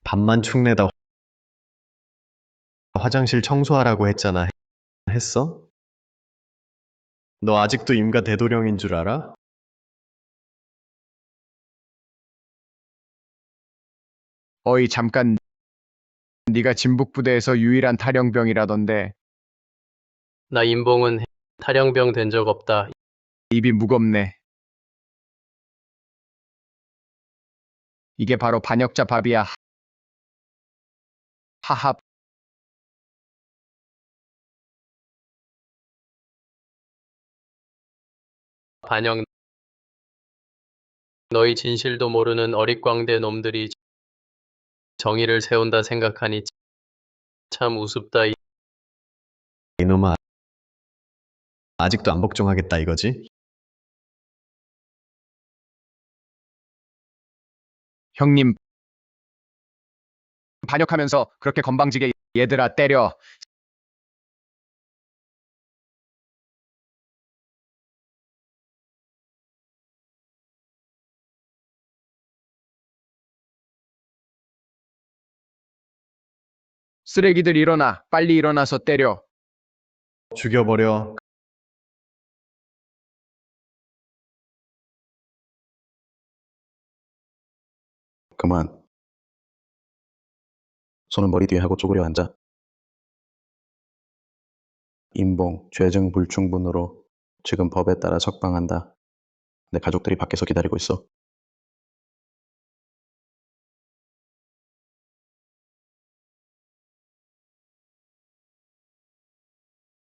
밥만 축내다 화장실 청소하라고 했잖아. 했어? 너 아직도 임가 대도령인 줄 알아? 어이 잠깐 네가 진북부대에서 유일한 탈영병이라던데 나 임봉은 탈영병 된 적 없다. 입이 무겁네. 이게 바로 반역자 밥이야. 하하. 반영 너희 진실도 모르는 어릿광대 놈들이 정의를 세운다 생각하니 참 우습다. 이놈아, 아직도 안 복종하겠다 이거지? 형님 반역하면서 그렇게 건방지게 얘들아 때려. 쓰레기들 일어나. 빨리 일어나서 때려. 죽여버려. 그만. 손은 머리 뒤에 하고 쪼그려 앉아. 임봉, 죄증 불충분으로 지금 법에 따라 석방한다. 내 가족들이 밖에서 기다리고 있어.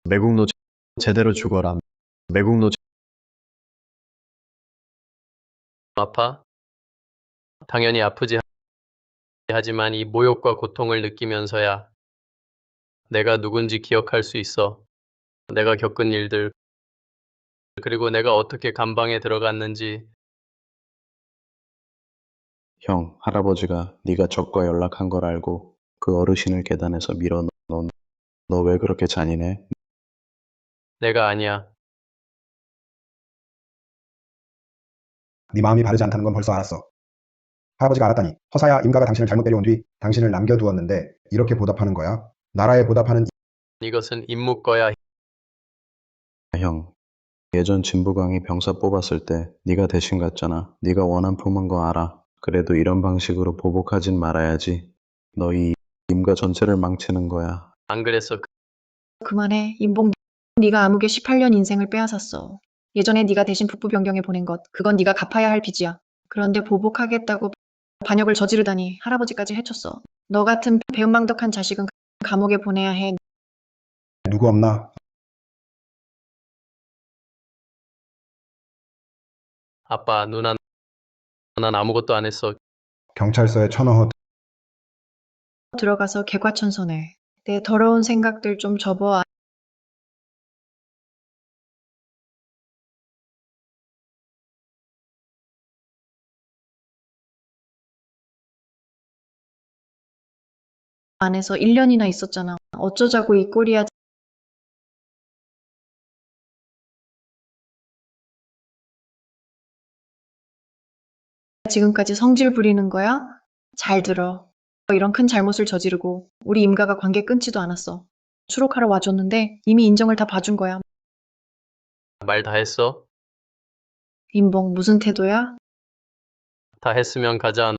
매국노 제대로 죽어라. 매국노 아파? 당연히 아프지. 하지만 이 모욕과 고통을 느끼면서야 내가 누군지 기억할 수 있어. 내가 겪은 일들, 그리고 내가 어떻게 감방에 들어갔는지. 형, 할아버지가 네가 적과 연락한 걸 알고 그 어르신을 계단에서 밀어넣은. 너 왜 그렇게 잔인해? 내가 아니야. 네 마음이 바르지 않다는 건 벌써 알았어. 할아버지가 알았다니. 허사야 임가가 당신을 잘못 데려온 뒤 당신을 남겨두었는데 이렇게 보답하는 거야? 나라에 보답하는 이것은 임무 거야. 형, 예전 진부강이 병사 뽑았을 때 네가 대신 갔잖아. 네가 원한 품은 거 알아. 그래도 이런 방식으로 보복하진 말아야지. 너희 임가 전체를 망치는 거야. 안 그랬어. 그만해. 임봉, 네가 아무개 18년 인생을 빼앗았어. 예전에 네가 대신 북부 변경에 보낸 것, 그건 네가 갚아야 할 빚이야. 그런데 보복하겠다고 반역을 저지르다니 할아버지까지 해쳤어. 너 같은 배은망덕한 자식은 감옥에 보내야 해. 누구 없나? 아빠, 누나, 난 아무것도 안 했어. 경찰서에 쳐넣어. 들어가서 개과천선해. 내 더러운 생각들 좀 접어. 안에서 1년이나 있었잖아. 어쩌자고 이 꼴이야. 지금까지 성질 부리는 거야? 잘 들어. 이런 큰 잘못을 저지르고 우리 임가가 관계 끊지도 않았어. 추록하러 와줬는데 이미 인정을 다 봐준 거야. 말 다 했어? 임봉 무슨 태도야? 다 했으면 가자.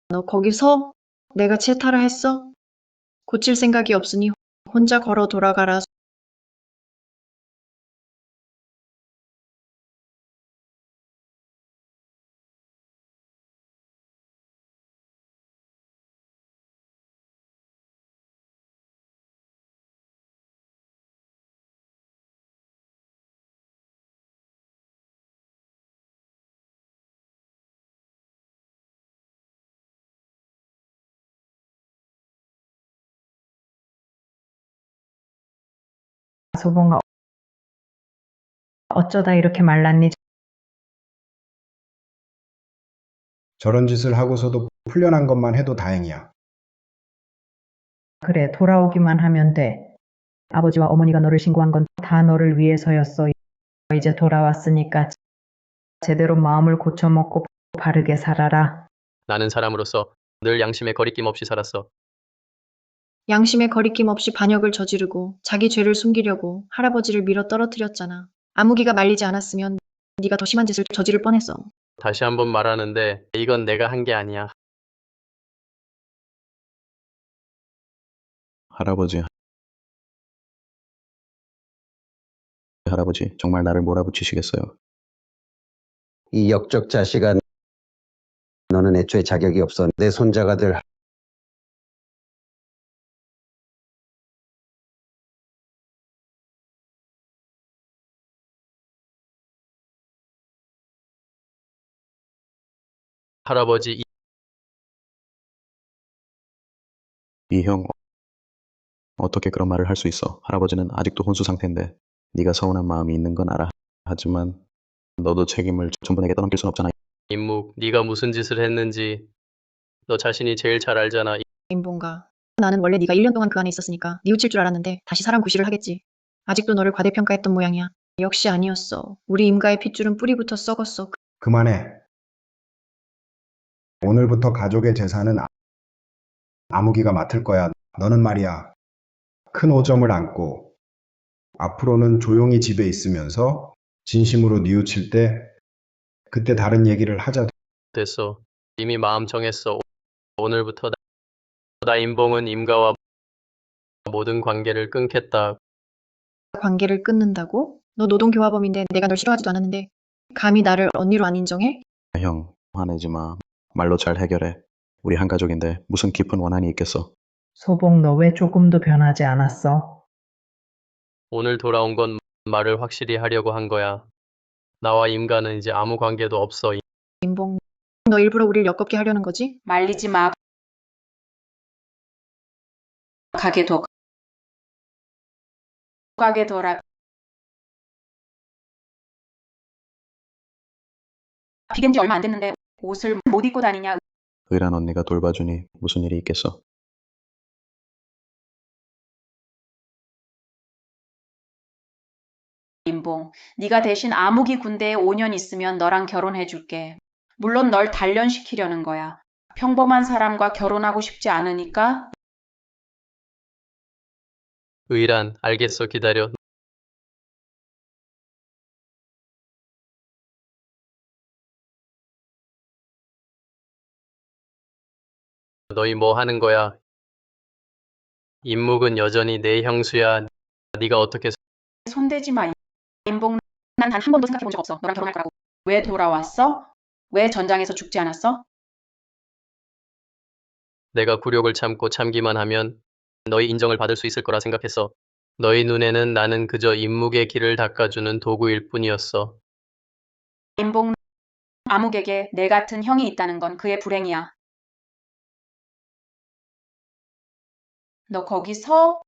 너 거기 서? 내가 채타라 했어? 고칠 생각이 없으니 혼자 걸어 돌아가라. 소봉아, 어쩌다 이렇게 말랐니? 저런 짓을 하고서도 풀려난 것만 해도 다행이야. 그래, 돌아오기만 하면 돼. 아버지와 어머니가 너를 신고한 건 다 너를 위해서였어. 이제 돌아왔으니까 제대로 마음을 고쳐먹고 바르게 살아라. 나는 사람으로서 늘 양심에 거리낌 없이 살았어. 양심에 거리낌 없이 반역을 저지르고 자기 죄를 숨기려고 할아버지를 밀어 떨어뜨렸잖아. 아무기가 말리지 않았으면 네가 더 심한 짓을 저지를 뻔했어. 다시 한번 말하는데 이건 내가 한 게 아니야. 할아버지, 할아버지, 정말 나를 몰아붙이시겠어요? 이 역적 자식아, 너는 애초에 자격이 없어. 내 손자가 될 할아버지, 이 형, 어떻게 그런 말을 할 수 있어? 할아버지는 아직도 혼수 상태인데 네가 서운한 마음이 있는 건 알아. 하지만 너도 책임을 전부 내게 떠넘길 순 없잖아. 임묵, 네가 무슨 짓을 했는지 너 자신이 제일 잘 알잖아. 임봉가. 나는 원래 네가 1년 동안 그 안에 있었으니까 뉘우칠 줄 알았는데 다시 사람 구실을 하겠지. 아직도 너를 과대평가했던 모양이야. 역시 아니었어. 우리 임가의 핏줄은 뿌리부터 썩었어. 그만해. 오늘부터 가족의 재산은 아무기가 맡을 거야. 너는 말이야. 큰 오점을 안고 앞으로는 조용히 집에 있으면서 진심으로 뉘우칠 때 그때 다른 얘기를 하자. 됐어. 이미 마음 정했어. 오늘부터 나 임봉은 임가와 모든 관계를 끊겠다. 관계를 끊는다고? 너 노동교화범인데 내가 널 싫어하지도 않았는데 감히 나를 언니로 안 인정해? 형, 화내지 마. 말로 잘 해결해. 우리 한 가족인데 무슨 깊은 원한이 있겠어. 소봉, 너 왜 조금도 변하지 않았어? 오늘 돌아온 건 말을 확실히 하려고 한 거야. 나와 임가는 이제 아무 관계도 없어. 임봉, 너 일부러 우릴 엮겁게 하려는 거지? 말리지 마. 가게 둬. 가게 둬라. 비겐 지 얼마 안 됐는데 옷을 못 입고 다니냐. 의란 언니가 돌봐주니 무슨 일이 있겠어. 임봉, 네가 대신 아무기 군대에 5년 있으면 너랑 결혼해 줄게. 물론 널 단련시키려는 거야. 평범한 사람과 결혼하고 싶지 않으니까. 의란, 알겠어. 기다려. 너희 뭐 하는 거야? 임묵은 여전히 내 형수야. 네가 어떻게 손대지 마. 임봉, 난 단 한 번도 생각해 본 적 없어. 너랑 결혼할 거라고. 왜 돌아왔어? 왜 전장에서 죽지 않았어? 내가 굴욕을 참고 참기만 하면 너희 인정을 받을 수 있을 거라 생각했어. 너희 눈에는 나는 그저 임묵의 길을 닦아주는 도구일 뿐이었어. 임봉, 아무개게 내 같은 형이 있다는 건 그의 불행이야. 너 거기서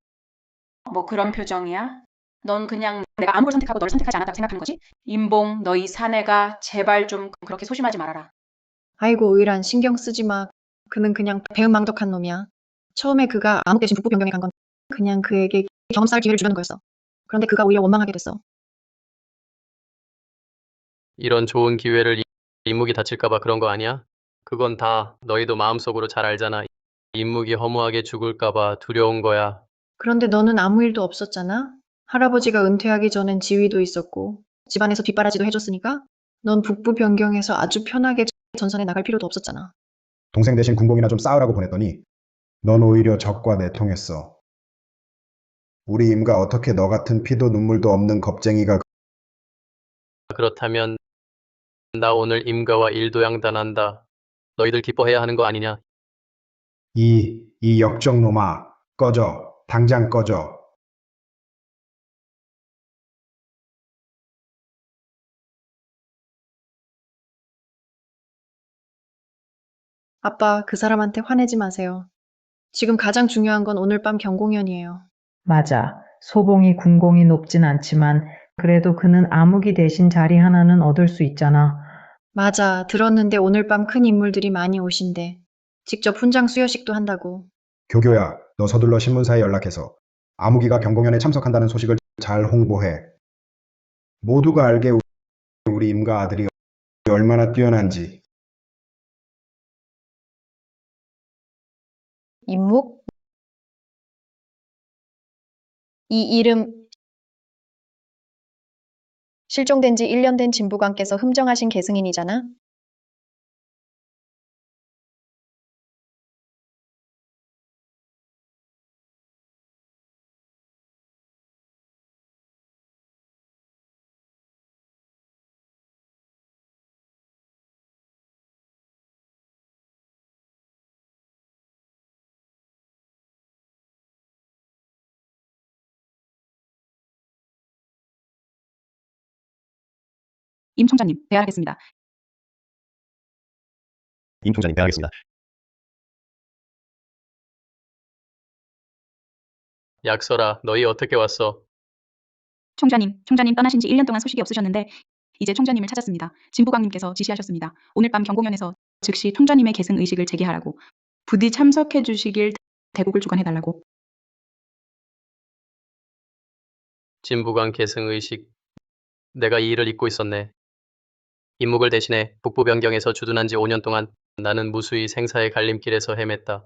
뭐 그런 표정이야? 넌 그냥 내가 아무를 선택하고 너를 선택하지 않았다고 생각하는 거지? 임봉, 너 이 사내가 제발 좀 그렇게 소심하지 말아라. 아이고 의란 신경 쓰지 마. 그는 그냥 배은망덕한 놈이야. 처음에 그가 암흑 대신 북부 변경에 간 건 그냥 그에게 경험 쌓을 기회를 주려는 거였어. 그런데 그가 오히려 원망하게 됐어. 이런 좋은 기회를 임묵이 다칠까봐 그런 거 아니야? 그건 다 너희도 마음속으로 잘 알잖아. 임묵이 허무하게 죽을까봐 두려운 거야. 그런데 너는 아무 일도 없었잖아. 할아버지가 은퇴하기 전엔 지위도 있었고 집안에서 뒷바라지도 해줬으니까 넌 북부 변경에서 아주 편하게 전선에 나갈 필요도 없었잖아. 동생 대신 군복이나 좀 쌓으라고 보냈더니 넌 오히려 적과 내통했어. 우리 임가 어떻게 너 같은 피도 눈물도 없는 겁쟁이가 그렇다면 나 오늘 임가와 일도양단한다. 너희들 기뻐해야 하는 거 아니냐? 이 역적놈아, 꺼져. 당장 꺼져. 아빠, 그 사람한테 화내지 마세요. 지금 가장 중요한 건 오늘 밤 경공연이에요. 맞아. 소봉이 군공이 높진 않지만 그래도 그는 아무기 대신 자리 하나는 얻을 수 있잖아. 맞아, 들었는데 오늘 밤 큰 인물들이 많이 오신대. 직접 훈장 수여식도 한다고. 교교야, 너 서둘러 신문사에 연락해서 아무기가 경공연에 참석한다는 소식을 잘 홍보해. 모두가 알게 우리 임가 아들이 얼마나 뛰어난지. 임묵? 이 이름 실종된 지 1년 된 진부관께서 흠정하신 계승인이잖아? 임 총장님, 대화하겠습니다. 임 총장님 대하겠습니다. 약설아, 너희 어떻게 왔어? 총장님 떠나신 지 1년 동안 소식이 없으셨는데 이제 총장님을 찾았습니다. 진부광님께서 지시하셨습니다. 오늘 밤 경공연에서 즉시 총장님의 계승 의식을 제기하라고. 부디 참석해 주시길 대국을 주관해달라고. 진부관 계승의식. 내가 이 일을 잊고 있었네. 임묵을 대신해 북부 변경에서 주둔한 지 5년 동안 나는 무수히 생사의 갈림길에서 헤맸다.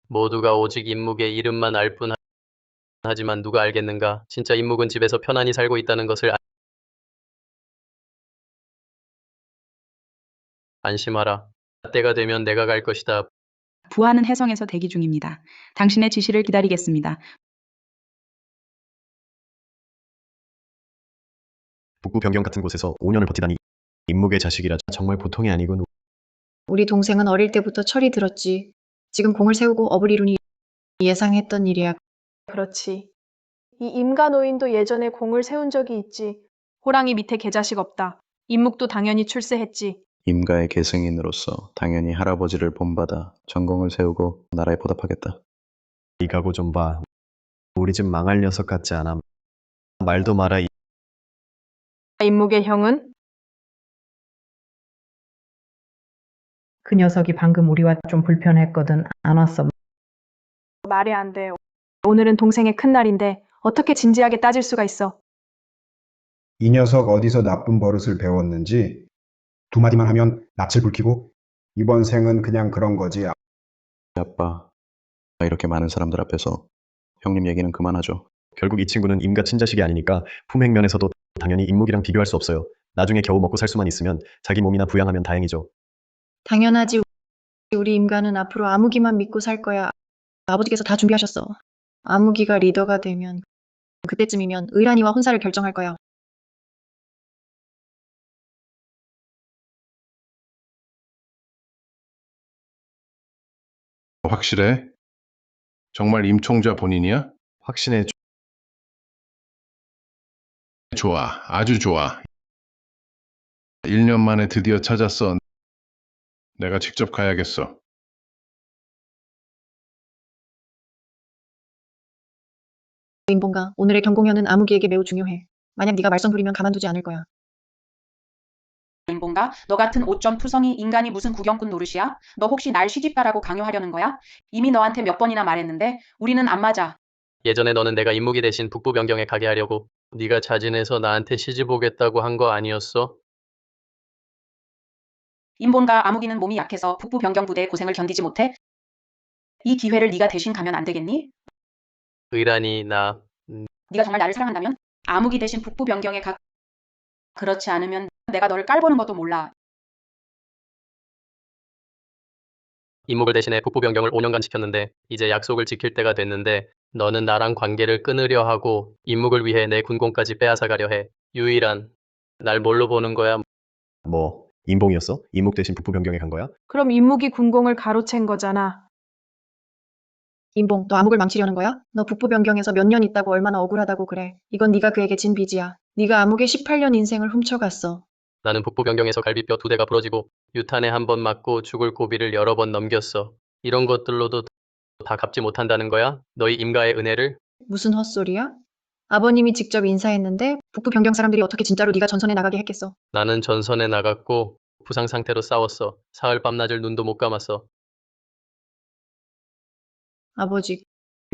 모두가 오직 임묵의 이름만 알 뿐 하지만 누가 알겠는가? 진짜 임묵은 집에서 편안히 살고 있다는 것을 안심하라. 때가 되면 내가 갈 것이다. 부하는 해성에서 대기 중입니다. 당신의 지시를 기다리겠습니다. 북부 변경 같은 곳에서 5년을 버티다니 임묵의 자식이라 정말 보통이 아니군. 우리 동생은 어릴 때부터 철이 들었지. 지금 공을 세우고 업을 이루니 예상했던 일이야. 그렇지. 이 임가 노인도 예전에 공을 세운 적이 있지. 호랑이 밑에 개자식 없다. 임묵도 당연히 출세했지. 임가의 계승인으로서 당연히 할아버지를 본받아 전공을 세우고 나라에 보답하겠다. 이 가고 좀 봐. 우리 집 망할 녀석 같지 않아? 말도 마라. 임묵의 형은? 그 녀석이 방금 우리와 좀 불편했거든. 안 왔어. 말이 안 돼. 오늘은 동생의 큰날인데 어떻게 진지하게 따질 수가 있어. 이 녀석 어디서 나쁜 버릇을 배웠는지 두 마디만 하면 낯을 붉히고 이번 생은 그냥 그런 거지. 아빠, 이렇게 많은 사람들 앞에서 형님 얘기는 그만하죠. 결국 이 친구는 임가 친자식이 아니니까 품행면에서도 당연히 임묵이랑 비교할 수 없어요. 나중에 겨우 먹고 살 수만 있으면 자기 몸이나 부양하면 다행이죠. 당연하지. 우리 임가는 앞으로 아무기만 믿고 살 거야. 아버지께서 다 준비하셨어. 아무기가 리더가 되면 그때쯤이면 의란이와 혼사를 결정할 거야. 확실해? 정말 임 총자 본인이야? 확신해. 좋아, 아주 좋아. 1년 만에 드디어 찾았어. 내가 직접 가야겠어. 임봉가, 오늘의 경공연은 아무기에게 매우 중요해. 만약 네가 말썽 부리면 가만두지 않을 거야. 임봉가, 너 같은 오점 투성이 인간이 무슨 구경꾼 노릇이야? 너 혹시 날 시집가라고 강요하려는 거야? 이미 너한테 몇 번이나 말했는데 우리는 안 맞아. 예전에 너는 내가 임묵이 대신 북부 변경에 가게 하려고 네가 자진해서 나한테 시집 오겠다고 한 거 아니었어? 임봉가, 아무기는 몸이 약해서 북부 변경 부대의 고생을 견디지 못해. 이 기회를 네가 대신 가면 안 되겠니? 의란이 나 네가 정말 나를 사랑한다면 아무기 대신 북부 변경에 가. 그렇지 않으면 내가 너를 깔보는 것도 몰라. 임묵을 대신해 북부 변경을 5년간 지켰는데 이제 약속을 지킬 때가 됐는데 너는 나랑 관계를 끊으려 하고 임묵을 위해 내 군공까지 빼앗아 가려 해. 유일한 날 뭘로 보는 거야? 뭐 임봉이었어? 임묵 대신 북부 변경에 간 거야? 그럼 임묵이 군공을 가로챈 거잖아. 임봉, 너 아무걸 망치려는 거야? 너 북부 변경에서 몇 년 있다고 얼마나 억울하다고 그래. 이건 네가 그에게 진 빚이야. 네가 아무개 18년 인생을 훔쳐갔어. 나는 북부 변경에서 갈비뼈 2대가 부러지고 유탄에 한 번 맞고 죽을 고비를 여러 번 넘겼어. 이런 것들로도 다 갚지 못한다는 거야? 너희 임가의 은혜를? 무슨 헛소리야? 아버님이 직접 인사했는데 북부 변경 사람들이 어떻게 진짜로 네가 전선에 나가게 했겠어? 나는 전선에 나갔고 부상 상태로 싸웠어. 사흘 밤낮을 눈도 못 감았어. 아버지,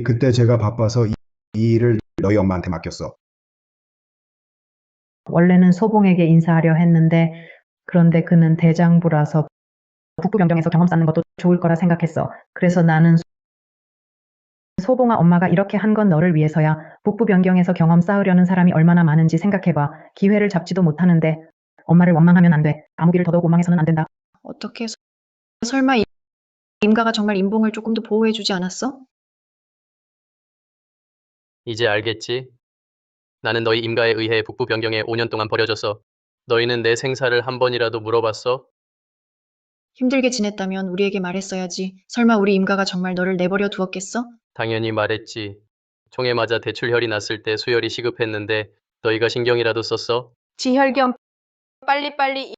그때 제가 바빠서 이 일을 너희 엄마한테 맡겼어. 원래는 소봉에게 인사하려 했는데 그런데 그는 대장부라서 북부 변경에서 경험 쌓는 것도 좋을 거라 생각했어. 그래서 나는 소봉아, 엄마가 이렇게 한 건 너를 위해서야. 북부 변경에서 경험 쌓으려는 사람이 얼마나 많은지 생각해봐. 기회를 잡지도 못하는데 엄마를 원망하면 안 돼. 아무기를 더더욱 원망해서는 안 된다. 어떻게 설마 임가가 정말 임봉을 조금 더 보호해주지 않았어? 이제 알겠지? 나는 너희 임가에 의해 북부 변경에 5년 동안 버려졌어. 너희는 내 생사를 한 번이라도 물어봤어? 힘들게 지냈다면 우리에게 말했어야지. 설마 우리 임가가 정말 너를 내버려 두었겠어? 당연히 말했지. 총에 맞아 대출혈이 났을 때 수혈이 시급했는데 너희가 신경이라도 썼어? 지혈견 빨리빨리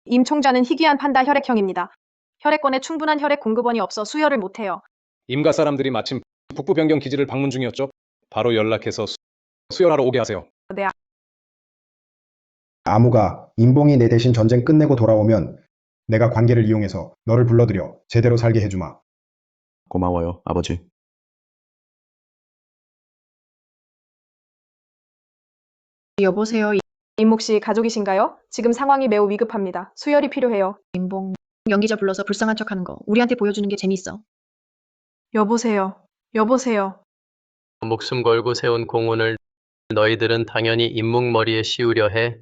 임 총자는 희귀한 판다 혈액형입니다. 혈액권에 충분한 혈액 공급원이 없어 수혈을 못해요. 임가 사람들이 마침 북부 변경 기지를 방문 중이었죠. 바로 연락해서 수혈하러 오게 하세요. 네, 아무가 임봉이 내 대신 전쟁 끝내고 돌아오면 내가 관계를 이용해서 너를 불러들여 제대로 살게 해주마. 고마워요, 아버지. 여보세요, 임목 씨 가족이신가요? 지금 상황이 매우 위급합니다. 수혈이 필요해요. 임봉. 연기자 불러서 불쌍한 척하는 거 우리한테 보여주는 게 재밌어. 여보세요. 여보세요. 목숨 걸고 세운 공훈을 너희들은 당연히 임묵머리에 씌우려 해.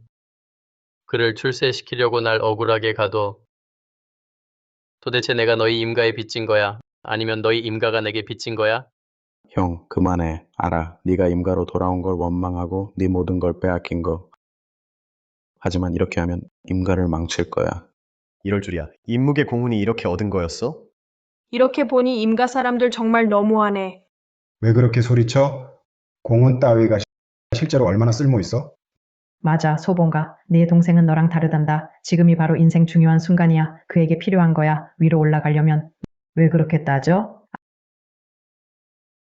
그를 출세시키려고 날 억울하게 가둬. 도대체 내가 너희 임가에 빚진 거야? 아니면 너희 임가가 내게 빚진 거야? 형, 그만해. 알아. 네가 임가로 돌아온 걸 원망하고 네 모든 걸 빼앗긴 거. 하지만 이렇게 하면 임가를 망칠 거야. 이럴 줄이야. 임묵의 공훈이 이렇게 얻은 거였어? 이렇게 보니 임가 사람들 정말 너무하네. 왜 그렇게 소리쳐? 공훈 따위가 실제로 얼마나 쓸모 있어? 맞아, 소봉가. 네 동생은 너랑 다르단다. 지금이 바로 인생 중요한 순간이야. 그에게 필요한 거야. 위로 올라가려면. 왜 그렇게 따져?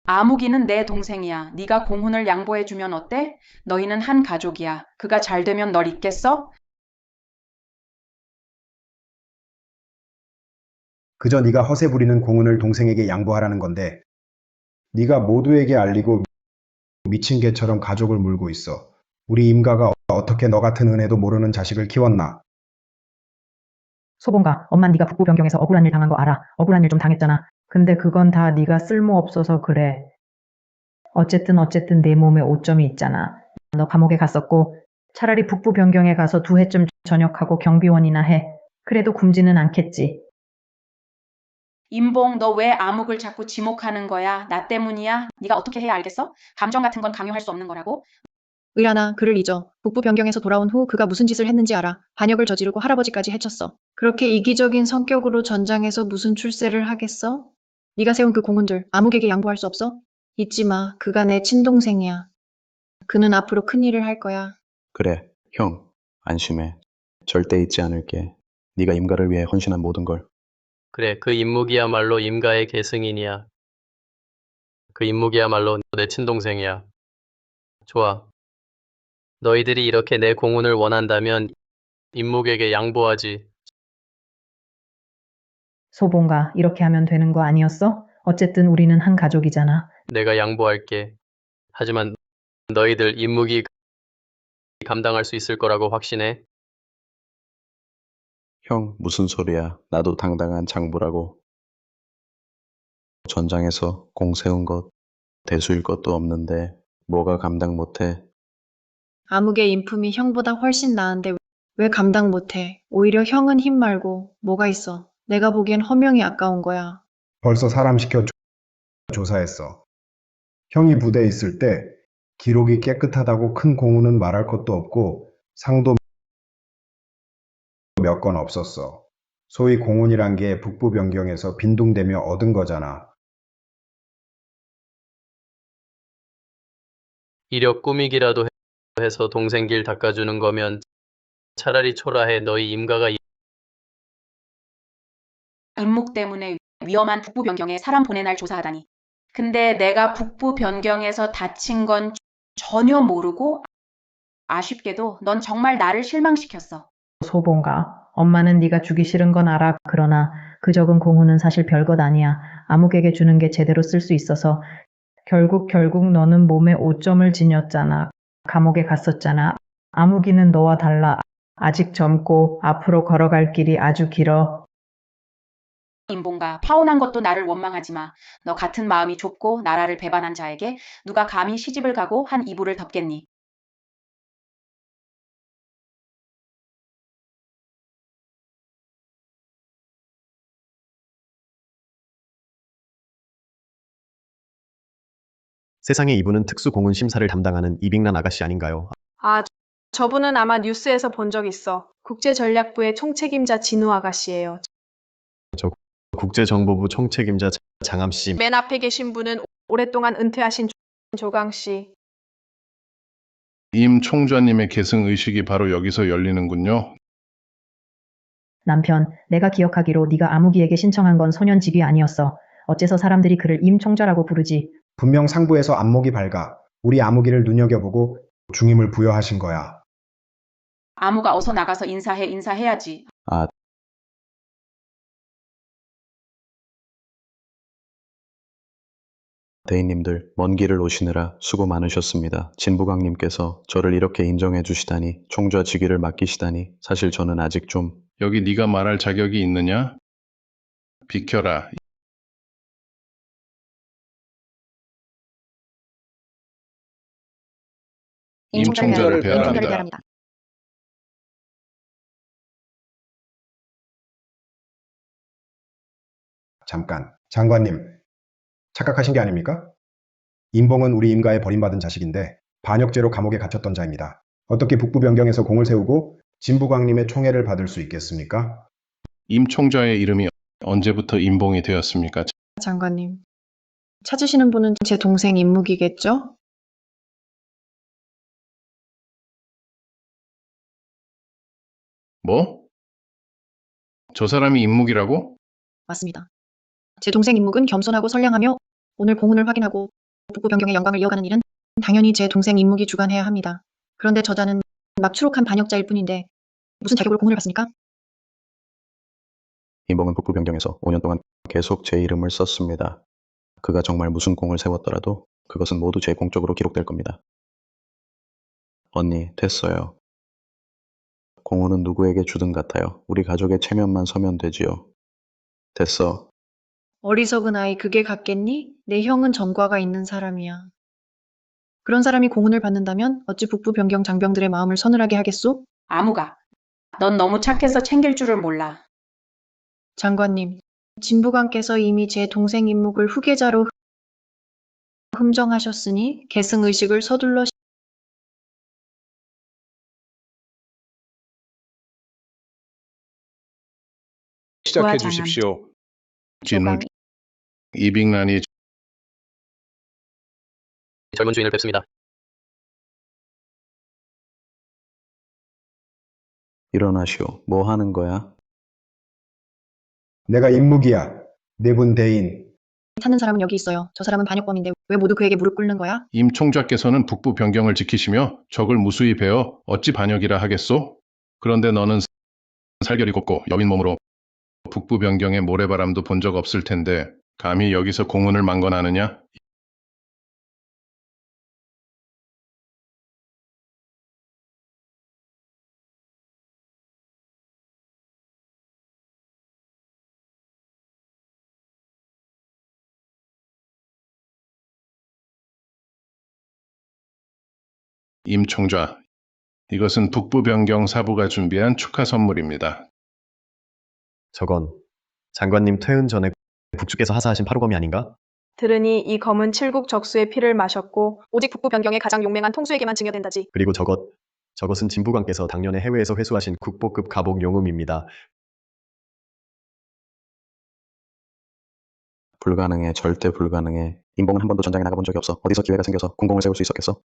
아무기는 내 동생이야. 네가 공훈을 양보해주면 어때? 너희는 한 가족이야. 그가 잘 되면 널 잊겠어? 그저 네가 허세 부리는 공훈을 동생에게 양보하라는 건데 네가 모두에게 알리고 미친 개처럼 가족을 물고 있어. 우리 임가가 어떻게 너 같은 은혜도 모르는 자식을 키웠나? 소봉가, 엄만 네가 북부 변경에서 억울한 일 당한 거 알아. 억울한 일 좀 당했잖아. 근데 그건 다 네가 쓸모없어서 그래. 어쨌든 내 몸에 오점이 있잖아. 너 감옥에 갔었고 차라리 북부 변경에 가서 2해쯤 전역하고 경비원이나 해. 그래도 굶지는 않겠지. 임봉, 너 왜 암흑을 자꾸 지목하는 거야? 나 때문이야? 네가 어떻게 해야 알겠어? 감정 같은 건 강요할 수 없는 거라고? 의란아, 그를 잊어. 북부 변경에서 돌아온 후 그가 무슨 짓을 했는지 알아. 반역을 저지르고 할아버지까지 해쳤어. 그렇게 이기적인 성격으로 전장에서 무슨 출세를 하겠어? 네가 세운 그 공훈들 아무에게 양보할 수 없어? 잊지 마. 그가 내 친동생이야. 그는 앞으로 큰일을 할 거야. 그래, 형. 안심해. 절대 잊지 않을게. 네가 임가를 위해 헌신한 모든 걸. 그래, 그 임묵이야말로 임가의 계승인이야. 그 임묵이야말로 내 친동생이야. 좋아. 너희들이 이렇게 내 공훈을 원한다면 임묵에게 양보하지. 소봉가, 이렇게 하면 되는 거 아니었어? 어쨌든 우리는 한 가족이잖아. 내가 양보할게. 하지만 너희들 임묵이 감당할 수 있을 거라고 확신해? 형, 무슨 소리야. 나도 당당한 장부라고. 전장에서 공 세운 것, 대수일 것도 없는데 뭐가 감당 못해. 암흑의 인품이 형보다 훨씬 나은데 왜 감당 못해? 오히려 형은 힘 말고 뭐가 있어? 내가 보기엔 허명이 아까운 거야. 벌써 사람 시켜 조사했어. 형이 부대에 있을 때 기록이 깨끗하다고 큰 공훈은 말할 것도 없고 상도 몇 건 없었어. 소위 공훈이란 게 북부 변경에서 빈둥대며 얻은 거잖아. 이력 꾸미기라도 해서 동생 길 닦아주는 거면 차라리 초라해. 너희 임가가 임묵 때문에 위험한 북부 변경에 사람 보내 날 조사하다니. 근데 내가 북부 변경에서 다친 건 전혀 모르고 아쉽게도 넌 정말 나를 실망시켰어. 소봉가, 엄마는 네가 주기 싫은 건 알아. 그러나 그 적은 공훈은 사실 별것 아니야. 아무에게 주는 게 제대로 쓸 수 있어서 결국 너는 몸에 오점을 지녔잖아. 감옥에 갔었잖아. 아무기는 너와 달라. 아직 젊고 앞으로 걸어갈 길이 아주 길어. 임봉가, 파혼한 것도 나를 원망하지 마. 너 같은 마음이 좁고 나라를 배반한 자에게 누가 감히 시집을 가고 한 이불을 덮겠니? 세상에 이분은 특수공훈 심사를 담당하는 이빅란 아가씨 아닌가요? 아, 저분은 아마 뉴스에서 본 적 있어. 국제전략부의 총책임자 진우 아가씨예요. 저 국제정보부 총책임자 장함 씨. 맨 앞에 계신 분은 오랫동안 은퇴하신 조강 씨. 임 총좌님의 계승 의식이 바로 여기서 열리는군요. 남편, 내가 기억하기로 네가 아무기에게 신청한 건 소년직이 아니었어. 어째서 사람들이 그를 임 총자라고 부르지? 분명 상부에서 안목이 밝아 우리 아무기를 눈여겨보고 중임을 부여하신 거야. 아무가 어서 나가서 인사해야지. 아, 대인님들, 먼 길을 오시느라 수고 많으셨습니다. 진부강님께서 저를 이렇게 인정해 주시다니, 총좌 직위를 맡기시다니, 사실 저는 아직 좀... 여기 네가 말할 자격이 있느냐? 비켜라. 임 총좌를 배열한다. 잠깐, 장관님, 착각하신 게 아닙니까? 임봉은 우리 임가에 버림받은 자식인데 반역죄로 감옥에 갇혔던 자입니다. 어떻게 북부 변경에서 공을 세우고 진부광님의 총애를 받을 수 있겠습니까? 임 총좌의 이름이 언제부터 임봉이 되었습니까? 장관님, 찾으시는 분은 제 동생 임묵이겠죠? 뭐? 저 사람이 임묵이라고? 맞습니다. 제 동생 임묵은 겸손하고 선량하며 오늘 공훈을 확인하고 북부 변경의 영광을 이어가는 일은 당연히 제 동생 임묵이 주관해야 합니다. 그런데 저자는 막 추록한 반역자일 뿐인데 무슨 자격으로 공훈을 받습니까? 임봉은 북부 변경에서 5년 동안 계속 제 이름을 썼습니다. 그가 정말 무슨 공을 세웠더라도 그것은 모두 제 공적으로 기록될 겁니다. 언니, 됐어요. 공훈은 누구에게 주든 같아요. 우리 가족의 체면만 서면 되지요. 됐어. 어리석은 아이 그게 같겠니? 내 형은 전과가 있는 사람이야. 그런 사람이 공훈을 받는다면 어찌 북부 변경 장병들의 마음을 서늘하게 하겠소? 아무가, 넌 너무 착해서 챙길 줄을 몰라. 장관님, 진부관께서 이미 제 동생 임묵을 후계자로 흠정하셨으니 계승의식을 서둘러 시작해 부하장함. 주십시오. 진우 이빅란이 젊은 주인을 뵙습니다. 일어나시오. 뭐 하는 거야? 내가 임묵이야. 내분 대인. 찾는 사람은 여기 있어요. 저 사람은 반역범인데 왜 모두 그에게 무릎 꿇는 거야? 임 총좌께서는 북부 변경을 지키시며 적을 무수히 베어 어찌 반역이라 하겠소? 그런데 너는 살결이 곱고 여윈 몸으로 북부 변경의 모래바람도 본 적 없을 텐데 감히 여기서 공훈을 망건하느냐? 임 총좌, 이것은 북부 변경 사부가 준비한 축하 선물입니다. 저건 장관님 퇴은 전에 북주께서 하사하신 파루검이 아닌가? 들으니 이 검은 칠국 적수의 피를 마셨고 오직 북부 변경의 가장 용맹한 통수에게만 증여된다지. 그리고 저것은 진부관께서 작년에 해외에서 회수하신 국보급 가복 용음입니다. 불가능해. 절대 불가능해. 임봉은 한 번도 전장에 나가본 적이 없어. 어디서 기회가 생겨서 군공을 세울 수 있었겠어?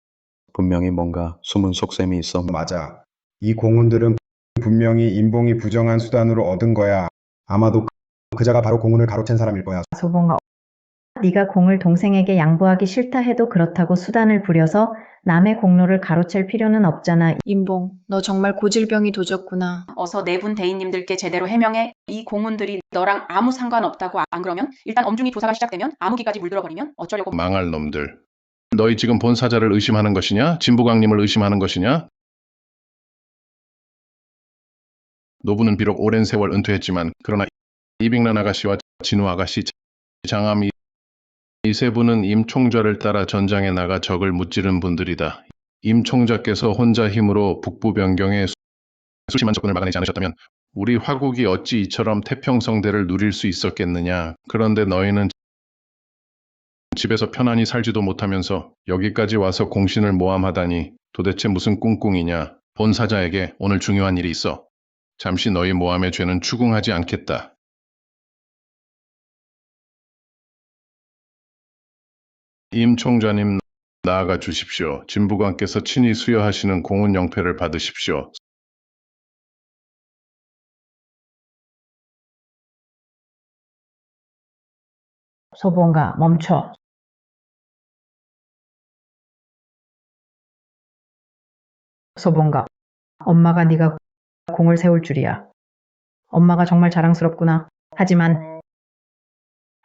분명히 뭔가 숨은 속셈이 있어. 맞아. 이 공훈들은 분명히 임봉이 부정한 수단으로 얻은 거야. 아마도 그자가 바로 공훈을 가로챈 사람일 거야. 소봉아, 네가 공을 동생에게 양보하기 싫다 해도 그렇다고 수단을 부려서 남의 공로를 가로챌 필요는 없잖아. 임봉, 너 정말 고질병이 도졌구나. 어서 내분 대인님들께 제대로 해명해. 이 공훈들이 너랑 아무 상관없다고 안 그러면 일단 엄중히 조사가 시작되면 아무기까지 물들어버리면 어쩌려고. 망할 놈들. 너희 지금 본 사자를 의심하는 것이냐? 진부광님을 의심하는 것이냐? 노부는 비록 오랜 세월 은퇴했지만 그러나 이빅란 아가씨와 진우 아가씨, 장암 이 세 분은 임 총좌를 따라 전장에 나가 적을 무찌른 분들이다. 임 총좌께서 혼자 힘으로 북부 변경에 수심한 접근을 막아내지 않으셨다면 우리 화국이 어찌 이처럼 태평성대를 누릴 수 있었겠느냐. 그런데 너희는 집에서 편안히 살지도 못하면서 여기까지 와서 공신을 모함하다니 도대체 무슨 꿍꿍이냐. 본 사자에게 오늘 중요한 일이 있어. 잠시 너희 모함의 죄는 추궁하지 않겠다. 임 총좌님 나아가 주십시오. 진부관께서 친히 수여하시는 공훈 영패를 받으십시오. 소봉가, 멈춰. 소봉가, 엄마가 네가 공을 세울 줄이야. 엄마가 정말 자랑스럽구나. 하지만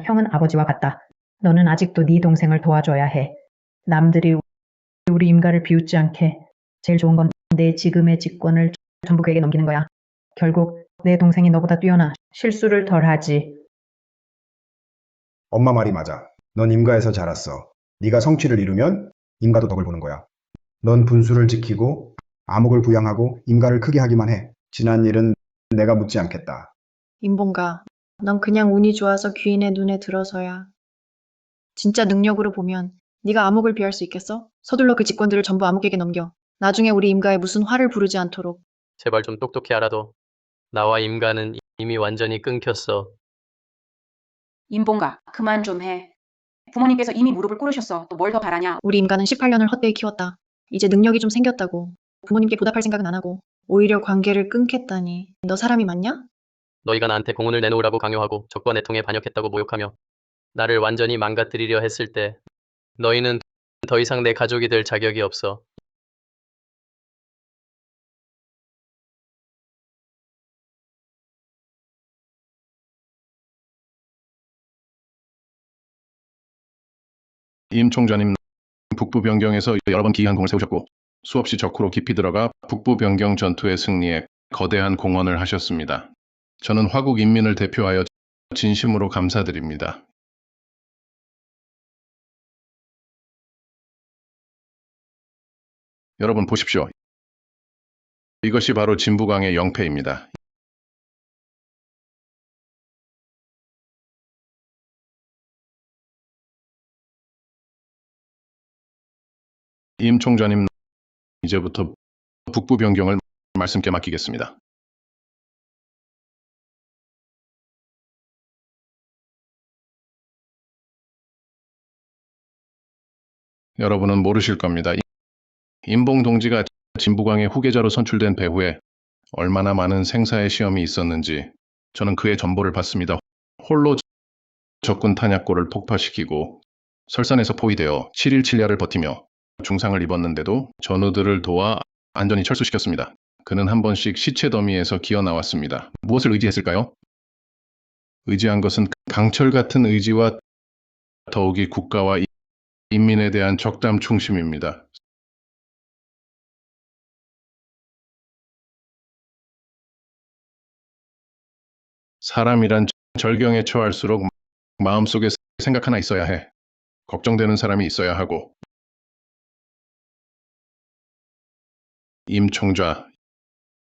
형은 아버지와 같다. 너는 아직도 네 동생을 도와줘야 해. 남들이 우리 임가를 비웃지 않게 제일 좋은 건 내 지금의 직권을 전부 그에게 넘기는 거야. 결국 내 동생이 너보다 뛰어나 실수를 덜 하지. 엄마 말이 맞아. 넌 임가에서 자랐어. 네가 성취를 이루면 임가도 덕을 보는 거야. 넌 분수를 지키고 암흑을 부양하고 임가를 크게 하기만 해. 지난 일은 내가 묻지 않겠다. 임봉가, 넌 그냥 운이 좋아서 귀인의 눈에 들어서야. 진짜 능력으로 보면 네가 암흑을 비할 수 있겠어? 서둘러 그 직권들을 전부 암흑에게 넘겨. 나중에 우리 임가에 무슨 화를 부르지 않도록. 제발 좀 똑똑히 알아둬. 나와 임가는 이미 완전히 끊겼어. 임봉가, 그만 좀 해. 부모님께서 이미 무릎을 꿇으셨어. 또 뭘 더 바라냐? 우리 임가는 18년을 헛되이 키웠다. 이제 능력이 좀 생겼다고. 부모님께 보답할 생각은 안 하고 오히려 관계를 끊겠다니. 너 사람이 맞냐? 너희가 나한테 공훈을 내놓으라고 강요하고 적과 내통에 반역했다고 모욕하며 나를 완전히 망가뜨리려 했을 때 너희는 더 이상 내 가족이 될 자격이 없어. 임 총좌님 북부 변경에서 여러 번 기이한 공을 세우셨고 수없이 적후로 깊이 들어가 북부 변경 전투의 승리에 거대한 공헌을 하셨습니다. 저는 화국 인민을 대표하여 진심으로 감사드립니다. 여러분 보십시오. 이것이 바로 진부강의 영패입니다. 임 총좌님, 이제부터 북부 변경을 말씀께 맡기겠습니다. 여러분은 모르실 겁니다. 임봉 동지가 진부강의 후계자로 선출된 배후에 얼마나 많은 생사의 시험이 있었는지 저는 그의 전보를 봤습니다. 홀로 적군 탄약고를 폭파시키고 설산에서 포위되어 7일 7야를 버티며 중상을 입었는데도 전우들을 도와 안전히 철수시켰습니다. 그는 한 번씩 시체 더미에서 기어 나왔습니다. 무엇을 의지했을까요? 의지한 것은 강철 같은 의지와 더욱이 국가와 인민에 대한 적담 충심입니다. 사람이란 절경에 처할수록 마음속에 생각 하나 있어야 해. 걱정되는 사람이 있어야 하고. 임 총좌,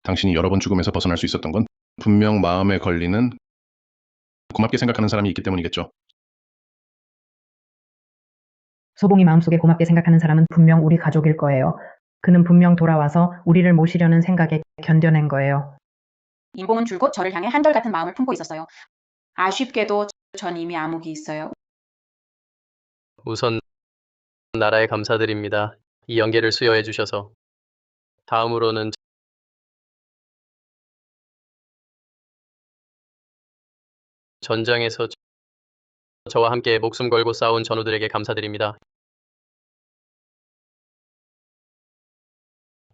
당신이 여러 번 죽음에서 벗어날 수 있었던 건 분명 마음에 걸리는 고맙게 생각하는 사람이 있기 때문이겠죠. 소봉이 마음속에 고맙게 생각하는 사람은 분명 우리 가족일 거예요. 그는 분명 돌아와서 우리를 모시려는 생각에 견뎌낸 거예요. 임봉은 줄곧 저를 향해 한결같은 마음을 품고 있었어요. 아쉽게도 전 이미 암흑이 있어요. 우선 나라에 감사드립니다. 이 연계를 수여해 주셔서. 다음으로는 전장에서 저와 함께 목숨 걸고 싸운 전우들에게 감사드립니다.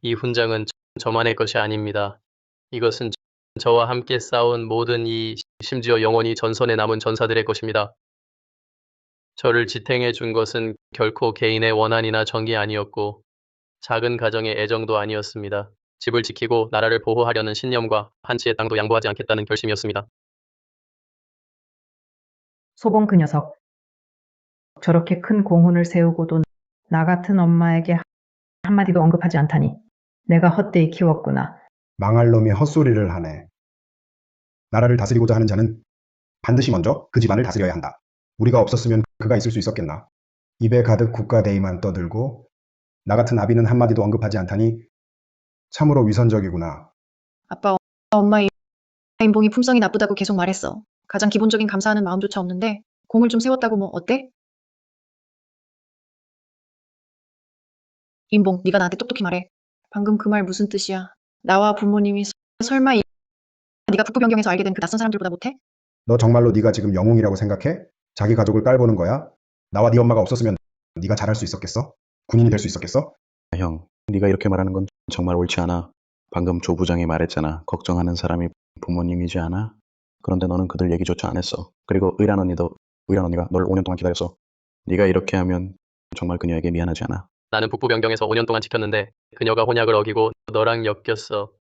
이 훈장은 저만의 것이 아닙니다. 이것은 저와 함께 싸운 모든 심지어 영원히 전선에 남은 전사들의 것입니다. 저를 지탱해 준 것은 결코 개인의 원한이나 정이 아니었고 작은 가정의 애정도 아니었습니다. 집을 지키고 나라를 보호하려는 신념과 한 치의 땅도 양보하지 않겠다는 결심이었습니다. 소봉 그 녀석. 저렇게 큰 공훈을 세우고도 나 같은 엄마에게 한마디도 언급하지 않다니. 내가 헛되이 키웠구나. 망할 놈이 헛소리를 하네. 나라를 다스리고자 하는 자는 반드시 먼저 그 집안을 다스려야 한다. 우리가 없었으면 그가 있을 수 있었겠나. 입에 가득 국가 대의만 떠들고 나 같은 아비는 한마디도 언급하지 않다니 참으로 위선적이구나. 아빠, 엄마 인봉이 품성이 나쁘다고 계속 말했어. 가장 기본적인 감사하는 마음조차 없는데 공을 좀 세웠다고 뭐 어때? 인봉, 네가 나한테 똑똑히 말해. 방금 그 말 무슨 뜻이야? 나와 부모님이 설마 네가 북부 변경에서 알게 된 그 낯선 사람들보다 못해? 너 정말로 네가 지금 영웅이라고 생각해? 자기 가족을 깔보는 거야? 나와 네 엄마가 없었으면 네가 잘할 수 있었겠어? 군인이 될 수 있었겠어? 형, 네가 이렇게 말하는 건 정말 옳지 않아. 방금 조 부장이 말했잖아. 걱정하는 사람이 부모님이지 않아? 그런데 너는 그들 얘기조차 안 했어. 그리고 의란 언니가 널 5년 동안 기다렸어. 네가 이렇게 하면 정말 그녀에게 미안하지 않아? 나는 북부 변경에서 5년 동안 지켰는데 그녀가 혼약을 어기고 너랑 엮였어.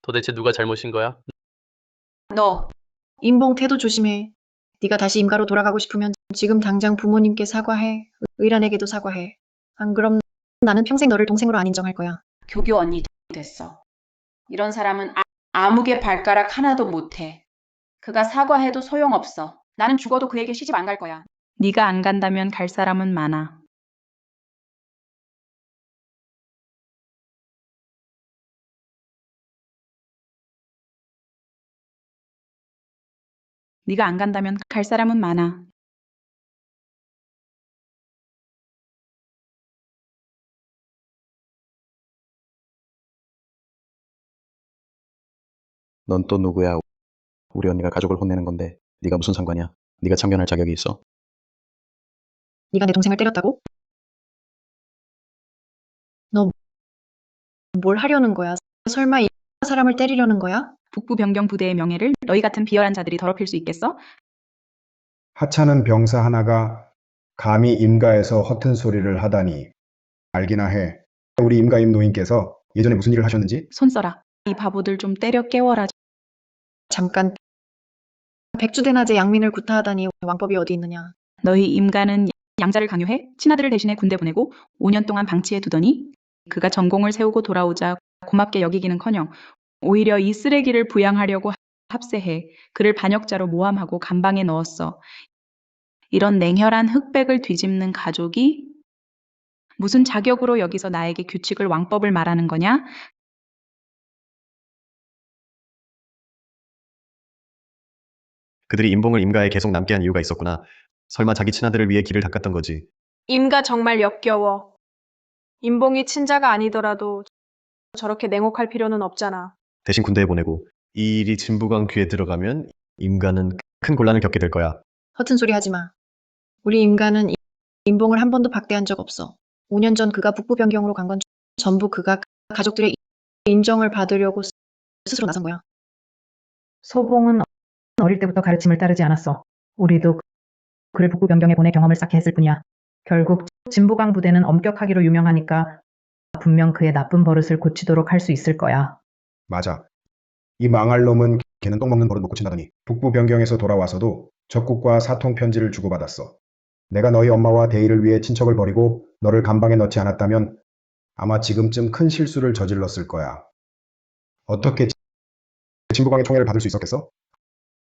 도대체 누가 잘못인 거야? 너 인봉 태도 조심해. 네가 다시 임가로 돌아가고 싶으면 지금 당장 부모님께 사과해. 의란에게도 사과해. 안 그럼 나는 평생 너를 동생으로 안 인정할 거야. 교교 언니 됐어. 이런 사람은 아무개 발가락 하나도 못해. 그가 사과해도 소용없어. 나는 죽어도 그에게 시집 안 갈 거야. 네가 안 간다면 갈 사람은 많아. 네가 안 간다면 갈 사람은 많아. 넌 또 누구야? 우리 언니가 가족을 혼내는 건데 네가 무슨 상관이야? 네가 참견할 자격이 있어? 네가 내 동생을 때렸다고? 너 뭘 하려는 거야? 설마 이 사람을 때리려는 거야? 북부 변경 부대의 명예를 너희 같은 비열한 자들이 더럽힐 수 있겠어? 하찮은 병사 하나가 감히 임가에서 허튼 소리를 하다니. 알기나 해. 우리 임가임 노인께서 예전에 무슨 일을 하셨는지? 손 써라. 이 바보들 좀 때려 깨워라. 잠깐. 백주대낮에 양민을 구타하다니 왕법이 어디 있느냐. 너희 임가는 양자를 강요해 친아들을 대신해 군대 보내고 5년 동안 방치해 두더니 그가 전공을 세우고 돌아오자 고맙게 여기기는커녕 오히려 이 쓰레기를 부양하려고 합세해 그를 반역자로 모함하고 감방에 넣었어. 이런 냉혈한 흑백을 뒤집는 가족이 무슨 자격으로 여기서 나에게 규칙을 왕법을 말하는 거냐? 그들이 인봉을 임가에 계속 남게 한 이유가 있었구나. 설마 자기 친아들을 위해 길을 닦았던 거지. 임가 정말 역겨워. 인봉이 친자가 아니더라도 저렇게 냉혹할 필요는 없잖아. 대신 군대에 보내고 이 일이 진부관 귀에 들어가면 임가는 큰 곤란을 겪게 될 거야. 허튼 소리 하지 마. 우리 임가는 인봉을 한 번도 박대한 적 없어. 5년 전 그가 북부 변경으로 간 건 전부 그가 가족들의 인정을 받으려고 스스로 나선 거야. 소봉은 어릴 때부터 가르침을 따르지 않았어. 우리도 그를 북부 변경에 보내 경험을 쌓게 했을 뿐이야. 결국 진부강 부대는 엄격하기로 유명하니까 분명 그의 나쁜 버릇을 고치도록 할 수 있을 거야. 맞아. 이 망할 놈은 걔는 똥 먹는 버릇 못 고친다더니 북부 변경에서 돌아와서도 적국과 사통 편지를 주고받았어. 내가 너희 엄마와 대의를 위해 친척을 버리고 너를 감방에 넣지 않았다면 아마 지금쯤 큰 실수를 저질렀을 거야. 어떻게 진부광의 총애를 받을 수 있었겠어?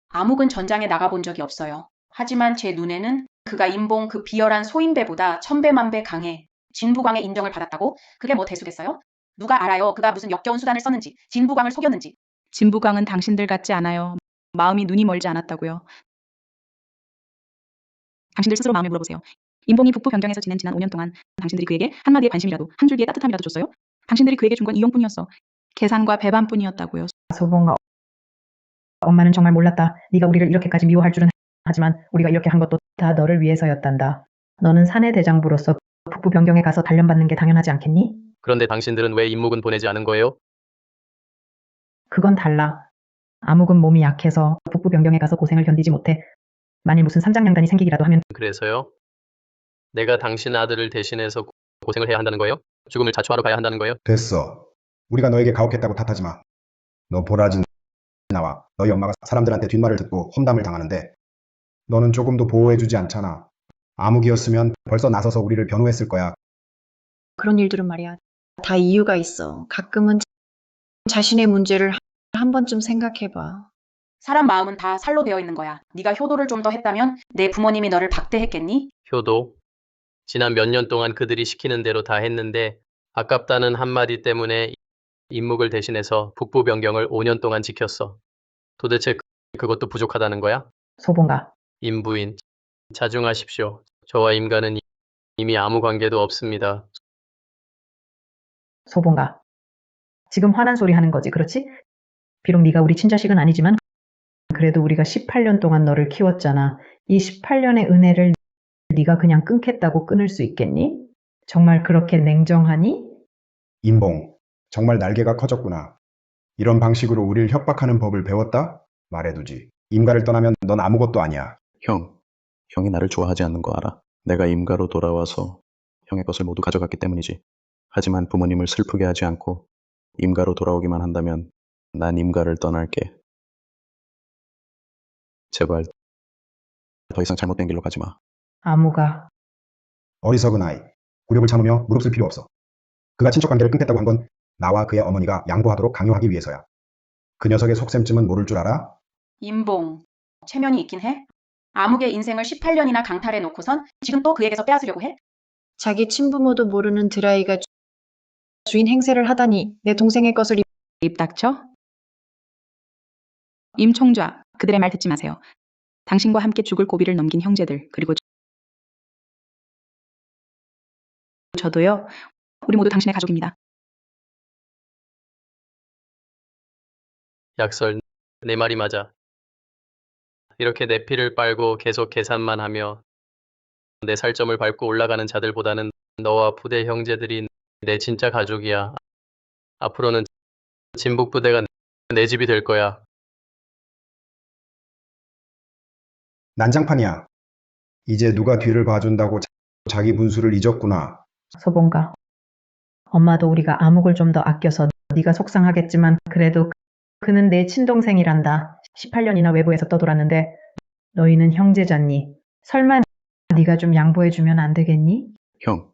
암흑은 전장에 나가본 적이 없어요. 하지만 제 눈에는 그가 인봉 그 비열한 소인배보다 천배만배 강해. 진부광의 인정을 받았다고? 그게 뭐 대수겠어요? 누가 알아요? 그가 무슨 역겨운 수단을 썼는지, 진부광을 속였는지. 진부강은 당신들 같지 않아요. 마음이 눈이 멀지 않았다고요. 당신들 스스로 마음을 물어보세요. 인봉이 북부 변경에서 지낸 지난 5년 동안 당신들이 그에게 한마디의 관심이라도 한 줄기의 따뜻함이라도 줬어요? 당신들이 그에게 준 건 이용뿐이었어. 계산과 배반뿐이었다고요. 소봉아, 엄마는 정말 몰랐다. 네가 우리를 이렇게까지 미워할 줄은. 하지만 우리가 이렇게 한 것도 다 너를 위해서였단다. 너는 사내 대장부로서 북부 변경에 가서 단련받는 게 당연하지 않겠니? 그런데 당신들은 왜 임묵은 보내지 않은 거예요? 그건 달라. 암흑은 몸이 약해서 북부 변경에 가서 고생을 견디지 못해. 만일 무슨 삼장양단이 생기기라도 하면 그래서요? 내가 당신 아들을 대신해서 고생을 해야 한다는 거예요? 죽음을 자초하러 가야 한다는 거예요? 됐어. 우리가 너에게 가혹했다고 탓하지 마. 너 보라진 나와 너희 엄마가 사람들한테 뒷말을 듣고 험담을 당하는데 너는 조금도 보호해주지 않잖아. 암흑이었으면 벌써 나서서 우리를 변호했을 거야. 그런 일들은 말이야. 다 이유가 있어. 가끔은 자신의 문제를 한 번쯤 생각해봐. 사람 마음은 다 살로 되어 있는 거야. 네가 효도를 좀 더 했다면 내 부모님이 너를 박대했겠니? 효도? 지난 몇 년 동안 그들이 시키는 대로 다 했는데 아깝다는 한마디 때문에 임묵을 대신해서 북부 변경을 5년 동안 지켰어. 도대체 그것도 부족하다는 거야? 소봉가. 임부인, 자중하십시오. 저와 임가는 이미 아무 관계도 없습니다. 소봉가. 지금 화난 소리 하는 거지, 그렇지? 비록 네가 우리 친자식은 아니지만 그래도 우리가 18년 동안 너를 키웠잖아. 이 18년의 은혜를 네가 그냥 끊겠다고 끊을 수 있겠니? 정말 그렇게 냉정하니? 임봉, 정말 날개가 커졌구나. 이런 방식으로 우릴 협박하는 법을 배웠다? 말해두지. 임가를 떠나면 넌 아무것도 아니야. 형이 나를 좋아하지 않는 거 알아. 내가 임가로 돌아와서 형의 것을 모두 가져갔기 때문이지. 하지만 부모님을 슬프게 하지 않고 임가로 돌아오기만 한다면 난 임가를 떠날게. 제발 더 이상 잘못된 길로 가지 마. 아무가. 어리석은 아이. 굴욕을 참으며 무릅쓸 필요 없어. 그가 친척 관계를 끊겠다고 한 건 나와 그의 어머니가 양보하도록 강요하기 위해서야. 그 녀석의 속셈쯤은 모를 줄 알아? 임봉, 체면이 있긴 해? 암흑의 인생을 18년이나 강탈해 놓고선 지금 또 그에게서 빼앗으려고 해? 자기 친부모도 모르는 드라이가 주인 행세를 하다니 내 동생의 것을 입 닥쳐? 임 총좌, 그들의 말 듣지 마세요. 당신과 함께 죽을 고비를 넘긴 형제들, 그리고 저도요. 우리 모두 당신의 가족입니다. 약설, 내 말이 맞아. 이렇게 내 피를 빨고 계속 계산만 하며 내 살점을 밟고 올라가는 자들보다는 너와 부대 형제들이 내 진짜 가족이야. 앞으로는 진북부대가 내 집이 될 거야. 난장판이야. 이제 누가 뒤를 봐준다고 자기 분수를 잊었구나. 소봉가. 엄마도 우리가 암흑을 좀 더 아껴서 네가 속상하겠지만 그래도 그는 내 친동생이란다. 18년이나 외부에서 떠돌았는데 너희는 형제잖니. 설마 네가 좀 양보해주면 안 되겠니? 형,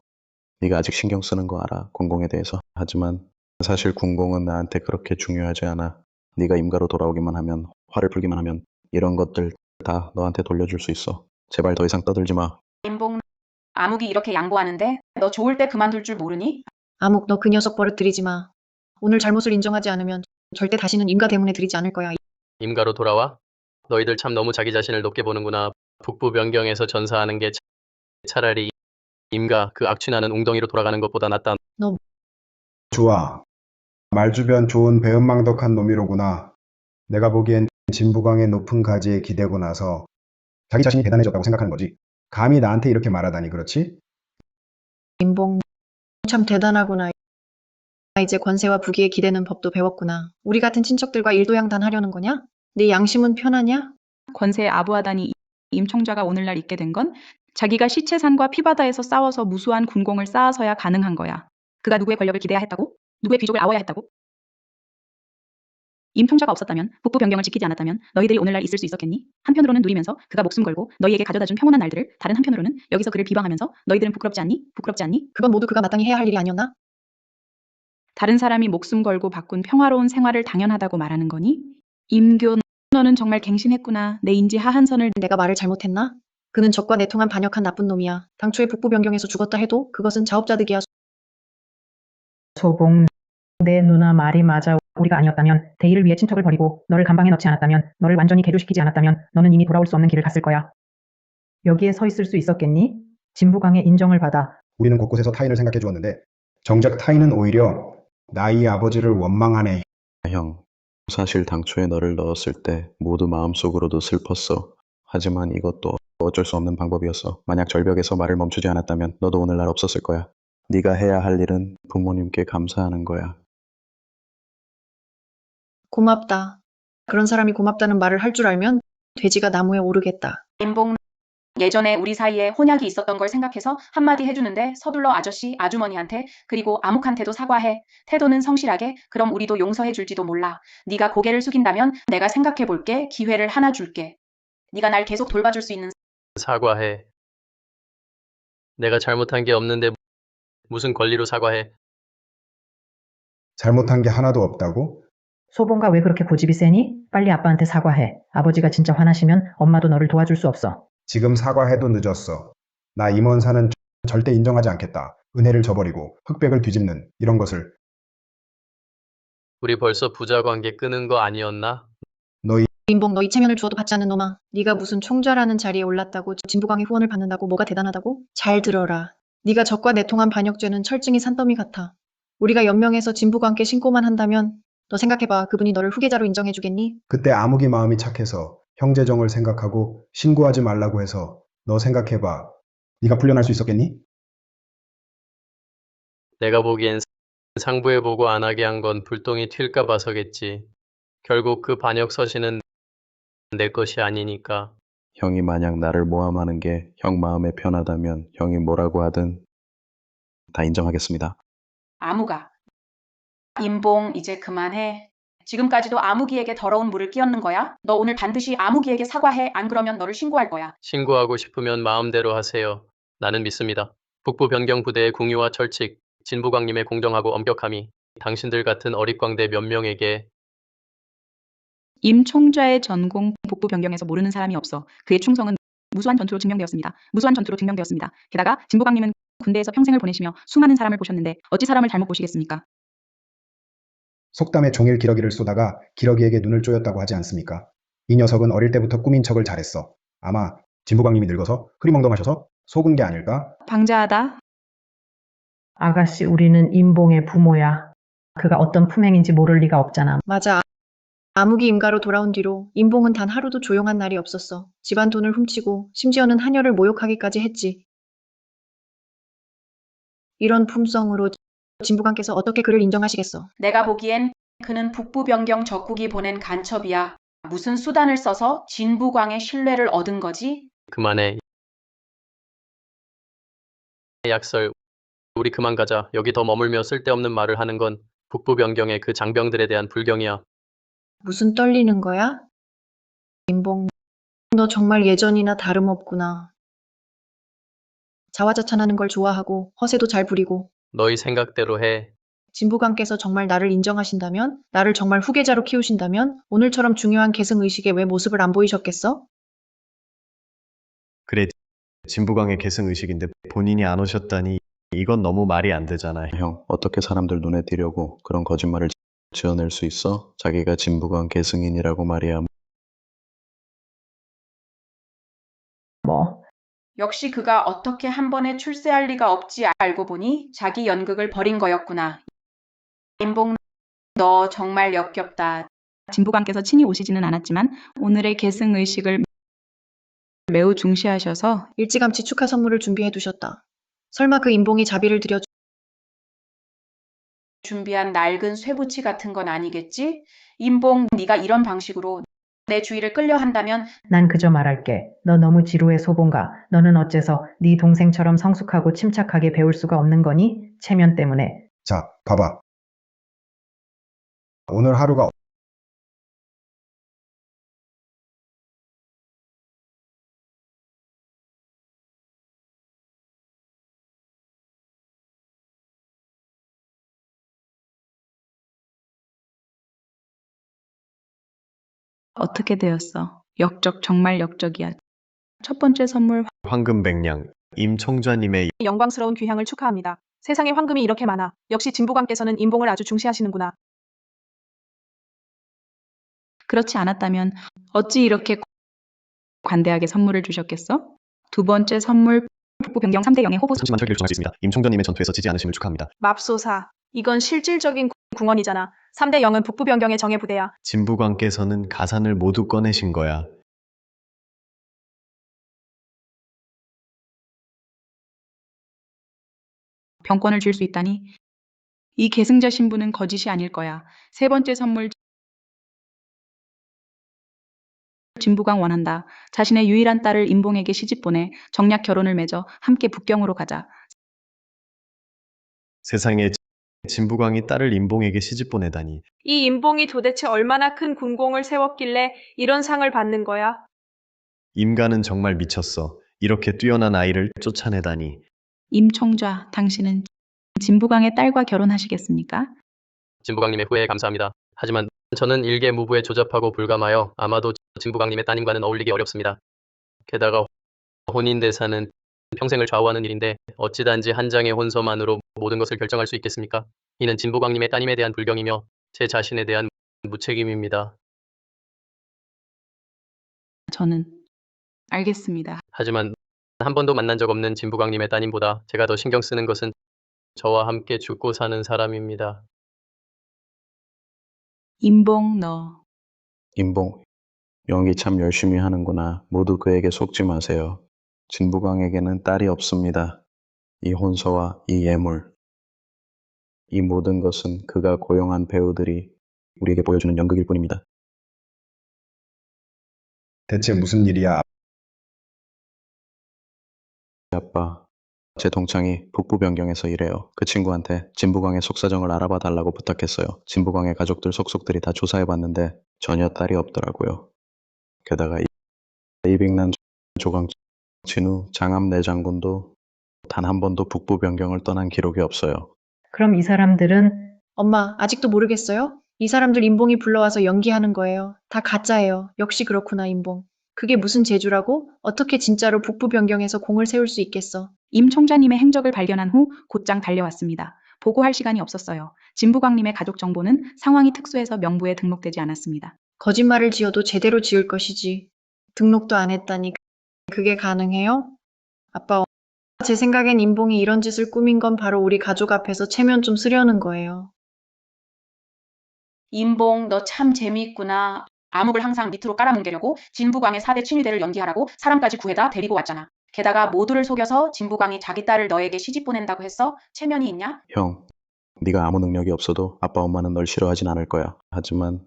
네가 아직 신경 쓰는 거 알아. 군공에 대해서. 하지만 사실 군공은 나한테 그렇게 중요하지 않아. 네가 임가로 돌아오기만 하면, 화를 풀기만 하면 이런 것들 다 너한테 돌려줄 수 있어. 제발 더 이상 떠들지 마. 임봉, 암흑이 이렇게 양보하는데 너 좋을 때 그만둘 줄 모르니? 암흑 너 그 녀석 버릇들이지 마. 오늘 잘못을 인정하지 않으면 절대 다시는 임가 대문에 들이지 않을 거야. 임가로 돌아와? 너희들 참 너무 자기 자신을 높게 보는구나. 북부 변경에서 전사하는 게 차라리 임가 그 악취나는 웅덩이로 돌아가는 것보다 낫다. 좋아. 말주변 좋은 배은망덕한 놈이로구나. 내가 보기엔 진부광의 높은 가지에 기대고 나서 자기 자신이 대단해졌다고 생각하는 거지. 감히 나한테 이렇게 말하다니 그렇지? 임봉 참 대단하구나. 이제 권세와 부귀에 기대는 법도 배웠구나. 우리 같은 친척들과 일도양단하려는 거냐? 네 양심은 편하냐? 권세에 아부하다니 임 총좌가 오늘날 있게 된 건 자기가 시체산과 피바다에서 싸워서 무수한 군공을 쌓아서야 가능한 거야. 그가 누구의 권력을 기대야 했다고? 누구의 귀족을 아워야 했다고? 임 총좌가 없었다면, 북부 변경을 지키지 않았다면 너희들이 오늘날 있을 수 있었겠니? 한편으로는 누리면서 그가 목숨 걸고 너희에게 가져다준 평온한 날들을, 다른 한편으로는 여기서 그를 비방하면서 너희들은 부끄럽지 않니? 부끄럽지 않니? 그건 모두 그가 마땅히 해야 할 일이 아니었나? 다른 사람이 목숨 걸고 바꾼 평화로운 생활을 당연하다고 말하는 거니? 임교, 너는 정말 갱신했구나. 내 인지 하한선을. 내가 말을 잘못했나? 그는 적과 내통한 반역한 나쁜 놈이야. 당초에 북부 변경에서 죽었다 해도 그것은 자업자득이야. 소봉. 내 누나 말이 맞아. 우리가 아니었다면, 대의를 위해 친척을 버리고 너를 감방에 넣지 않았다면, 너를 완전히 개조시키지 않았다면 너는 이미 돌아올 수 없는 길을 갔을 거야. 여기에 서 있을 수 있었겠니? 진부강의 인정을 받아. 우리는 곳곳에서 타인을 생각해 주었는데 정작 타인은 오히려 나의 아버지를 원망하네. 형, 사실 당초에 너를 넣었을 때 모두 마음속으로도 슬펐어. 하지만 이것도 어쩔 수 없는 방법이었어. 만약 절벽에서 말을 멈추지 않았다면 너도 오늘날 없었을 거야. 네가 해야 할 일은 부모님께 감사하는 거야. 고맙다. 그런 사람이 고맙다는 말을 할 줄 알면 돼지가 나무에 오르겠다. 임봉, 예전에 우리 사이에 혼약이 있었던 걸 생각해서 한마디 해주는데 서둘러 아저씨, 아주머니한테 그리고 암흑한테도 사과해. 태도는 성실하게. 그럼 우리도 용서해 줄지도 몰라. 네가 고개를 숙인다면 내가 생각해 볼게. 기회를 하나 줄게. 네가 날 계속 돌봐줄 수 있는 사과해. 내가 잘못한 게 없는데 무슨 권리로 사과해? 잘못한 게 하나도 없다고? 소봉가 왜 그렇게 고집이 세니? 빨리 아빠한테 사과해. 아버지가 진짜 화나시면 엄마도 너를 도와줄 수 없어. 지금 사과해도 늦었어. 나 임원 사는 절대 인정하지 않겠다. 은혜를 저버리고 흑백을 뒤집는 이런 것을. 우리 벌써 부자 관계 끄는 거 아니었나? 너희 임봉 너 이체면을 주어도 받지 않는 놈아. 네가 무슨 총좌라는 자리에 올랐다고 진부광의 후원을 받는다고 뭐가 대단하다고? 잘 들어라. 네가 적과 내통한 반역죄는 철증이 산더미 같아. 우리가 연명해서 진부광께 신고만 한다면 너 생각해봐. 그분이 너를 후계자로 인정해주겠니? 그때 아무기 마음이 착해서 형제정을 생각하고 신고하지 말라고 해서 너 생각해봐. 네가 풀려날 수 있었겠니? 내가 보기엔 상부에 보고 안 하게 한 건 불똥이 튈까 봐서겠지. 결국 그 반역 서신은 내 것이 아니니까. 형이 만약 나를 모함하는 게 형 마음에 편하다면 형이 뭐라고 하든 다 인정하겠습니다. 아무가. 임봉, 이제 그만해. 지금까지도 아무기에게 더러운 물을 끼얹는 거야? 너 오늘 반드시 아무기에게 사과해. 안 그러면 너를 신고할 거야. 신고하고 싶으면 마음대로 하세요. 나는 믿습니다. 북부 변경 부대의 궁유와 철칙, 진부광님의 공정하고 엄격함이 당신들 같은 어릿광대 몇 명에게 임 총좌의 전공 북부 변경에서 모르는 사람이 없어. 그의 충성은 무수한 전투로 증명되었습니다. 무수한 전투로 증명되었습니다. 게다가 진부광님은 군대에서 평생을 보내시며 수많은 사람을 보셨는데 어찌 사람을 잘못 보시겠습니까? 속담에 종일 기러기를 쏘다가 기러기에게 눈을 쪼였다고 하지 않습니까? 이 녀석은 어릴 때부터 꾸민 척을 잘했어. 아마 진부광님이 늙어서 흐리멍덩하셔서 속은 게 아닐까? 방자하다. 아가씨, 우리는 임봉의 부모야. 그가 어떤 품행인지 모를 리가 없잖아. 맞아. 아무기 임가로 돌아온 뒤로 임봉은 단 하루도 조용한 날이 없었어. 집안 돈을 훔치고 심지어는 하녀를 모욕하기까지 했지. 이런 품성으로 진부관께서 어떻게 그를 인정하시겠어? 내가 보기엔 그는 북부 변경 적국이 보낸 간첩이야. 무슨 수단을 써서 진부광의 신뢰를 얻은 거지? 그만해. 약설. 우리 그만 가자. 여기 더 머물며 쓸데없는 말을 하는 건 북부 변경의 그 장병들에 대한 불경이야. 무슨 떨리는 거야? 임봉, 너 정말 예전이나 다름없구나. 자화자찬하는 걸 좋아하고 허세도 잘 부리고. 너희 생각대로 해. 진부관께서 정말 나를 인정하신다면, 나를 정말 후계자로 키우신다면 오늘처럼 중요한 계승의식에 왜 모습을 안 보이셨겠어? 그래, 진부광의 계승 의식인데 본인이 안 오셨다니 이건 너무 말이 안 되잖아. 형, 어떻게 사람들 눈에 띄려고 그런 거짓말을 지어낼 수 있어? 자기가 진부광 계승인이라고 말이야. 뭐, 역시 그가 어떻게 한 번에 출세할 리가 없지 알고 보니 자기 연극을 벌인 거였구나. 임봉, 너 정말 역겹다. 진부관께서 친히 오시지는 않았지만 오늘의 계승 의식을 매우 중시하셔서 일찌감치 축하 선물을 준비해 두셨다. 설마 그 임봉이 자비를 들여 준비한 낡은 쇠붙이 같은 건 아니겠지? 임봉, 네가 이런 방식으로 내 주의를 끌려 한다면 난 그저 말할게. 너 너무 지루해, 소봉가. 너는 어째서 네 동생처럼 성숙하고 침착하게 배울 수가 없는 거니? 체면 때문에. 자, 봐봐. 오늘 하루가 어떻게 되었어? 역적, 정말 역적이야. 첫 번째 선물 황금 백냥, 임 총좌님의 영광스러운 귀향을 축하합니다. 세상에 황금이 이렇게 많아. 역시 진부관께서는 임봉을 아주 중시하시는구나. 그렇지 않았다면 어찌 이렇게 관대하게 선물을 주셨겠어? 두 번째 선물 북부 변경 3대 0의 호보 잠시만 설계를 정할 수 있습니다. 임 총좌님의 전투에서 지지 않으심을 축하합니다. 맙소사. 이건 실질적인 궁언이잖아. 3대 0은 북부 변경의 정예 부대야. 진부광께서는 가산을 모두 꺼내신 거야. 병권을 줄 수 있다니 이 계승자 신부는 거짓이 아닐 거야. 세 번째 선물 진부광 원한다. 자신의 유일한 딸을 임봉에게 시집 보내 정략 결혼을 맺어 함께 북경으로 가자. 세상에 진부광이 딸을 임봉에게 시집 보내다니. 이 임봉이 도대체 얼마나 큰 군공을 세웠길래 이런 상을 받는 거야? 임가는 정말 미쳤어. 이렇게 뛰어난 아이를 쫓아내다니. 임 총좌, 당신은 진부광의 딸과 결혼하시겠습니까? 진부강님의 후회에 감사합니다. 하지만 저는 일개무부에 조잡하고 불감하여 아마도 진부강님의 따님과는 어울리기 어렵습니다. 게다가 혼인대사는 평생을 좌우하는 일인데 어찌 단지 한 장의 혼서만으로 모든 것을 결정할 수 있겠습니까? 이는 진부강님의 따님에 대한 불경이며 제 자신에 대한 무책임입니다. 저는 알겠습니다. 하지만 한 번도 만난 적 없는 진부강님의 따님보다 제가 더 신경 쓰는 것은 저와 함께 죽고 사는 사람입니다. 임봉 너 임봉, 연기 참 열심히 하는구나. 모두 그에게 속지 마세요. 진부광에게는 딸이 없습니다. 이 혼서와 이 예물, 이 모든 것은 그가 고용한 배우들이 우리에게 보여주는 연극일 뿐입니다. 대체 무슨 일이야? 아빠, 제 동창이 북부 변경에서 일해요. 그 친구한테 진부광의 속사정을 알아봐 달라고 부탁했어요. 진부광의 가족들 속속들이 다 조사해봤는데 전혀 딸이 없더라고요. 게다가 이빅난 조강 진우 장암 내장군도 단 한 번도 북부 변경을 떠난 기록이 없어요. 그럼 이 사람들은 엄마, 아직도 모르겠어요? 이 사람들 임봉이 불러와서 연기하는 거예요. 다 가짜예요. 역시 그렇구나, 임봉. 그게 무슨 재주라고? 어떻게 진짜로 북부 변경에서 공을 세울 수 있겠어? 임 총자님의 행적을 발견한 후 곧장 달려왔습니다. 보고할 시간이 없었어요. 진부광님의 가족 정보는 상황이 특수해서 명부에 등록되지 않았습니다. 거짓말을 지어도 제대로 지을 것이지. 등록도 안 했다니 그게 가능해요? 아빠, 제 생각엔 임봉이 이런 짓을 꾸민 건 바로 우리 가족 앞에서 체면 좀 쓰려는 거예요. 임봉, 너 참 재미있구나. 암흑을 항상 밑으로 깔아뭉개려고 진부광의 4대 친위대를 연기하라고 사람까지 구해다 데리고 왔잖아. 게다가 모두를 속여서 진부광이 자기 딸을 너에게 시집 보낸다고 했어? 체면이 있냐? 형, 네가 아무 능력이 없어도 아빠 엄마는 널 싫어하진 않을 거야. 하지만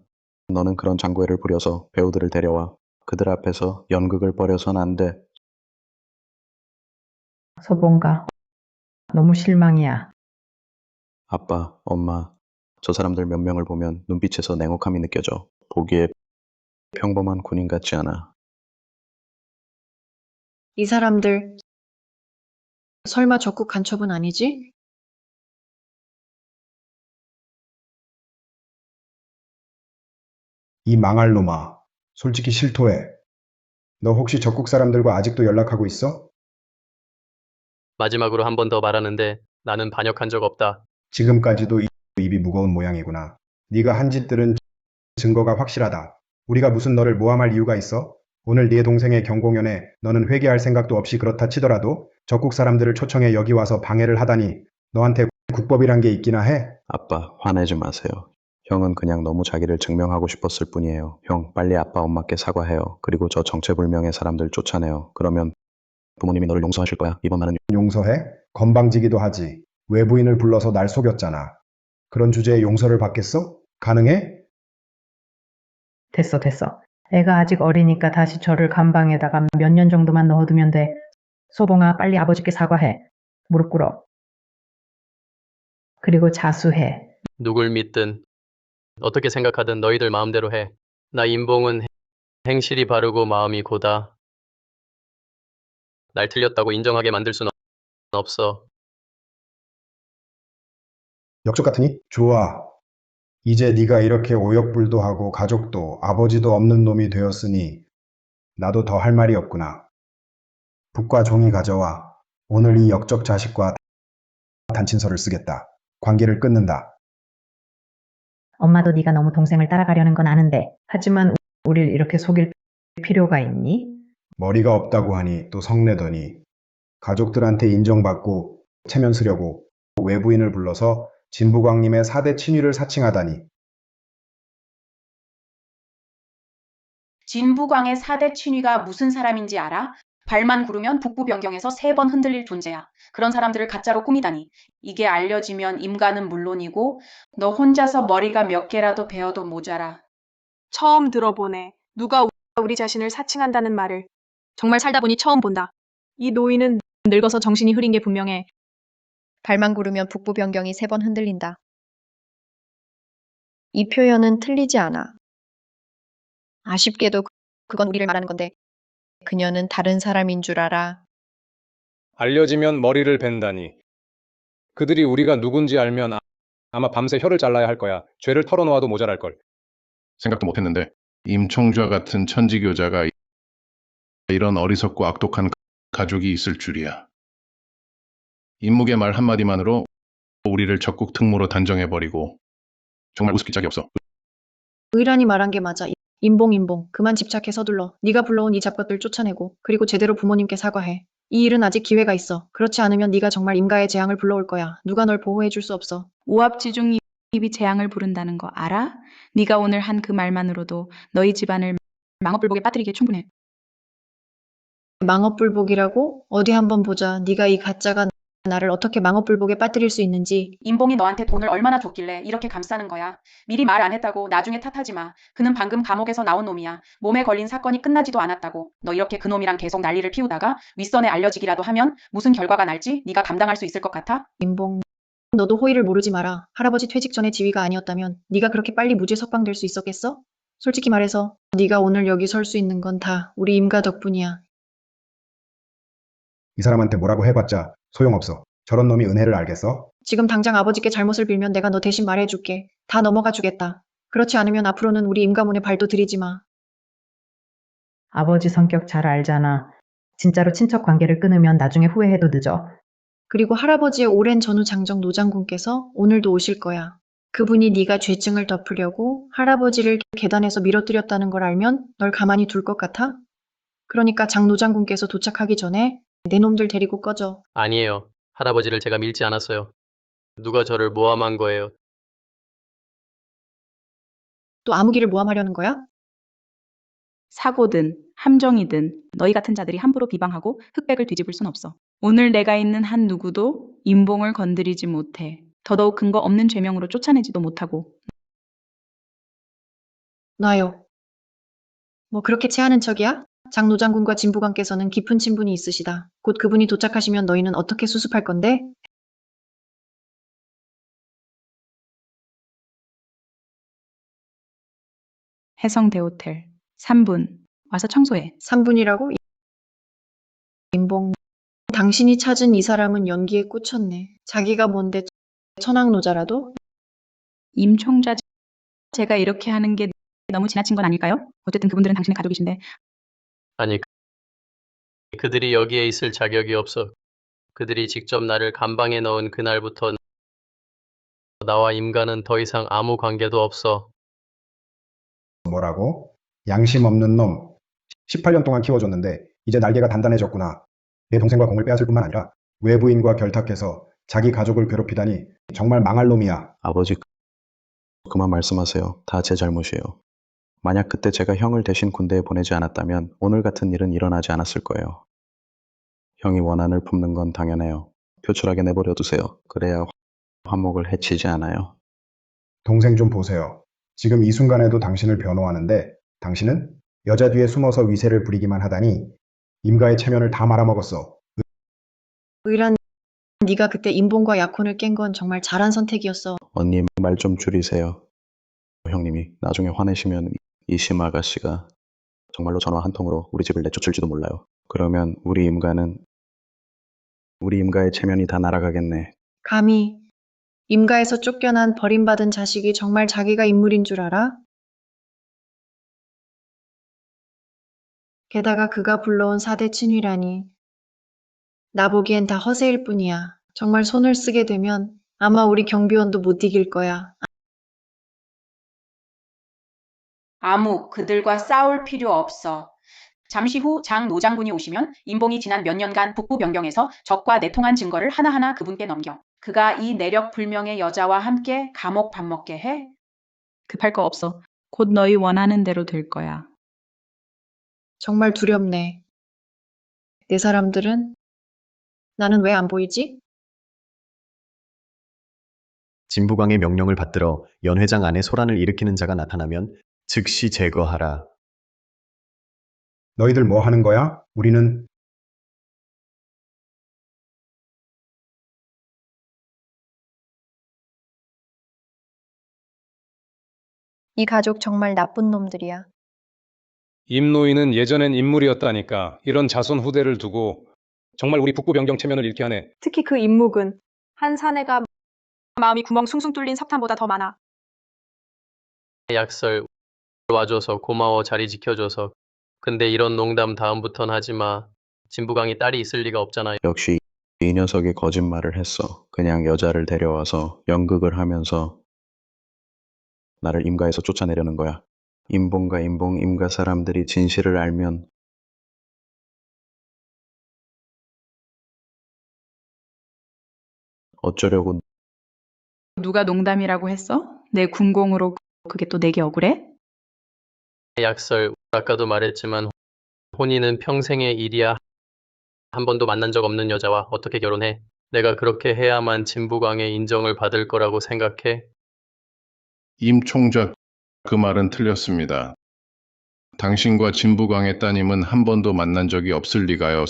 너는 그런 장구애를 부려서 배우들을 데려와 그들 앞에서 연극을 벌여선 안 돼. 소봉가 너무 실망이야. 아빠, 엄마, 저 사람들 몇 명을 보면 눈빛에서 냉혹함이 느껴져. 보기에 평범한 군인 같지 않아. 이 사람들 설마 적국 간첩은 아니지? 이 망할 놈아. 솔직히 실토해. 너 혹시 적국 사람들과 아직도 연락하고 있어? 마지막으로 한 번 더 말하는데 나는 반역한 적 없다. 지금까지도 입이 무거운 모양이구나. 네가 한 짓들은 증거가 확실하다. 우리가 무슨 너를 모함할 이유가 있어? 오늘 네 동생의 경공연에 너는 회개할 생각도 없이 그렇다 치더라도 적국 사람들을 초청해 여기 와서 방해를 하다니 너한테 국법이란 게 있기나 해? 아빠, 화내지 마세요. 형은 그냥 너무 자기를 증명하고 싶었을 뿐이에요. 형, 빨리 아빠 엄마께 사과해요. 그리고 저 정체불명의 사람들 쫓아내요. 그러면 부모님이 너를 용서하실 거야. 이번 말은 용서해? 건방지기도 하지. 외부인을 불러서 날 속였잖아. 그런 주제에 용서를 받겠어? 가능해? 됐어. 애가 아직 어리니까 다시 저를 감방에다가 몇 년 정도만 넣어두면 돼. 소봉아, 빨리 아버지께 사과해. 무릎 꿇어. 그리고 자수해. 누굴 믿든 어떻게 생각하든 너희들 마음대로 해. 나 임봉은 행실이 바르고 마음이 고다. 날 틀렸다고 인정하게 만들 수는 없어. 역적 같으니? 좋아. 이제 네가 이렇게 오역불도하고 가족도 아버지도 없는 놈이 되었으니 나도 더 할 말이 없구나. 북과 종이 가져와. 오늘 이 역적 자식과 단친서를 쓰겠다. 관계를 끊는다. 엄마도 네가 너무 동생을 따라가려는 건 아는데. 하지만 우릴 이렇게 속일 필요가 있니? 머리가 없다고 하니 또 성내더니 가족들한테 인정받고 체면 쓰려고 외부인을 불러서 진부광님의 4대 친위를 사칭하다니. 진부광의 4대 친위가 무슨 사람인지 알아? 발만 구르면 북부 변경에서 3번 흔들릴 존재야. 그런 사람들을 가짜로 꾸미다니. 이게 알려지면 임가는 물론이고 너 혼자서 머리가 몇 개라도 베어도 모자라. 처음 들어보네. 누가 우리 자신을 사칭한다는 말을. 정말 살다 보니 처음 본다. 이 노인은 늙어서 정신이 흐린 게 분명해. 발만 구르면 북부 변경이 3번 흔들린다. 이 표현은 틀리지 않아. 아쉽게도 그건 우리를 말하는 건데 그녀는 다른 사람인 줄 알아. 알려지면 머리를 벤다니. 그들이 우리가 누군지 알면 아마 밤새 혀를 잘라야 할 거야. 죄를 털어놓아도 모자랄 걸. 생각도 못했는데 임총좌 같은 천지교자가 이런 어리석고 악독한 가족이 있을 줄이야. 임묵의 말 한마디만으로 우리를 적국 특무로 단정해버리고 정말 우습기 짝이 없어. 의란이 말한 게 맞아. 임봉, 그만 집착해 서둘러. 네가 불러온 이 잡것들 쫓아내고 그리고 제대로 부모님께 사과해. 이 일은 아직 기회가 있어. 그렇지 않으면 네가 정말 임가의 재앙을 불러올 거야. 누가 널 보호해 줄 수 없어. 오합지중 입이 재앙을 부른다는 거 알아? 네가 오늘 한 그 말만으로도 너희 집안을 망업불복에 빠뜨리기에 충분해. 망업불복이라고? 어디 한번 보자. 네가 이 가짜가 나를 어떻게 망업불복에 빠뜨릴 수 있는지. 임봉이 너한테 돈을 얼마나 줬길래 이렇게 감싸는 거야. 미리 말 안 했다고 나중에 탓하지 마. 그는 방금 감옥에서 나온 놈이야. 몸에 걸린 사건이 끝나지도 않았다고. 너 이렇게 그놈이랑 계속 난리를 피우다가 윗선에 알려지기라도 하면 무슨 결과가 날지 네가 감당할 수 있을 것 같아? 임봉, 너도 호의를 모르지 마라. 할아버지 퇴직 전에 지위가 아니었다면 네가 그렇게 빨리 무죄 석방될 수 있었겠어? 솔직히 말해서 네가 오늘 여기 설 수 있는 건 다 우리 임가 덕분이야. 이 사람한테 뭐라고 해봤자 소용없어. 저런 놈이 은혜를 알겠어? 지금 당장 아버지께 잘못을 빌면 내가 너 대신 말해줄게. 다 넘어가 주겠다. 그렇지 않으면 앞으로는 우리 임가문에 발도 들이지 마. 아버지 성격 잘 알잖아. 진짜로 친척 관계를 끊으면 나중에 후회해도 늦어. 그리고 할아버지의 오랜 전후 장정 노장군께서 오늘도 오실 거야. 그분이 네가 죄증을 덮으려고 할아버지를 계단에서 밀어뜨렸다는 걸 알면 널 가만히 둘 것 같아? 그러니까 장 노장군께서 도착하기 전에 내 놈들 데리고 꺼져. 아니에요. 할아버지를 제가 밀지 않았어요. 누가 저를 모함한 거예요. 또 아무기를 모함하려는 거야? 사고든 함정이든 너희 같은 자들이 함부로 비방하고 흑백을 뒤집을 순 없어. 오늘 내가 있는 한 누구도 임봉을 건드리지 못해. 더더욱 근거 없는 죄명으로 쫓아내지도 못하고. 놔요. 뭐 그렇게 체하는 척이야? 장 노장군과 진부관께서는 깊은 친분이 있으시다. 곧 그분이 도착하시면 너희는 어떻게 수습할 건데? 해성대호텔 3분 와서 청소해. 3분이라고? 임봉, 당신이 찾은 이 사람은 연기에 꽂혔네. 자기가 뭔데 천황노자라도? 임 총자, 제가 이렇게 하는 게 너무 지나친 건 아닐까요? 어쨌든 그분들은 당신의 가족이신데. 아니, 그들이 여기에 있을 자격이 없어. 그들이 직접 나를 감방에 넣은 그날부터 나와 임가는 더 이상 아무 관계도 없어. 뭐라고? 양심 없는 놈. 18년 동안 키워줬는데 이제 날개가 단단해졌구나. 내 동생과 공을 빼앗을 뿐만 아니라 외부인과 결탁해서 자기 가족을 괴롭히다니 정말 망할 놈이야. 아버지, 그만 말씀하세요. 다 제 잘못이에요. 만약 그때 제가 형을 대신 군대에 보내지 않았다면 오늘 같은 일은 일어나지 않았을 거예요. 형이 원한을 품는 건 당연해요. 표출하게 내버려 두세요. 그래야 화목을 해치지 않아요. 동생 좀 보세요. 지금 이 순간에도 당신을 변호하는데 당신은 여자 뒤에 숨어서 위세를 부리기만 하다니 임가의 체면을 다 말아먹었어. 의란, 네가 그때 임봉과 약혼을 깬 건 정말 잘한 선택이었어. 언니 말 좀 줄이세요. 형님이 나중에 화내시면 이심 아가씨가 정말로 전화 한 통으로 우리 집을 내쫓을지도 몰라요. 그러면 우리 임가의 체면이 다 날아가겠네. 감히 임가에서 쫓겨난 버림받은 자식이 정말 자기가 인물인 줄 알아? 게다가 그가 불러온 4대 친위라니. 나보기엔 다 허세일 뿐이야. 정말 손을 쓰게 되면 아마 우리 경비원도 못 이길 거야. 그들과 싸울 필요 없어. 잠시 후 장 노장군이 오시면 임봉이 지난 몇 년간 북부 변경에서 적과 내통한 증거를 하나하나 그분께 넘겨. 그가 이 내력 불명의 여자와 함께 감옥 밥 먹게 해. 급할 거 없어. 곧 너희 원하는 대로 될 거야. 정말 두렵네. 내 사람들은? 나는 왜 안 보이지? 진부광의 명령을 받들어 연회장 안에 소란을 일으키는 자가 나타나면 즉시 제거하라. 너희들 뭐 하는 거야? 우리는 이 가족 정말 나쁜 놈들이야. 임노인은 예전엔 인물이었다니까. 이런 자손 후대를 두고 정말 우리 북부 변경 체면을 잃게 하네. 특히 그 임묵은 한 사내가 마음이 구멍 숭숭 뚫린 석탄보다 더 많아. 약설 와줘서 고마워, 자리 지켜줘서. 근데 이런 농담 다음부턴 하지 마. 진부강이 딸이 있을 리가 없잖아. 역시 이 녀석이 거짓말을 했어. 그냥 여자를 데려와서 연극을 하면서 나를 임가에서 쫓아내려는 거야. 임봉과 임가 사람들이 진실을 알면 어쩌려고. 누가 농담이라고 했어? 내 군공으로 그게 또 내게 억울해? 약설, 아까도 말했지만 혼인은 평생의 일이야. 한 번도 만난 적 없는 여자와 어떻게 결혼해? 내가 그렇게 해야만 진부강의 인정을 받을 거라고 생각해? 임 총작, 그 말은 틀렸습니다. 당신과 진부광의 따님은 한 번도 만난 적이 없을 리가요.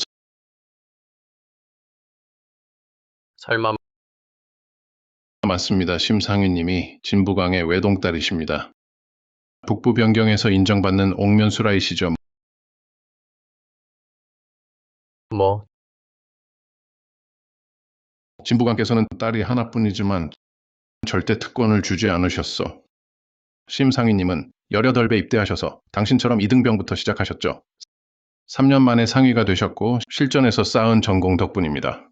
설마 맞습니다. 심상윤님이 진부광의 외동딸이십니다. 북부 변경에서 인정받는 옥면수라이시죠. 뭐? 진부광께서는 딸이 하나뿐이지만 절대 특권을 주지 않으셨어. 심상희님은 18배 입대하셔서 당신처럼 이등병부터 시작하셨죠. 3년 만에 상위가 되셨고 실전에서 쌓은 전공 덕분입니다.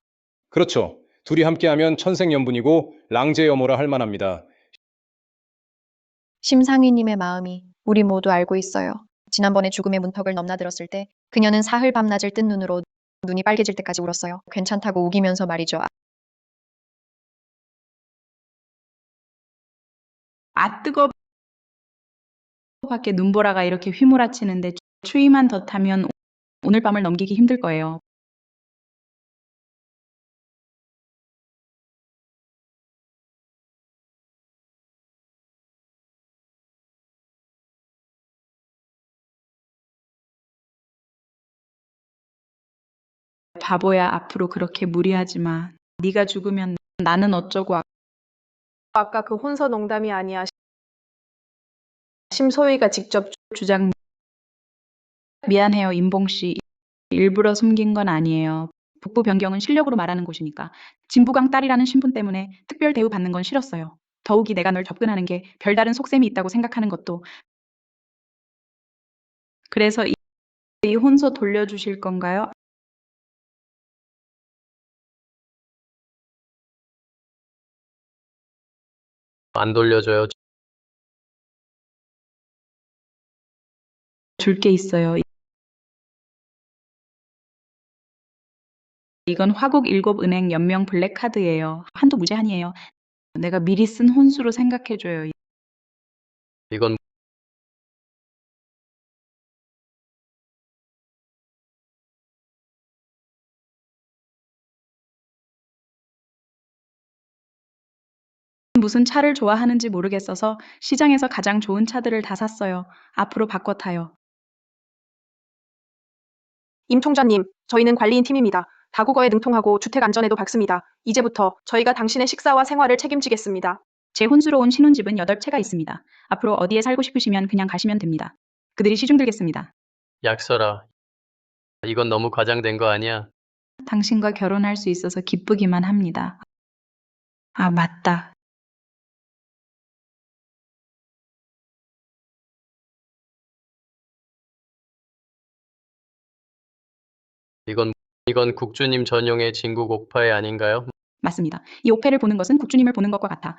그렇죠. 둘이 함께하면 천생연분이고 랑제여모라 할 만합니다. 심상위님의 마음이 우리 모두 알고 있어요. 지난번에 죽음의 문턱을 넘나들었을 때 그녀는 사흘 밤낮을 뜬 눈으로 눈이 빨개질 때까지 울었어요. 괜찮다고 우기면서 말이죠. 아 뜨거 밖에 눈보라가 이렇게 휘몰아치는데 추위만 더 타면 오늘 밤을 넘기기 힘들 거예요. 바보야, 앞으로 그렇게 무리하지 마. 네가 죽으면 나는 어쩌고. 아까 그 혼서 농담이 아니야. 심소희가 직접 주장. 미안해요, 임봉 씨. 일부러 숨긴 건 아니에요. 북부 변경은 실력으로 말하는 곳이니까. 진부강 딸이라는 신분 때문에 특별 대우 받는 건 싫었어요. 더욱이 내가 널 접근하는 게 별다른 속셈이 있다고 생각하는 것도. 그래서 이 혼서 돌려주실 건가요? 안 돌려줘요. 줄 게 있어요. 이건 화국 7은행 연명 블랙카드예요. 한도 무제한이에요. 내가 미리 쓴 혼수로 생각해줘요. 이건 무슨 차를 좋아하는지 모르겠어서 시장에서 가장 좋은 차들을 다 샀어요. 앞으로 바꿔 타요. 임 총장님, 저희는 관리인 팀입니다. 다국어에 능통하고 주택 안전에도 밝습니다. 이제부터 저희가 당신의 식사와 생활을 책임지겠습니다. 제 혼수로 온 신혼집은 8채가 있습니다. 앞으로 어디에 살고 싶으시면 그냥 가시면 됩니다. 그들이 시중 들겠습니다. 약설아. 이건 너무 과장된 거 아니야? 당신과 결혼할 수 있어서 기쁘기만 합니다. 아, 맞다. 이건 국주님 전용의 진국 옥파회 아닌가요? 맞습니다. 이 옥패를 보는 것은 국주님을 보는 것과 같아.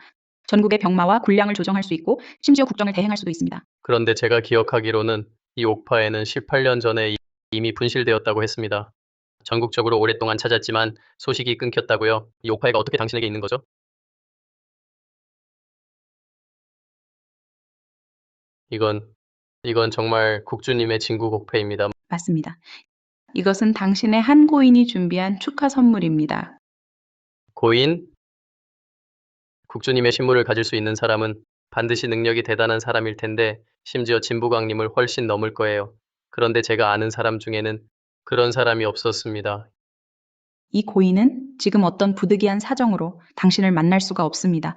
전국의 병마와 군량을 조정할 수 있고 심지어 국정을 대행할 수도 있습니다. 그런데 제가 기억하기로는 이 옥파회는 18년 전에 이미 분실되었다고 했습니다. 전국적으로 오랫동안 찾았지만 소식이 끊겼다고요. 이 옥파회가 어떻게 당신에게 있는 거죠? 이건 정말 국주님의 진국 옥패입니다. 맞습니다. 이것은 당신의 한 고인이 준비한 축하 선물입니다. 고인? 국주님의 신물을 가질 수 있는 사람은 반드시 능력이 대단한 사람일 텐데 심지어 진부광님을 훨씬 넘을 거예요. 그런데 제가 아는 사람 중에는 그런 사람이 없었습니다. 이 고인은 지금 어떤 부득이한 사정으로 당신을 만날 수가 없습니다.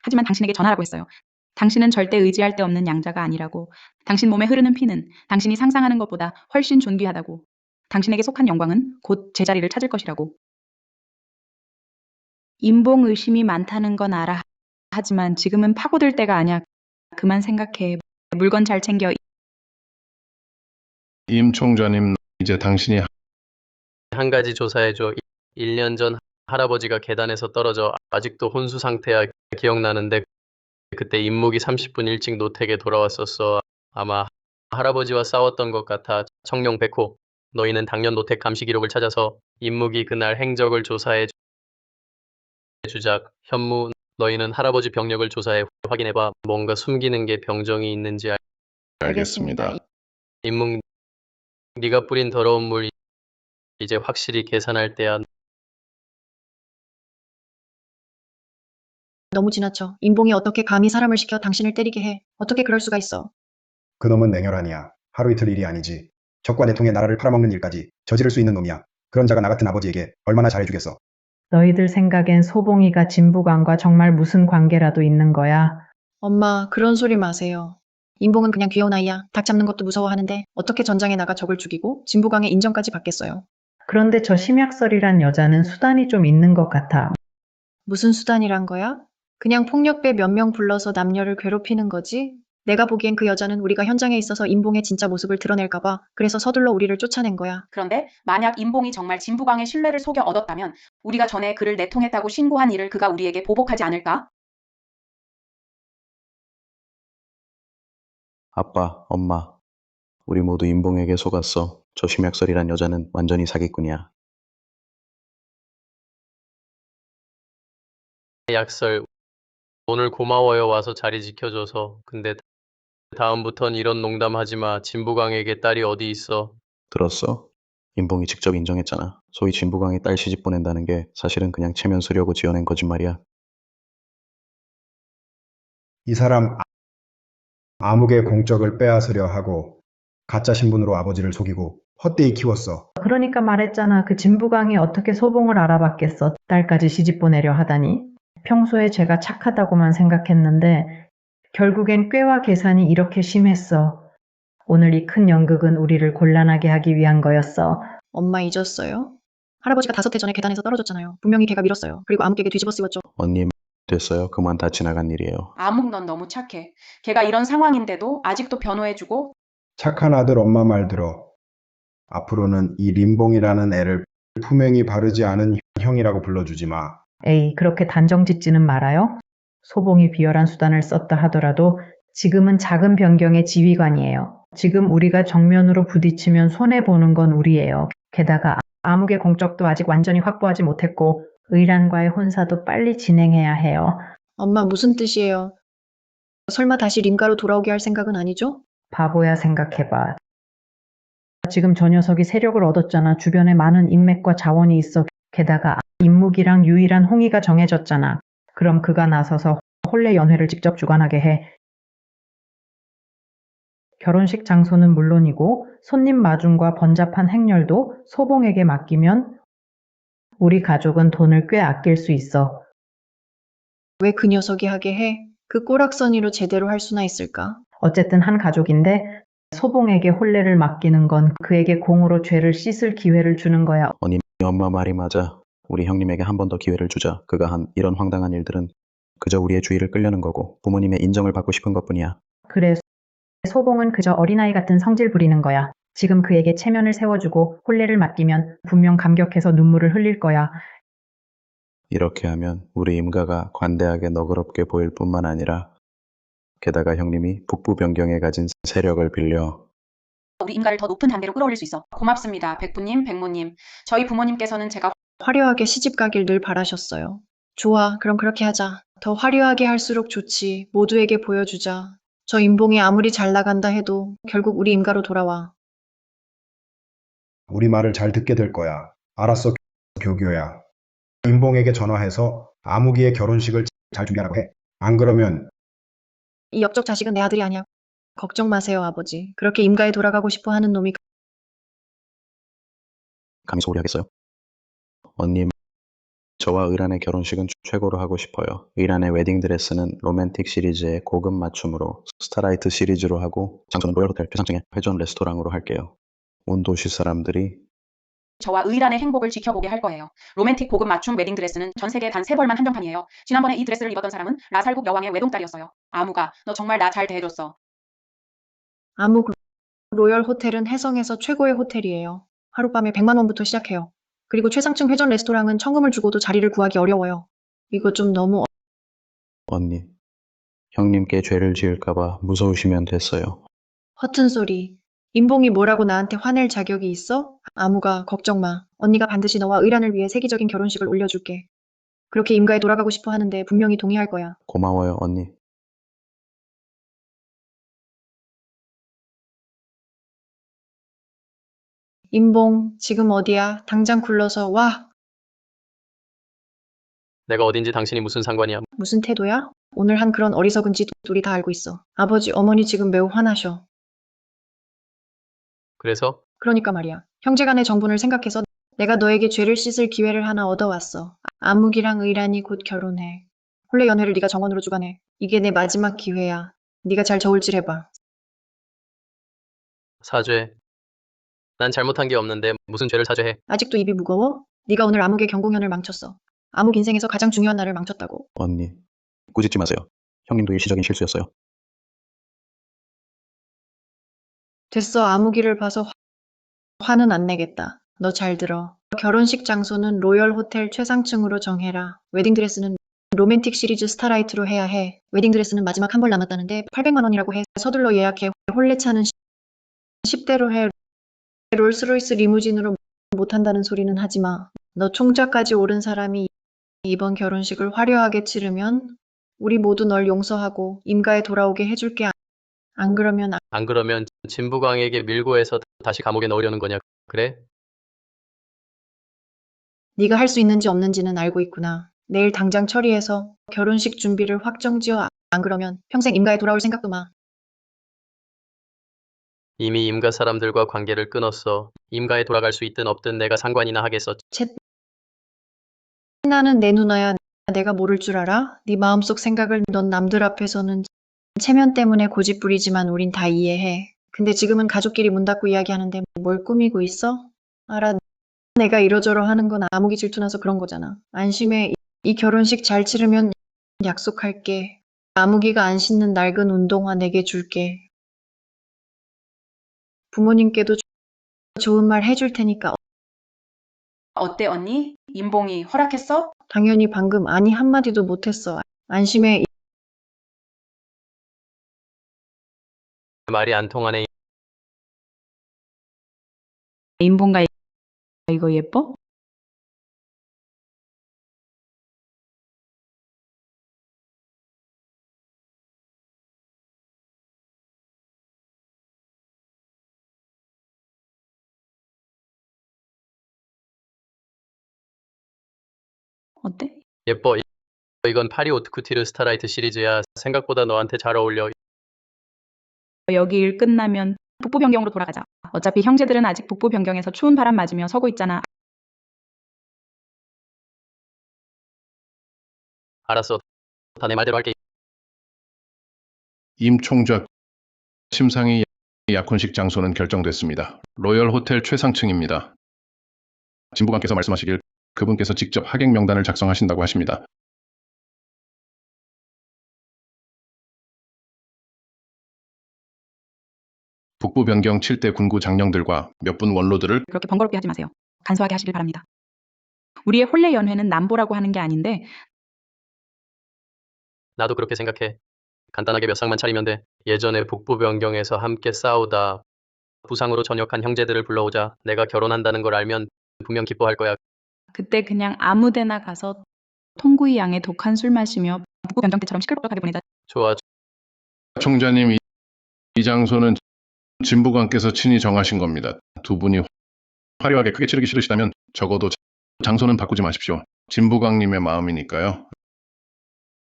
하지만 당신에게 전하라고 했어요. 당신은 절대 의지할 데 없는 양자가 아니라고. 당신 몸에 흐르는 피는 당신이 상상하는 것보다 훨씬 존귀하다고. 당신에게 속한 영광은 곧 제자리를 찾을 것이라고. 인봉 의심이 많다는 건 알아. 하지만 지금은 파고들 때가 아니야. 그만 생각해. 물건 잘 챙겨. 임 총장님, 이제 당신이 한 가지 조사해줘. 1년 전 할아버지가 계단에서 떨어져 아직도 혼수 상태야. 기억나는데 그때 임묵이 30분 일찍 노택에 돌아왔었어. 아마 할아버지와 싸웠던 것 같아. 청룡 백호, 너희는 당년 노택 감시 기록을 찾아서 임묵이 그날 행적을 조사해 주자. 현무, 너희는 할아버지 병력을 조사해 확인해봐. 뭔가 숨기는 게 병정이 있는지 알겠습니다. 임묵, 네가 뿌린 더러운 물 이제 확실히 계산할 때야. 너무 지나쳐. 인봉이 어떻게 감히 사람을 시켜 당신을 때리게 해. 어떻게 그럴 수가 있어. 그놈은 냉혈한이야. 하루 이틀 일이 아니지. 적과 내통해 나라를 팔아먹는 일까지 저지를 수 있는 놈이야. 그런 자가 나 같은 아버지에게 얼마나 잘해주겠어. 너희들 생각엔 소봉이가 진부관과 정말 무슨 관계라도 있는 거야? 엄마, 그런 소리 마세요. 인봉은 그냥 귀여운 아이야. 닭 잡는 것도 무서워하는데 어떻게 전장에 나가 적을 죽이고 진부강의 인정까지 받겠어요. 그런데 저 심약설이란 여자는 수단이 좀 있는 것 같아. 무슨 수단이란 거야? 그냥 폭력배 몇 명 불러서 남녀를 괴롭히는 거지? 내가 보기엔 그 여자는 우리가 현장에 있어서 인봉의 진짜 모습을 드러낼까봐 그래서 서둘러 우리를 쫓아낸 거야. 그런데 만약 임봉이 정말 진부광의 신뢰를 속여 얻었다면 우리가 전에 그를 내통했다고 신고한 일을 그가 우리에게 보복하지 않을까? 아빠, 엄마, 우리 모두 임봉에게 속았어. 저 심약설이란 여자는 완전히 사기꾼이야. 약설, 오늘 고마워요. 와서 자리 지켜줘서. 근데 다음부턴 이런 농담 하지 마. 진부광에게 딸이 어디 있어? 들었어? 임봉이 직접 인정했잖아. 소위 진부광이 딸 시집 보낸다는 게 사실은 그냥 체면 쓰려고 지어낸 거짓말이야. 이 사람 암흑의 공적을 빼앗으려 하고 가짜 신분으로 아버지를 속이고 헛되이 키웠어. 그러니까 말했잖아. 그 진부강이 어떻게 소봉을 알아봤겠어. 딸까지 시집 보내려 하다니. 평소에 제가 착하다고만 생각했는데 결국엔 꾀와 계산이 이렇게 심했어. 오늘 이 큰 연극은 우리를 곤란하게 하기 위한 거였어. 엄마 잊었어요? 할아버지가 5해 전에 계단에서 떨어졌잖아요. 분명히 걔가 밀었어요. 그리고 암흑에게 뒤집어 씌웠죠. 언니 됐어요. 그만 다 지나간 일이에요. 암흑 넌 너무 착해. 걔가 이런 상황인데도 아직도 변호해주고 착한 아들 엄마 말 들어. 앞으로는 이 림봉이라는 애를 품행이 바르지 않은 형이라고 불러주지 마. 에이, 그렇게 단정 짓지는 말아요. 소봉이 비열한 수단을 썼다 하더라도 지금은 작은 변경의 지휘관이에요. 지금 우리가 정면으로 부딪히면 손해보는 건 우리예요. 게다가 암흑의 공적도 아직 완전히 확보하지 못했고 의란과의 혼사도 빨리 진행해야 해요. 엄마 무슨 뜻이에요? 설마 다시 림가로 돌아오게 할 생각은 아니죠? 바보야 생각해봐. 지금 저 녀석이 세력을 얻었잖아. 주변에 많은 인맥과 자원이 있어. 게다가 임묵이랑 유일한 홍의가 정해졌잖아. 그럼 그가 나서서 혼례 연회를 직접 주관하게 해. 결혼식 장소는 물론이고 손님 마중과 번잡한 행렬도 소봉에게 맡기면 우리 가족은 돈을 꽤 아낄 수 있어. 왜 그 녀석이 하게 해? 그 꼬락서니로 제대로 할 수나 있을까? 어쨌든 한 가족인데 소봉에게 혼례를 맡기는 건 그에게 공으로 죄를 씻을 기회를 주는 거야. 언니 엄마 말이 맞아. 우리 형님에게 한 번 더 기회를 주자. 그가 한 이런 황당한 일들은 그저 우리의 주의를 끌려는 거고 부모님의 인정을 받고 싶은 것뿐이야. 그래, 소봉은 그저 어린아이 같은 성질 부리는 거야. 지금 그에게 체면을 세워주고 혼례를 맡기면 분명 감격해서 눈물을 흘릴 거야. 이렇게 하면 우리 임가가 관대하게 너그럽게 보일 뿐만 아니라 게다가 형님이 북부 변경에 가진 세력을 빌려 우리 임가를 더 높은 단계로 끌어올릴 수 있어. 고맙습니다. 백부님, 백모님. 저희 부모님께서는 제가 화려하게 시집 가길 늘 바라셨어요. 좋아, 그럼 그렇게 하자. 더 화려하게 할수록 좋지. 모두에게 보여주자. 저 인봉이 아무리 잘 나간다 해도 결국 우리 임가로 돌아와. 우리 말을 잘 듣게 될 거야. 알았어, 교교야. 임봉에게 전화해서 아무기의 결혼식을 잘 준비하라고 해. 안 그러면 이 역적 자식은 내 아들이 아니야. 걱정 마세요, 아버지. 그렇게 임가에 돌아가고 싶어 하는 놈이 감히 소홀히 하겠어요? 언니 저와 의란의 결혼식은 최고로 하고 싶어요. 의란의 웨딩드레스는 로맨틱 시리즈의 고급 맞춤으로 스타라이트 시리즈로 하고 장소는 로열호텔 최상층의 회전 레스토랑으로 할게요. 온 도시 사람들이 저와 의란의 행복을 지켜보게 할 거예요. 로맨틱 고급 맞춤 웨딩 드레스는 전 세계에 단 3벌만 한정판이에요. 지난번에 이 드레스를 입었던 사람은 라살국 여왕의 외동딸이었어요. 아무가 너 정말 나 잘 대해줬어. 아묵 로열 호텔은 해성에서 최고의 호텔이에요. 하룻밤에 100만 원부터 시작해요. 그리고 최상층 회전 레스토랑은 천금을 주고도 자리를 구하기 어려워요. 이거 좀 너무 언니, 형님께 죄를 지을까봐 무서우시면 됐어요. 허튼 소리. 임봉이 뭐라고 나한테 화낼 자격이 있어? 아무가 걱정 마. 언니가 반드시 너와 의란을 위해 세계적인 결혼식을 올려줄게. 그렇게 임가에 돌아가고 싶어 하는데 분명히 동의할 거야. 고마워요, 언니. 임봉, 지금 어디야? 당장 굴러서 와. 내가 어딘지 당신이 무슨 상관이야? 무슨 태도야? 오늘 한 그런 어리석은 짓 우리 다 알고 있어. 아버지, 어머니 지금 매우 화나셔. 그래서 그러니까 말이야. 형제간의 정분을 생각해서 내가 너에게 죄를 씻을 기회를 하나 얻어왔어. 아묵이랑 의란이 곧 결혼해. 혼례 연회를 네가 정원으로 주관해. 이게 내 마지막 기회야. 네가 잘 저울질해봐. 사죄. 난 잘못한 게 없는데 무슨 죄를 사죄해? 아직도 입이 무거워? 네가 오늘 아묵의 경공연을 망쳤어. 아묵 인생에서 가장 중요한 날을 망쳤다고. 언니, 꾸짖지 마세요. 형님도 일시적인 실수였어요. 됐어. 아묵이를 봐서 화는 안 내겠다. 너 잘 들어. 결혼식 장소는 로열 호텔 최상층으로 정해라. 웨딩드레스는 로맨틱 시리즈 스타라이트로 해야 해. 웨딩드레스는 마지막 한 벌 남았다는데 800만 원이라고 해. 서둘러 예약해. 혼례차는 10대로 해. 롤스로이스 리무진으로 못한다는 소리는 하지 마. 너 총자까지 오른 사람이 이번 결혼식을 화려하게 치르면 우리 모두 널 용서하고 임가에 돌아오게 해줄게. 안 그러면 안 그러면 진부광에게 밀고 해서 다시 감옥에 넣으려는 거냐? 그래? 네가 할 수 있는지 없는지는 알고 있구나. 내일 당장 처리해서 결혼식 준비를 확정지어. 안 그러면 평생 임가에 돌아올 생각도 마. 이미 임가 사람들과 관계를 끊었어. 임가에 돌아갈 수 있든 없든 내가 상관이나 하겠어. 나는 내 누나야. 내가 모를 줄 알아? 네 마음속 생각을 넌 남들 앞에서는 체면 때문에 고집 부리지만 우린 다 이해해. 근데 지금은 가족끼리 문 닫고 이야기하는데 뭘 꾸미고 있어? 알아. 내가 이러저러 하는 건 아무기 질투나서 그런 거잖아. 안심해. 이 결혼식 잘 치르면 약속할게. 아무기가 안 신는 낡은 운동화 내게 줄게. 부모님께도 좋은 말 해줄 테니까. 어때 언니? 임봉이 허락했어? 당연히 방금 아니 한마디도 못했어. 안심해. 말이 안 통하네. 임봉가 이거 예뻐? 어때? 예뻐. 이건 파리 오트쿠티르 스타라이트 시리즈야. 생각보다 너한테 잘 어울려. 여기 일 끝나면 북부 변경으로 돌아가자. 어차피 형제들은 아직 북부 변경에서 추운 바람 맞으며 서고 있잖아. 알았어. 다 내 말대로 할게. 임 총작 심상이 약혼식 장소는 결정됐습니다. 로열 호텔 최상층입니다. 진부관께서 말씀하시길 그분께서 직접 하객 명단을 작성하신다고 하십니다. 북부 변경 7대 군구 장령들과 몇 분 원로들을 그렇게 번거롭게 하지 마세요. 간소하게 하시길 바랍니다. 우리의 혼례 연회는 남보라고 하는 게 아닌데 나도 그렇게 생각해. 간단하게 몇 상만 차리면 돼. 예전에 북부 변경에서 함께 싸우다 부상으로 전역한 형제들을 불러오자. 내가 결혼한다는 걸 알면 분명 기뻐할 거야. 그때 그냥 아무 데나 가서 통구이 양의 독한 술 마시며 북부 변경 때처럼 시끌벅적하게 보내자. 좋아. 총자님, 이 장소는 진부관께서 친히 정하신 겁니다. 두 분이 화려하게 크게 치르기 싫으시다면 적어도 장소는 바꾸지 마십시오. 진부광님의 마음이니까요.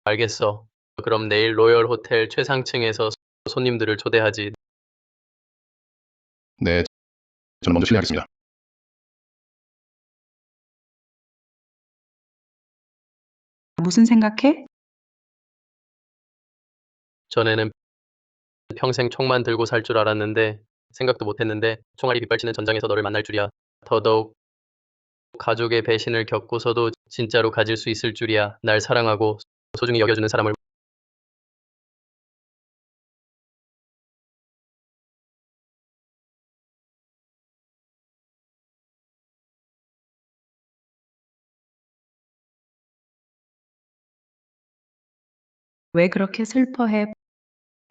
알겠어. 그럼 내일 로열 호텔 최상층에서 손님들을 초대하지. 네, 저는 먼저 실례하겠습니다. 무슨 생각해? 전에는 평생 총만 들고 살 줄 알았는데 생각도 못했는데 총알이 빗발치는 전장에서 너를 만날 줄이야. 더더욱 가족의 배신을 겪고서도 진짜로 가질 수 있을 줄이야. 날 사랑하고 소중히 여겨주는 사람을. 왜 그렇게 슬퍼해?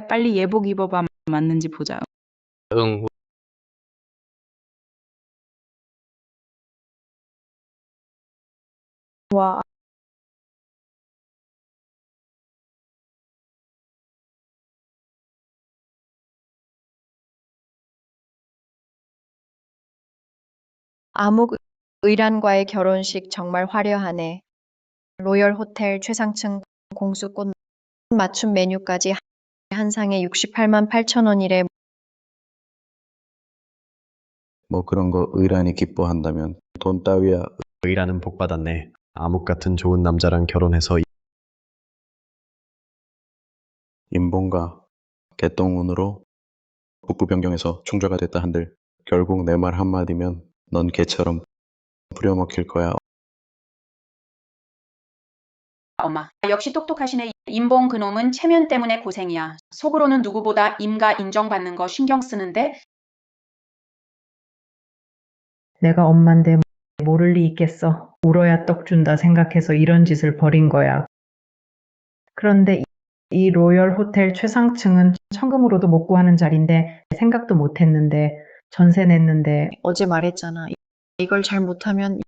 빨리 예복 입어봐. 맞는지 보자. 응. 와, 암흑 의란과의 결혼식 정말 화려하네. 로열 호텔 최상층 공수꽃 맞춤 메뉴까지 한 상에 68만 8천 원이래. 뭐 그런 거 의란이 기뻐한다면 돈 따위야. 의라는 복 받았네. 암흑 같은 좋은 남자랑 결혼해서 임봉가 개똥운으로 북부 변경에서 총재가 됐다 한들 결국 내 말 한마디면 넌 개처럼 부려먹힐 거야. 엄마, 역시 똑똑하시네. 임봉 그놈은 체면 때문에 고생이야. 속으로는 누구보다 임가 인정받는 거 신경 쓰는데 내가 엄만데 모를 리 있겠어. 울어야 떡 준다 생각해서 이런 짓을 벌인 거야. 그런데 이 로열 호텔 최상층은 천금으로도 못 구하는 자리인데 생각도 못 했는데 전세 냈는데 어제 말했잖아. 이걸 잘 못하면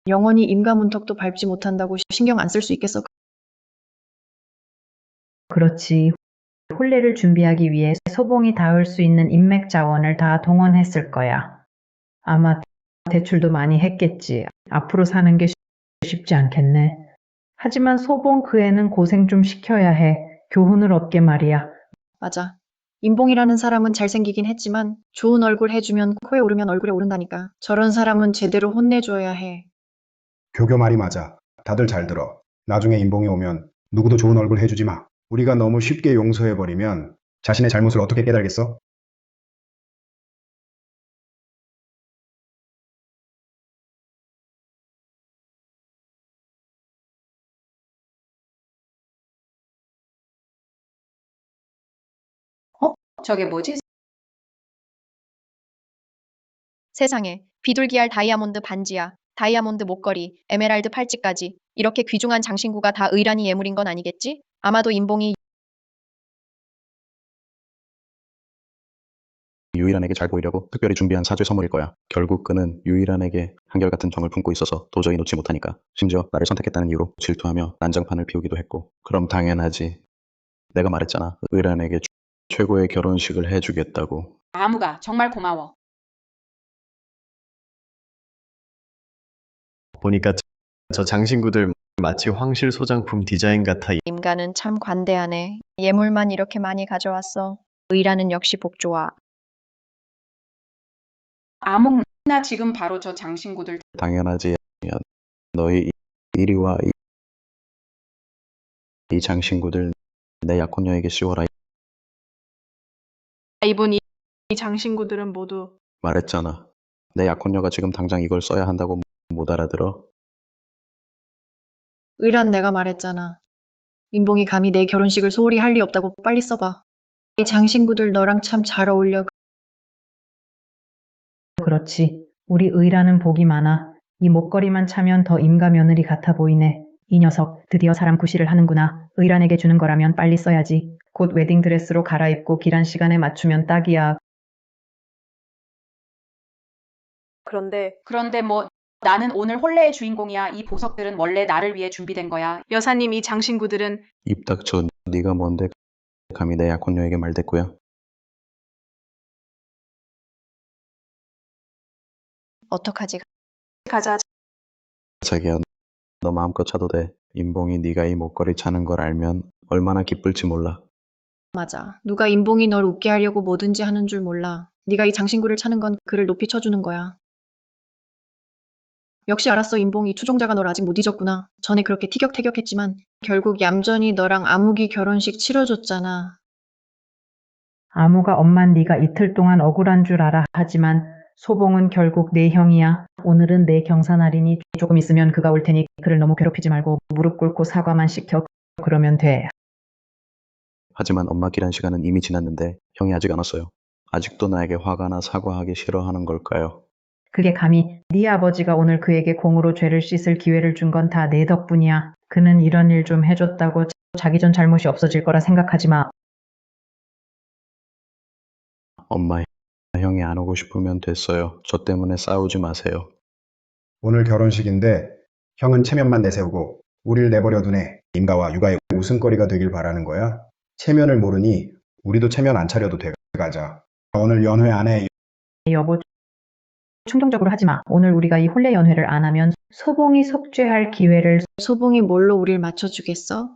영원히 임가 문턱도 밟지 못한다고 신경 안 쓸 수 있겠어. 그렇지. 혼례를 준비하기 위해 소봉이 닿을 수 있는 인맥 자원을 다 동원했을 거야. 아마 대출도 많이 했겠지. 앞으로 사는 게 쉽지 않겠네. 하지만 소봉 그 애는 고생 좀 시켜야 해. 교훈을 얻게 말이야. 맞아. 임봉이라는 사람은 잘생기긴 했지만 좋은 얼굴 해주면 코에 오르면 얼굴에 오른다니까. 저런 사람은 제대로 혼내줘야 해. 교교 말이 맞아. 다들 잘 들어. 나중에 임봉이 오면 누구도 좋은 얼굴 해주지 마. 우리가 너무 쉽게 용서해버리면 자신의 잘못을 어떻게 깨달겠어? 저게 뭐지? 세상에, 비둘기알 다이아몬드 반지야. 다이아몬드 목걸이, 에메랄드 팔찌까지. 이렇게 귀중한 장신구가 다 의란이 예물인 건 아니겠지? 아마도 임봉이 유일한에게 잘 보이려고 특별히 준비한 사죄 선물일 거야. 결국 그는 유일한에게 한결같은 정을 품고 있어서 도저히 놓지 못하니까 심지어 나를 선택했다는 이유로 질투하며 난장판을 피우기도 했고. 그럼 당연하지. 내가 말했잖아. 의란에게 최고의 결혼식을 해주겠다고. 아무가 정말 고마워. 보니까 저 장신구들 마치 황실 소장품 디자인 같아. 임가는 참 관대하네. 예물만 이렇게 많이 가져왔어. 의란은 역시 복 좋아. 아목, 나 지금 바로 저 장신구들 당연하지. 야, 너희 이리 와. 이 장신구들 내 약혼녀에게 씌워라. 이분 이 장신구들은 모두 말했잖아. 내 약혼녀가 지금 당장 이걸 써야 한다고 못 알아들어? 의란 내가 말했잖아. 임봉이 감히 내 결혼식을 소홀히 할 리 없다고 빨리 써봐. 이 장신구들 너랑 참 잘 어울려. 그렇지. 우리 의라는 복이 많아. 이 목걸이만 차면 더 임가 며느리 같아 보이네. 이 녀석 드디어 사람 구실을 하는구나. 의란에게 주는 거라면 빨리 써야지. 곧 웨딩드레스로 갈아입고 기란 시간에 맞추면 딱이야. 그런데 뭐 나는 오늘 혼례의 주인공이야. 이 보석들은 원래 나를 위해 준비된 거야. 여사님 이 장신구들은 입 닥쳐. 네가 뭔데 감히 내 약혼녀에게 말대꾸야? 어떡하지? 가자. 자기야, 너 마음껏 차도 돼. 임봉이 네가 이 목걸이 차는 걸 알면 얼마나 기쁠지 몰라. 맞아. 누가 임봉이 널 웃게 하려고 뭐든지 하는 줄 몰라. 네가 이 장신구를 차는 건 그를 높이 쳐주는 거야. 역시 알았어, 임봉. 이 추종자가 널 아직 못 잊었구나. 전에 그렇게 티격태격했지만 결국 얌전히 너랑 아무기 결혼식 치러줬잖아. 아무가 엄만 네가 이틀 동안 억울한 줄 알아. 하지만 소봉은 결국 내 형이야. 오늘은 내 경사날이니 조금 있으면 그가 올 테니 그를 너무 괴롭히지 말고 무릎 꿇고 사과만 시켜. 그러면 돼. 하지만 엄마 기란 시간은 이미 지났는데 형이 아직 안 왔어요. 아직도 나에게 화가 나 사과하기 싫어하는 걸까요? 그게 감히 네 아버지가 오늘 그에게 공으로 죄를 씻을 기회를 준 건 다 내 덕분이야. 그는 이런 일 좀 해줬다고 자기 전 잘못이 없어질 거라 생각하지 마. 엄마, 형이 안 오고 싶으면 됐어요. 저 때문에 싸우지 마세요. 오늘 결혼식인데 형은 체면만 내세우고 우릴 내버려 두네. 임가와 육아의 웃음거리가 되길 바라는 거야. 체면을 모르니 우리도 체면 안 차려도 돼. 가자. 오늘 연회 안 해. 여보, 충동적으로 하지 마. 오늘 우리가 이 혼례 연회를 안 하면 소봉이 속죄할 기회를 소봉이 뭘로 우릴 맞춰주겠어?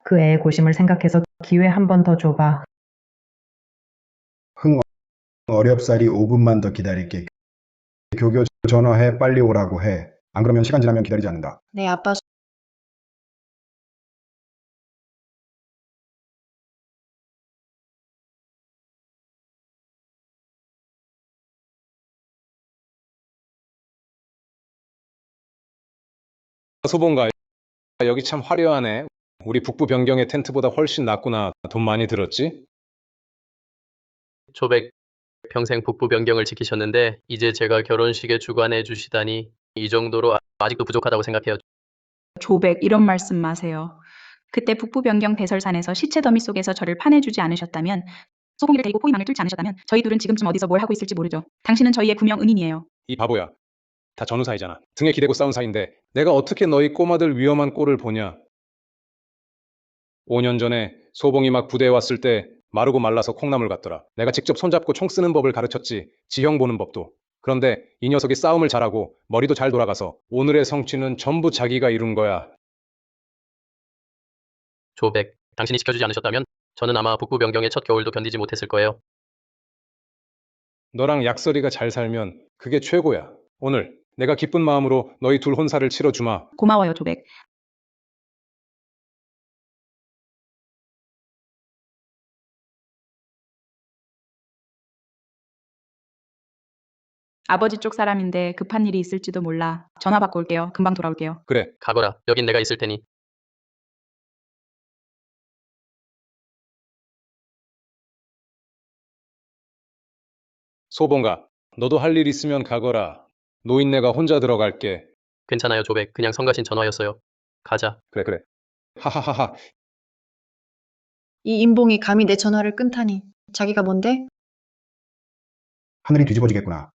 그 애의 고심을 생각해서 기회 한 번 더 줘봐. 흥 어렵사리 5분만 더 기다릴게. 교교 전화해 빨리 오라고 해. 안 그러면 시간 지나면 기다리지 않는다. 내 아빠 소봉가, 여기 참 화려하네. 우리 북부 변경의 텐트보다 훨씬 낫구나. 돈 많이 들었지? 조백, 평생 북부 변경을 지키셨는데 이제 제가 결혼식에 주관해 주시다니 이 정도로 아직도 부족하다고 생각해요. 조백, 이런 말씀 마세요. 그때 북부 변경 대설산에서 시체 더미 속에서 저를 파내주지 않으셨다면, 소봉이를 데리고 포위망을 뚫지 않으셨다면 저희 둘은 지금쯤 어디서 뭘 하고 있을지 모르죠. 당신은 저희의 구명 은인이에요. 이 바보야. 다 전후 사이잖아. 등에 기대고 싸운 사이인데 내가 어떻게 너희 꼬마들 위험한 꼴을 보냐. 5년 전에 소봉이 막 부대에 왔을 때 마르고 말라서 콩나물 같더라. 내가 직접 손잡고 총 쓰는 법을 가르쳤지. 지형 보는 법도. 그런데 이 녀석이 싸움을 잘하고 머리도 잘 돌아가서 오늘의 성취는 전부 자기가 이룬 거야. 조백, 당신이 지켜주지 않으셨다면 저는 아마 북부 변경의 첫 겨울도 견디지 못했을 거예요. 너랑 약설이가 잘 살면 그게 최고야. 오늘 내가 기쁜 마음으로 너희 둘 혼사를 치러주마. 고마워요, 조백. 아버지 쪽 사람인데 급한 일이 있을지도 몰라. 전화 받고 올게요. 금방 돌아올게요. 그래. 가거라. 여긴 내가 있을 테니. 소봉가, 너도 할 일 있으면 가거라. 노인네가 혼자 들어갈게. 괜찮아요, 조백. 그냥 성가신 전화였어요. 가자. 그래. 하하하하. 이 임봉이 감히 내 전화를 끊다니. 자기가 뭔데? 하늘이 뒤집어지겠구나.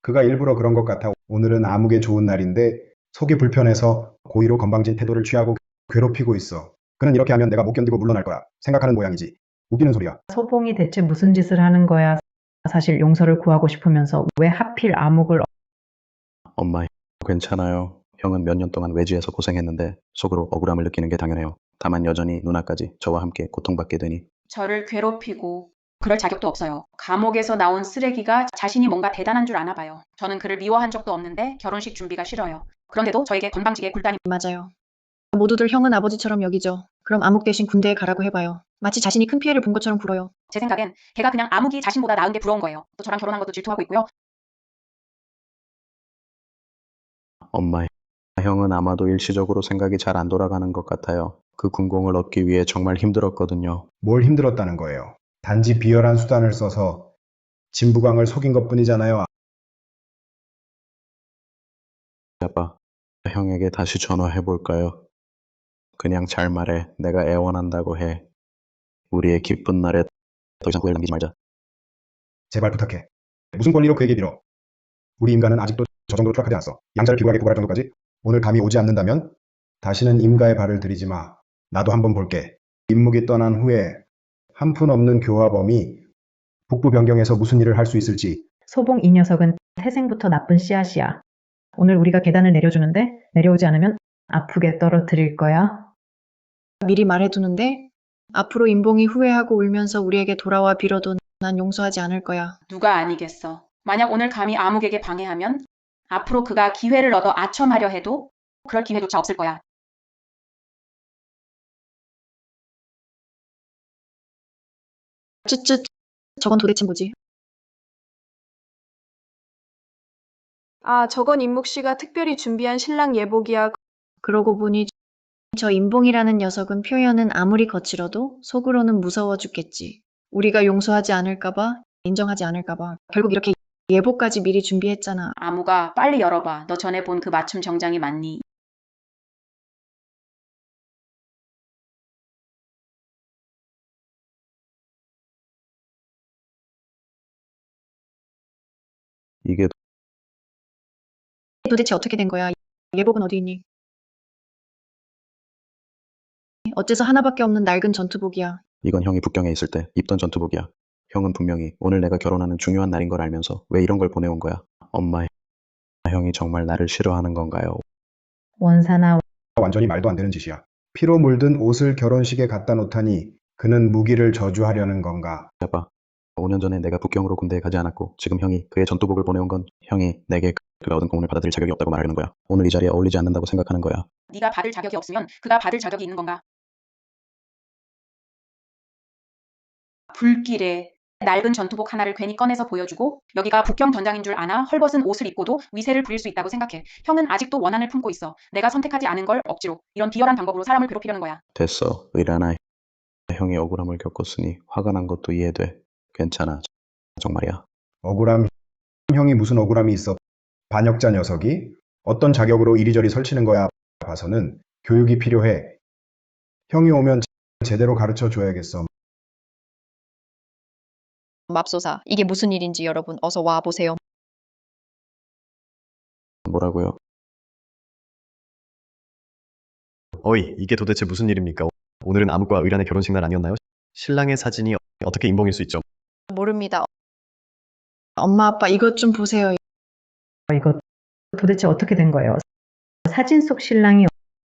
그가 일부러 그런 것 같아. 오늘은 아무개 좋은 날인데 속이 불편해서 고의로 건방진 태도를 취하고 괴롭히고 있어. 그는 이렇게 하면 내가 못 견디고 물러날 거야. 생각하는 모양이지. 웃기는 소리야. 소봉이 대체 무슨 짓을 하는 거야? 사실 용서를 구하고 싶으면서 왜 하필 암흑을 엄마, 괜찮아요. 형은 몇 년 동안 외지에서 고생했는데 속으로 억울함을 느끼는 게 당연해요. 다만 여전히 누나까지 저와 함께 고통받게 되니 저를 괴롭히고 그럴 자격도 없어요. 감옥에서 나온 쓰레기가 자신이 뭔가 대단한 줄 아나 봐요. 저는 그를 미워한 적도 없는데 결혼식 준비가 싫어요. 그런데도 저에게 건방지게 굴다니. 맞아요. 모두들 형은 아버지처럼 여기죠. 그럼 암흑 대신 군대에 가라고 해봐요. 마치 자신이 큰 피해를 본 것처럼 굴어요. 제 생각엔 걔가 그냥 암흑이 자신보다 나은 게 부러운 거예요. 또 저랑 결혼한 것도 질투하고 있고요. 엄마, 형은 아마도 일시적으로 생각이 잘 안 돌아가는 것 같아요. 그 군공을 얻기 위해 정말 힘들었거든요. 뭘 힘들었다는 거예요. 단지 비열한 수단을 써서 진부광을 속인 것뿐이잖아요. 아빠, 형에게 다시 전화해볼까요? 그냥 잘 말해. 내가 애원한다고 해. 우리의 기쁜 날에 더 이상 후회를 남기지 말자. 제발 부탁해. 무슨 권리로 그에게 빌어. 우리 임가는 아직도 저 정도로 추락하지 않았어. 양자를 비굴하게 고발할 정도까지. 오늘 감이 오지 않는다면 다시는 임가의 발을 들이지 마. 나도 한번 볼게. 임묵이 떠난 후에 한푼 없는 교화범이 북부 변경에서 무슨 일을 할 수 있을지. 소봉 이 녀석은 태생부터 나쁜 씨앗이야. 오늘 우리가 계단을 내려주는데 내려오지 않으면 아프게 떨어뜨릴 거야. 미리 말해두는데 앞으로 임봉이 후회하고 울면서 우리에게 돌아와 빌어도 난 용서하지 않을 거야. 누가 아니겠어. 만약 오늘 감히 암흑에게 방해하면 앞으로 그가 기회를 얻어 아첨하려 해도 그럴 기회조차 없을 거야. 쯧쯧, 저건 도대체 뭐지? 아, 저건 임묵 씨가 특별히 준비한 신랑 예복이야. 그러고 보니 저 임봉이라는 녀석은 표현은 아무리 거칠어도 속으로는 무서워 죽겠지. 우리가 용서하지 않을까봐, 인정하지 않을까봐. 결국 이렇게 예복까지 미리 준비했잖아. 아무가 빨리 열어봐. 너 전에 본 그 맞춤 정장이 맞니? 이게 도대체 어떻게 된 거야? 예복은 어디 있니? 어째서 하나밖에 없는 낡은 전투복이야. 이건 형이 북경에 있을 때 입던 전투복이야. 형은 분명히 오늘 내가 결혼하는 중요한 날인 걸 알면서 왜 이런 걸 보내온 거야? 엄마, 형이 정말 나를 싫어하는 건가요? 원사나 완전히 말도 안 되는 짓이야. 피로 물든 옷을 결혼식에 갖다 놓다니 그는 무기를 저주하려는 건가? 아빠, 5년 전에 내가 북경으로 군대에 가지 않았고 지금 형이 그의 전투복을 보내온 건 형이 내게 그가 얻은 공을 받아들일 자격이 없다고 말하는 거야. 오늘 이 자리에 어울리지 않는다고 생각하는 거야. 네가 받을 자격이 없으면 그가 받을 자격이 있는 건가? 불길에 낡은 전투복 하나를 괜히 꺼내서 보여주고 여기가 북경 전장인 줄 아나 헐벗은 옷을 입고도 위세를 부릴 수 있다고 생각해. 형은 아직도 원한을 품고 있어. 내가 선택하지 않은 걸 억지로 이런 비열한 방법으로 사람을 괴롭히려는 거야. 됐어, 의란아. 형이 억울함을 겪었으니 화가 난 것도 이해돼. 괜찮아, 정말이야. 억울함, 형이 무슨 억울함이 있어? 반역자 녀석이 어떤 자격으로 이리저리 설치는 거야 봐서는 교육이 필요해. 형이 오면 제대로 가르쳐 줘야겠어. 맙소사, 이게 무슨 일인지 여러분 어서 와 보세요. 뭐라고요? 어이, 이게 도대체 무슨 일입니까? 오늘은 암흑과 의란의 결혼식 날 아니었나요? 신랑의 사진이 어떻게 임봉일 수 있죠? 모릅니다. 엄마, 아빠 이것 좀 보세요. 이거 도대체 어떻게 된 거예요? 사진 속 신랑이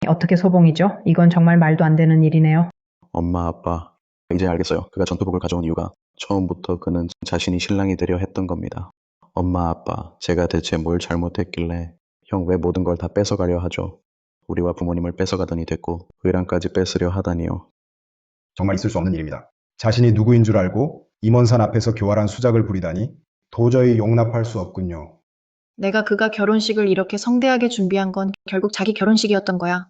어떻게 소봉이죠? 이건 정말 말도 안 되는 일이네요. 엄마, 아빠, 이제 알겠어요. 그가 전투복을 가져온 이유가 처음부터 그는 자신이 신랑이 되려 했던 겁니다. 엄마, 아빠, 제가 대체 뭘 잘못했길래 형 왜 모든 걸 다 뺏어가려 하죠? 우리와 부모님을 뺏어가더니 됐고 의랑까지 뺏으려 하다니요. 정말 있을 수 없는 일입니다. 자신이 누구인 줄 알고 임원산 앞에서 교활한 수작을 부리다니 도저히 용납할 수 없군요. 내가 그가 결혼식을 이렇게 성대하게 준비한 건 결국 자기 결혼식이었던 거야.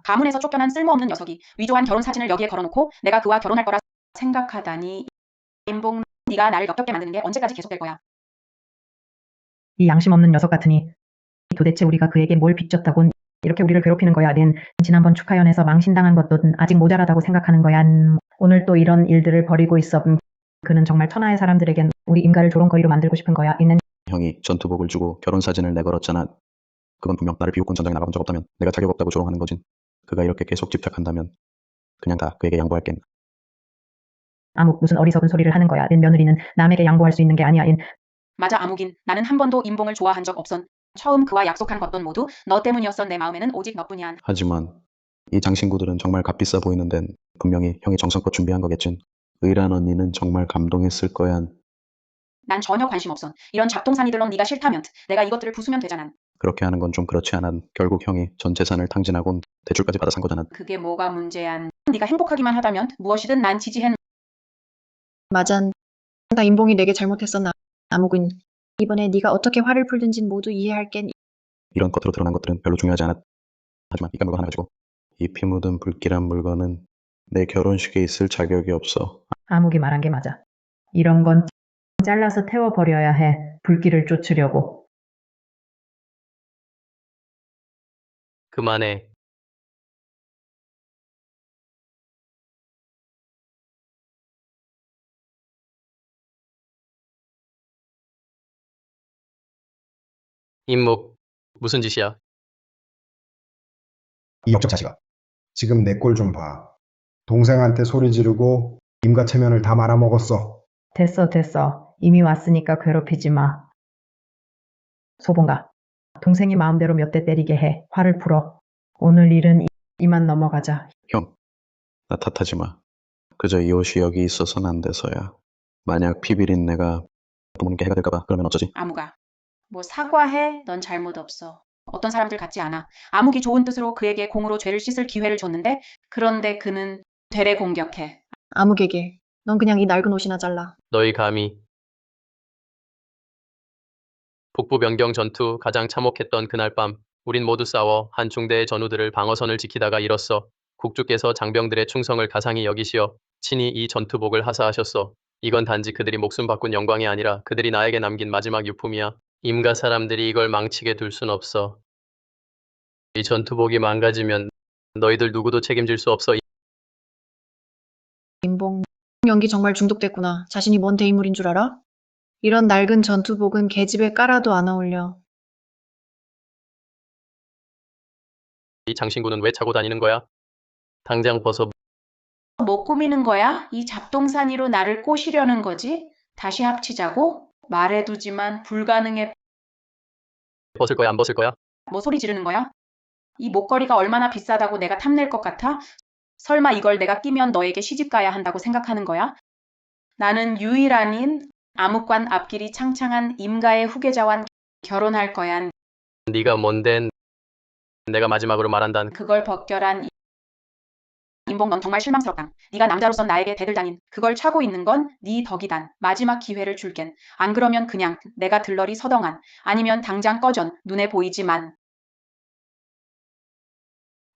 가문에서 쫓겨난 쓸모없는 녀석이 위조한 결혼 사진을 여기에 걸어놓고 내가 그와 결혼할 거라 생각하다니. 임봉, 네가 나를 역겹게 만드는 게 언제까지 계속될 거야? 이 양심 없는 녀석 같으니 도대체 우리가 그에게 뭘 빚졌다곤 이렇게 우리를 괴롭히는 거야. 는 지난번 축하연에서 망신당한 것도 아직 모자라다고 생각하는 거야. 오늘 또 이런 일들을 벌이고 있어. 그는 정말 천하의 사람들에겐 우리 임가를 조롱거리로 만들고 싶은 거야. 있는 형이 전투복을 주고 결혼 사진을 내걸었잖아. 그건 분명 나를 비웃군 전장에 나가본 적 없다면 내가 자격 없다고 조롱하는 거진. 그가 이렇게 계속 집착한다면 그냥 다 그에게 양보할겐. 아무 무슨 어리석은 소리를 하는 거야. 며느리는 남에게 양보할 수 있는 게 아니야. 맞아, 아무긴. 나는 한 번도 임봉을 좋아한 적 없선. 처음 그와 약속한 것던 모두 너 때문이었선. 내 마음에는 오직 너뿐이야. 하지만 이 장신구들은 정말 값비싸 보이는 데는 분명히 형이 정성껏 준비한 거겠진. 의란 언니는 정말 감동했을 거야. 난 전혀 관심 없선. 이런 잡동사니들론 네가 싫다면 내가 이것들을 부수면 되잖아. 그렇게 하는 건 좀 그렇지 않아. 결국 형이 전 재산을 탕진하곤 대출까지 받아 산 거잖아. 그게 뭐가 문제야. 네가 행복하기만 하다면 무엇이든 난 지지해. 맞아. 나 임봉이 내게 잘못했었나. 아무군. 이번에 네가 어떻게 화를 풀든진 모두 이해할겐. 이런 겉으로 드러난 것들은 별로 중요하지 않아. 하지만 이깟 물건 하나 가지고 이 피 묻은 불길한 물건은 내 결혼식에 있을 자격이 없어. 아무기 말한 게 맞아. 이런 건 잘라서 태워버려야 해. 불길을 쫓으려고. 그만해. 임목, 무슨 짓이야? 이 역적 자식아. 지금 내 꼴 좀 봐. 동생한테 소리 지르고 임가 체면을 다 말아먹었어. 됐어. 이미 왔으니까 괴롭히지 마. 소봉가, 동생이 마음대로 몇 대 때리게 해. 화를 풀어. 오늘 일은 이만 넘어가자. 형, 나 탓하지 마. 그저 이 옷이 여기 있어서는 안 돼서야. 만약 피비린내가 부모님께 해가 될까봐 그러면 어쩌지? 아무가 뭐 사과해? 넌 잘못 없어. 어떤 사람들 같지 않아. 아무기 좋은 뜻으로 그에게 공으로 죄를 씻을 기회를 줬는데 그런데 그는 되레 공격해. 아무개게. 넌 그냥 이 낡은 옷이나 잘라. 너희 감히. 북부 변경 전투 가장 참혹했던 그날 밤, 우린 모두 싸워 한 중대의 전우들을 방어선을 지키다가 잃었어. 국주께서 장병들의 충성을 가상히 여기시어 친히 이 전투복을 하사하셨어. 이건 단지 그들이 목숨 바꾼 영광이 아니라 그들이 나에게 남긴 마지막 유품이야. 임가 사람들이 이걸 망치게 둘 순 없어. 이 전투복이 망가지면 너희들 누구도 책임질 수 없어. 임봉, 연기 정말 중독됐구나. 자신이 뭔 대인물인 줄 알아? 이런 낡은 전투복은 계집에 깔아도 안 어울려. 이 장신구는 왜 차고 다니는 거야? 당장 벗어. 뭐 꾸미는 거야? 이 잡동사니로 나를 꼬시려는 거지? 다시 합치자고? 말해두지만 불가능해. 벗을 거야, 안 벗을 거야? 뭐 소리 지르는 거야? 이 목걸이가 얼마나 비싸다고 내가 탐낼 것 같아? 설마 이걸 내가 끼면 너에게 시집 가야 한다고 생각하는 거야? 나는 유일한인 암흑관 앞길이 창창한 임가의 후계자와 결혼할 거야. 네가 뭔데? 내가 마지막으로 말한단. 그걸 벗겨란. 임봉, 넌 정말 실망스럽다. 네가 남자로선 나에게 대들다닌 그걸 차고 있는 건 네 덕이단. 마지막 기회를 줄겐. 안 그러면 그냥 내가 들러리 서덩한. 아니면 당장 꺼전. 눈에 보이지만.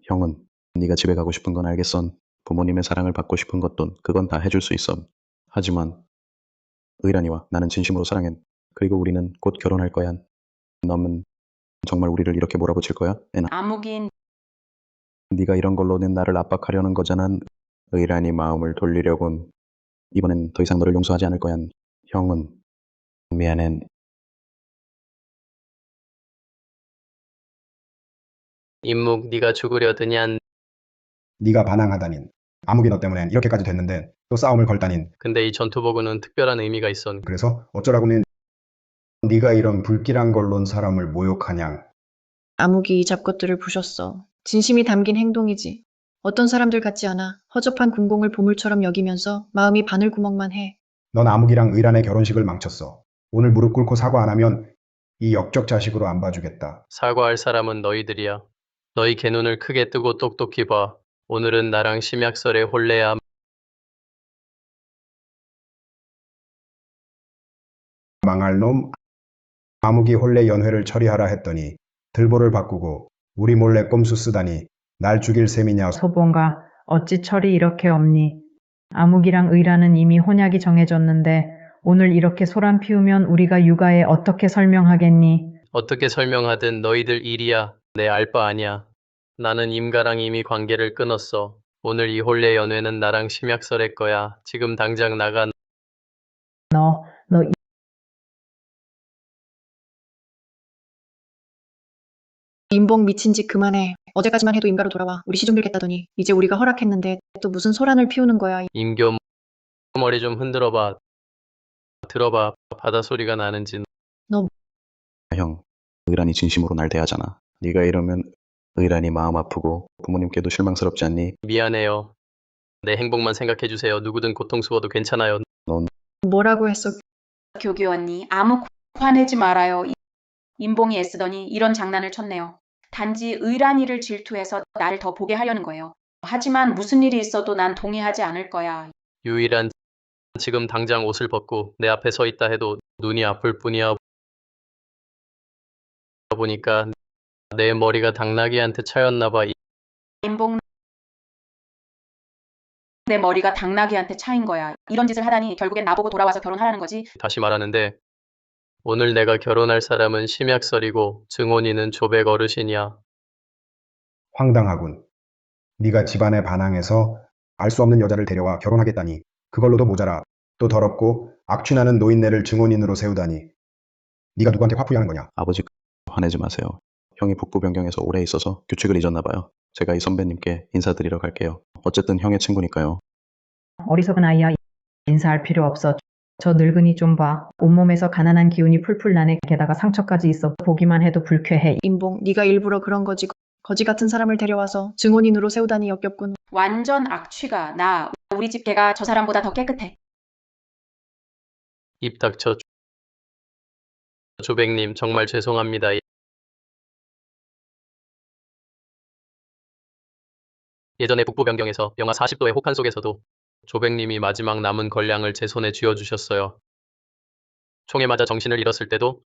형은 네가 집에 가고 싶은 건 알겠선. 부모님의 사랑을 받고 싶은 것도 그건 다 해줄 수 있어. 하지만 의란이와 나는 진심으로 사랑해. 그리고 우리는 곧 결혼할 거야. 너는 정말 우리를 이렇게 몰아붙일 거야? 애나. 암흑인. 네가 이런 걸로는 나를 압박하려는 거잖아. 의란이 마음을 돌리려곤. 이번엔 더 이상 너를 용서하지 않을 거야. 형은 미안해. 임묵, 네가 죽으려 드냔. 네가 반항하다닌. 암흑이 너 때문에 이렇게까지 됐는데 또 싸움을 걸다닌. 근데 이 전투복은 특별한 의미가 있어. 그래서 어쩌라고는 네가 이런 불길한 걸론 사람을 모욕하냥. 암흑이 이 잡것들을 부셨어. 진심이 담긴 행동이지. 어떤 사람들 같지 않아. 허접한 군공을 보물처럼 여기면서 마음이 바늘구멍만 해. 넌 암흑이랑 의란의 결혼식을 망쳤어. 오늘 무릎 꿇고 사과 안 하면 이 역적 자식으로 안 봐주겠다. 사과할 사람은 너희들이야. 너희 개눈을 크게 뜨고 똑똑히 봐. 오늘은 나랑 심약설의 혼례야. 망할 놈. 암흑이 혼례 연회를 처리하라 했더니 들보를 바꾸고 우리 몰래 꼼수 쓰다니 날 죽일 셈이냐. 소봉가, 어찌 철이 이렇게 없니? 암흑이랑 의라는 이미 혼약이 정해졌는데 오늘 이렇게 소란 피우면 우리가 육아에 어떻게 설명하겠니? 어떻게 설명하든 너희들 일이야. 내 알 바 아니야. 나는 임가랑 이미 관계를 끊었어. 오늘 이 혼례 연회는 나랑 심약설의 거야. 지금 당장 나가. 너 임봉, 미친 짓 그만해. 어제까지만 해도 임가로 돌아와. 우리 시좀 빌겠다더니 이제 우리가 허락했는데 또 무슨 소란을 피우는 거야. 임교, 머리 좀 흔들어봐. 들어봐. 바다 소리가 나는지. 형, 의란이 진심으로 날 대하잖아. 네가 이러면 의란이 마음 아프고 부모님께도 실망스럽지 않니? 미안해요. 내 행복만 생각해주세요. 누구든 고통스러워도 괜찮아요. 뭐라고 했어? 교교 언니, 암흑 화내지 말아요. 임봉이 애쓰더니 이런 장난을 쳤네요. 단지 의란이를 질투해서 나를 더 보게 하려는 거예요. 하지만 무슨 일이 있어도 난 동의하지 않을 거야. 유일한 지금 당장 옷을 벗고 내 앞에 서 있다 해도 눈이 아플 뿐이야. 보니까 내 머리가 당나귀한테 차였나 봐. 임봉, 내 머리가 당나귀한테 차인 거야. 이런 짓을 하다니 결국엔 나보고 돌아와서 결혼하라는 거지. 다시 말하는데 오늘 내가 결혼할 사람은 심약설이고 증언인은 조백 어르신이야. 황당하군. 네가 집안에 반항해서 알 수 없는 여자를 데려와 결혼하겠다니 그걸로도 모자라. 또 더럽고 악취나는 노인네를 증언인으로 세우다니. 네가 누구한테 화풀이하는 거냐? 아버지 화내지 마세요. 형이 북부 변경에서 오래 있어서 규칙을 잊었나 봐요. 제가 이 선배님께 인사드리러 갈게요. 어쨌든 형의 친구니까요. 어리석은 아이야. 인사할 필요 없어. 저 늙은이 좀 봐. 온몸에서 가난한 기운이 풀풀 나네. 게다가 상처까지 있어. 보기만 해도 불쾌해. 임봉, 네가 일부러 그런 거지. 거지 같은 사람을 데려와서 증언인으로 세우다니 역겹군. 완전 악취가 나. 우리 집 개가 저 사람보다 더 깨끗해. 입 닥쳐. 조백님, 정말 죄송합니다. 예전에 북부 변경에서 영하 40도의 혹한 속에서도 조백님이 마지막 남은 걸량을 제 손에 쥐어주셨어요. 총에 맞아 정신을 잃었을 때도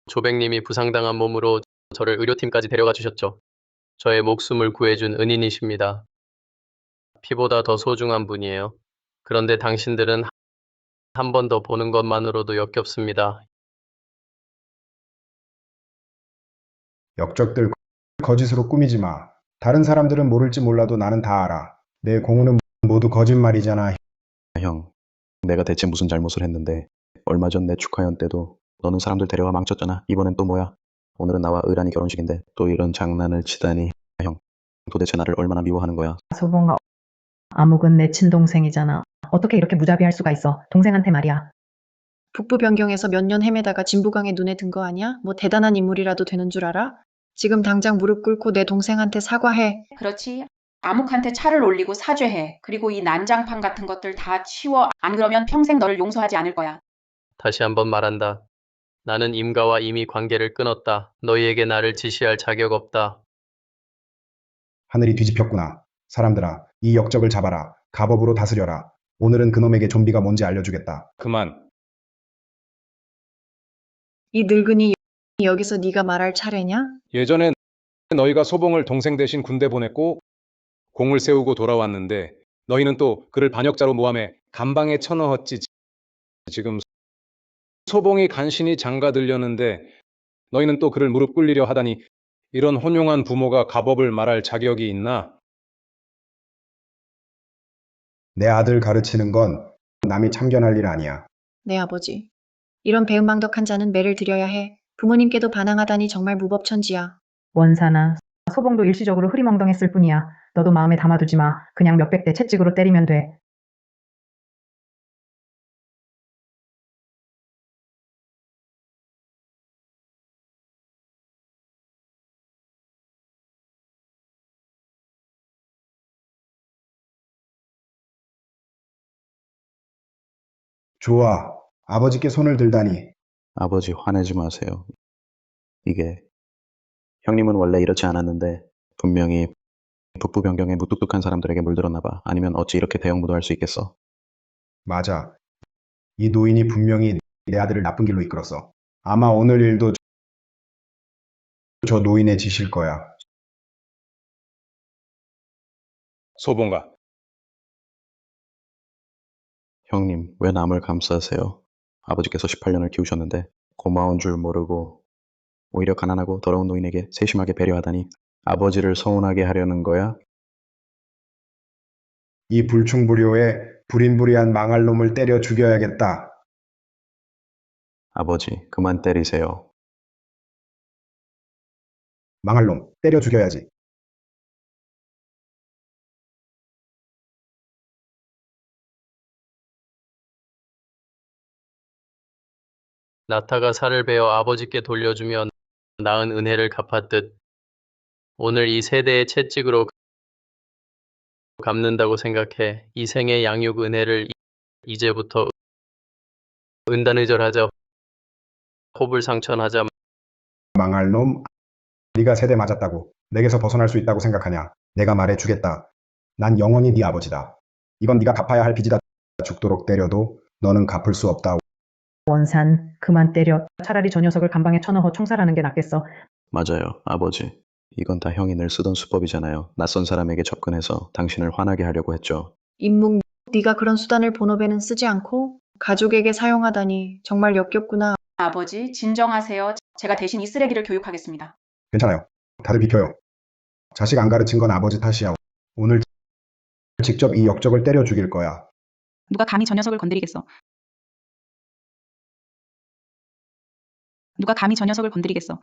조백님이 부상당한 몸으로 저를 의료팀까지 데려가 주셨죠. 저의 목숨을 구해준 은인이십니다. 피보다 더 소중한 분이에요. 그런데 당신들은 한 번 더 보는 것만으로도 역겹습니다. 역적들 거짓으로 꾸미지 마. 다른 사람들은 모를지 몰라도 나는 다 알아. 내 공우는 모두 거짓말이잖아. 형, 내가 대체 무슨 잘못을 했는데 얼마 전 내 축하연 때도 너는 사람들 데려와 망쳤잖아. 이번엔 또 뭐야? 오늘은 나와 의란이 결혼식인데 또 이런 장난을 치다니. 형, 도대체 나를 얼마나 미워하는 거야? 소봉아, 암흑은 내 친동생이잖아. 어떻게 이렇게 무자비할 수가 있어? 동생한테 말이야. 북부 변경에서 몇 년 헤매다가 진부강의 눈에 든 거 아니야? 뭐 대단한 인물이라도 되는 줄 알아? 지금 당장 무릎 꿇고 내 동생한테 사과해. 그렇지. 암흑한테 차를 올리고 사죄해. 그리고 이 난장판 같은 것들 다 치워. 안 그러면 평생 너를 용서하지 않을 거야. 다시 한번 말한다. 나는 임가와 이미 관계를 끊었다. 너희에게 나를 지시할 자격 없다. 하늘이 뒤집혔구나. 사람들아, 이 역적을 잡아라. 가법으로 다스려라. 오늘은 그놈에게 좀비가 뭔지 알려주겠다. 그만. 이 늙은이 여기서 네가 말할 차례냐? 예전에 너희가 소봉을 동생 대신 군대 보냈고 공을 세우고 돌아왔는데 너희는 또 그를 반역자로 모함해 감방에 쳐넣었지. 지금 소봉이 간신히 장가들려는데 너희는 또 그를 무릎 꿇리려 하다니 이런 혼용한 부모가 가법을 말할 자격이 있나? 내 아들 가르치는 건 남이 참견할 일 아니야. 내 아버지. 이런 배은망덕한 자는 매를 들여야 해. 부모님께도 반항하다니 정말 무법천지야. 원사나, 소봉도 일시적으로 흐리멍덩했을 뿐이야. 너도 마음에 담아두지 마. 그냥 몇백 대 채찍으로 때리면 돼. 좋아. 아버지께 손을 들다니. 아버지 화내지 마세요. 이게 형님은 원래 이렇지 않았는데 분명히 북부 변경에 무뚝뚝한 사람들에게 물들었나 봐. 아니면 어찌 이렇게 대형무도할 수 있겠어? 맞아. 이 노인이 분명히 내 아들을 나쁜 길로 이끌었어. 아마 오늘 일도 저 노인의 짓일 거야. 소봉가. 형님, 왜 남을 감싸세요? 아버지께서 18년을 키우셨는데 고마운 줄 모르고 오히려 가난하고 더러운 노인에게 세심하게 배려하다니 아버지를 서운하게 하려는 거야? 이 불충불효에 불인불이한 망할 놈을 때려 죽여야겠다. 아버지, 그만 때리세요. 망할 놈, 때려 죽여야지. 나타가 살을 베어 아버지께 돌려주면 나은 은혜를 갚았듯 오늘 이 세대의 채찍으로 갚는다고 생각해. 이 생의 양육 은혜를 이제부터 은단의절하자. 호불상천하자. 망할 놈, 네가 세대 맞았다고 내게서 벗어날 수 있다고 생각하냐? 내가 말해주겠다. 난 영원히 네 아버지다. 이건 네가 갚아야 할 빚이다. 죽도록 때려도 너는 갚을 수 없다. 원산, 그만 때려. 차라리 저 녀석을 감방에 쳐넣어 총살하는 게 낫겠어. 맞아요, 아버지. 이건 다 형이 늘 쓰던 수법이잖아요. 낯선 사람에게 접근해서 당신을 화나게 하려고 했죠. 임묵, 네가 그런 수단을 본업에는 쓰지 않고 가족에게 사용하다니 정말 역겹구나. 아버지, 진정하세요. 제가 대신 이 쓰레기를 교육하겠습니다. 괜찮아요. 다들 비켜요. 자식 안 가르친 건 아버지 탓이야. 오늘 직접 이 역적을 때려 죽일 거야. 누가 감히 저 녀석을 건드리겠어. 누가 감히 저 녀석을 건드리겠어.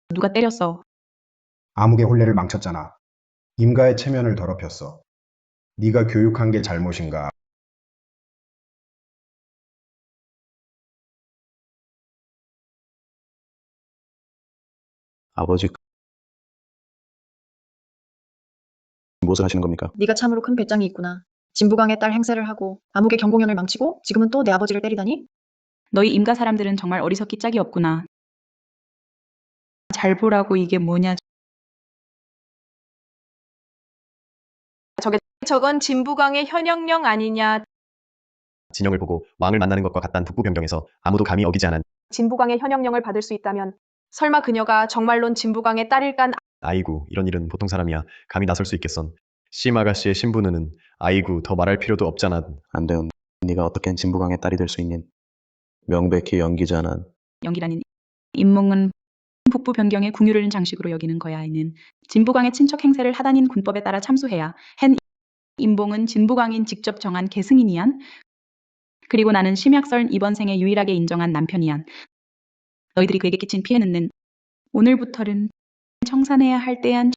누가 때렸어. 암흑의 혼례를 망쳤잖아. 임가의 체면을 더럽혔어. 네가 교육한 게 잘못인가? 아버지, 무엇을 하시는 겁니까? 네가 참으로 큰 배짱이 있구나. 진부강의 딸 행세를 하고 암흑의 경공연을 망치고 지금은 또 내 아버지를 때리다니? 너희 임가 사람들은 정말 어리석기 짝이 없구나. 잘 보라고 이게 뭐냐. 저건 진부강의 현역령 아니냐. 진영을 보고 왕을 만나는 것과 같단 북부 변경에서 아무도 감히 어기지 않은 진부강의 현역령을 받을 수 있다면 설마 그녀가 정말론 진부강의 딸일깐. 아이고 이런 일은 보통 사람이야 감히 나설 수 있겠선. 심아가씨의 신부는 아이고 더 말할 필요도 없잖아. 안 돼요. 네가 어떻게 진부강의 딸이 될 수 있니? 명백히 연기잖아. 연기라는 임몽은 북부 변경의 궁유를 장식으로 여기는 거야. 이는 진부강의 친척 행세를 하다닌 군법에 따라 참수해야 hen 임봉은 진부강인 직접 정한 계승인이ያን. 그리고 나는 심약설 이번 생에 유일하게 인정한 남편이ያን. 너희들이 그에게 끼친 피해는 오늘부터는 청산해야 할 때얀.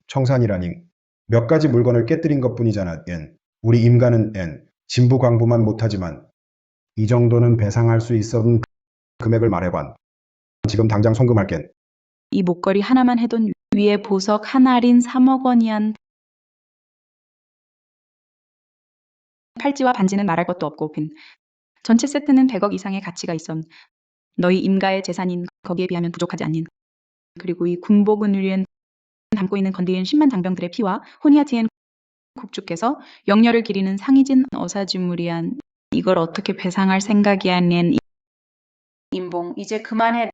청산이라니 몇 가지 물건을 깨뜨린 것뿐이잖아. 엔. 우리 임가는 진부광부만 못하지만 이 정도는 배상할 수 있었던 금액을 말해봐. 지금 당장 송금할겐. 이 목걸이 하나만 해돈 위에 보석 하나린 3억 원이ያን. 팔찌와 반지는 말할 것도 없고 전체 세트는 100억 이상의 가치가 있어. 너희 임가의 재산인 거기에 비하면 부족하지 않닌. 그리고 이 군복은 위엔 담고 있는 건디엔 10만 장병들의 피와 호니아티엔 국주께서 영녀를 기리는 상이진 어사주무리한. 이걸 어떻게 배상할 생각이야. 낸 임봉, 이제 그만해.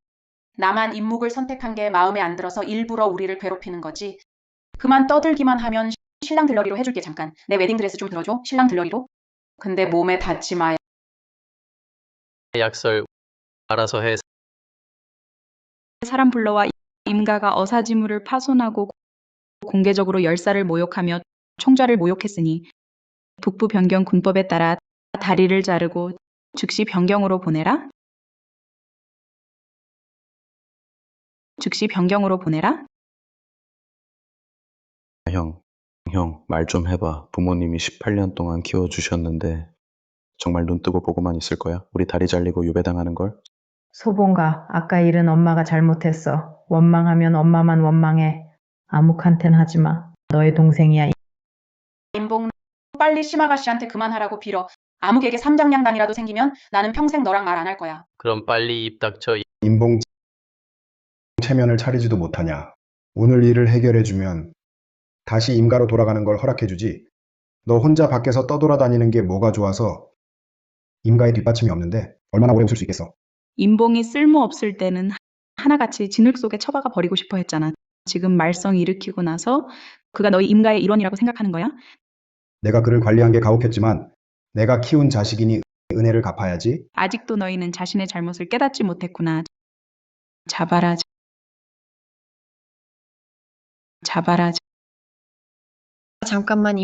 나만 임묵을 선택한 게 마음에 안 들어서 일부러 우리를 괴롭히는 거지. 그만 떠들기만 하면 신랑 들러리로 해줄게. 잠깐. 내 웨딩드레스 좀 들어줘. 신랑 들러리로. 근데 몸에 닿지 마. 약설 알아서 해. 사람 불러와 임가가 어사지무를 파손하고 공개적으로 열사를 모욕하며 총좌를 모욕했으니 북부 변경 군법에 따라 다리를 자르고 즉시 변경으로 보내라. 즉시 변경으로 보내라. 형, 말 좀 해봐. 부모님이 18년 동안 키워주셨는데 정말 눈 뜨고 보고만 있을 거야? 우리 다리 잘리고 유배당하는 걸? 소봉가, 아까 일은 엄마가 잘못했어. 원망하면 엄마만 원망해. 아무한텐 하지 마. 너의 동생이야. 임봉, 빨리 심아가씨한테 그만하라고 빌어. 아무개에게 삼장량단이라도 생기면 나는 평생 너랑 말 안 할 거야. 그럼 빨리 입 닥쳐. 임봉 체면을 차리지도 못하냐. 오늘 일을 해결해주면 다시 임가로 돌아가는 걸 허락해주지. 너 혼자 밖에서 떠돌아다니는 게 뭐가 좋아서 임가의 뒷받침이 없는데 얼마나 오래 웃을 수 있겠어. 임봉이 쓸모없을 때는 하나같이 진흙 속에 처박아 버리고 싶어 했잖아. 지금 말썽 일으키고 나서 그가 너희 임가의 일원이라고 생각하는 거야? 내가 그를 관리한 게 가혹했지만 내가 키운 자식이니 은혜를 갚아야지. 아직도 너희는 자신의 잘못을 깨닫지 못했구나. 자바라. 자바라. 잠깐만,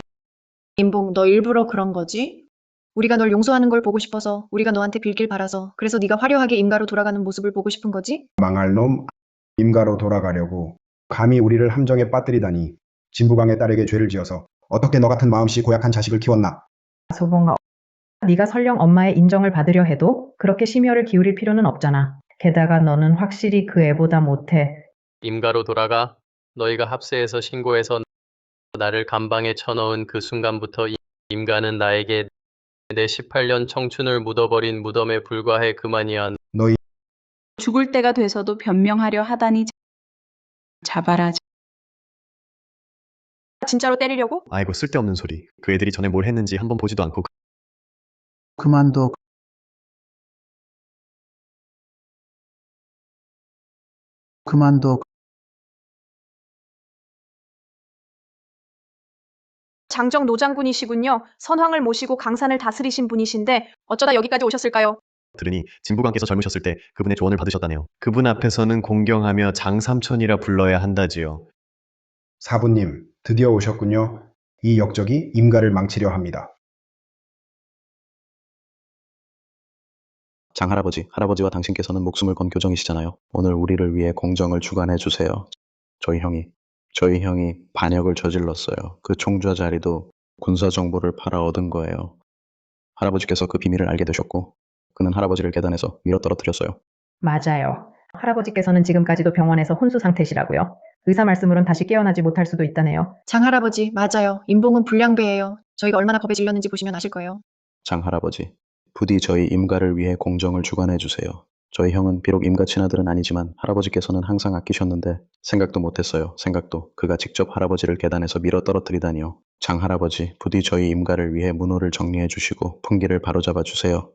임봉, 너 일부러 그런 거지? 우리가 널 용서하는 걸 보고 싶어서, 우리가 너한테 빌길 바라서, 그래서 네가 화려하게 임가로 돌아가는 모습을 보고 싶은 거지? 망할 놈. 임가로 돌아가려고 감히 우리를 함정에 빠뜨리다니. 진부강의 딸에게 죄를 지어서 어떻게 너 같은 마음씨 고약한 자식을 키웠나. 소봉가, 네가 설령 엄마의 인정을 받으려 해도 그렇게 심혈을 기울일 필요는 없잖아. 게다가 너는 확실히 그 애보다 못해. 임가로 돌아가. 너희가 합세해서 신고해서 나를 감방에 쳐넣은 그 순간부터 임가는 나에게 내 18년 청춘을 묻어버린 무덤에 불과해. 그만이야. 너희 죽을 때가 돼서도 변명하려 하다니. 자바라. 진짜로 때리려고? 아이고 쓸데없는 소리. 그 애들이 전에 뭘 했는지 한번 보지도 않고 그만둬. 그만둬. 장정 노장군이시군요. 선황을 모시고 강산을 다스리신 분이신데 어쩌다 여기까지 오셨을까요? 들으니 진부관께서 젊으셨을 때 그분의 조언을 받으셨다네요. 그분 앞에서는 공경하며 장삼천이라 불러야 한다지요. 사부님, 드디어 오셨군요. 이 역적이 임가를 망치려 합니다. 장할아버지, 할아버지와 당신께서는 목숨을 건 교정이시잖아요. 오늘 우리를 위해 공정을 주관해 주세요. 저희 형이 반역을 저질렀어요. 그 총좌 자리도 군사 정보를 팔아 얻은 거예요. 할아버지께서 그 비밀을 알게 되셨고 그는 할아버지를 계단에서 밀어 떨어뜨렸어요. 맞아요. 할아버지께서는 지금까지도 병원에서 혼수 상태시라고요. 의사 말씀으론 다시 깨어나지 못할 수도 있다네요. 장할아버지, 맞아요. 임봉은 불량배예요. 저희가 얼마나 겁에 질렸는지 보시면 아실 거예요. 장할아버지, 부디 저희 임가를 위해 공정을 주관해 주세요. 저희 형은 비록 임가 친아들은 아니지만 할아버지께서는 항상 아끼셨는데 생각도 못했어요. 생각도 그가 직접 할아버지를 계단에서 밀어 떨어뜨리다니요. 장할아버지, 부디 저희 임가를 위해 문호를 정리해 주시고 풍기를 바로잡아 주세요.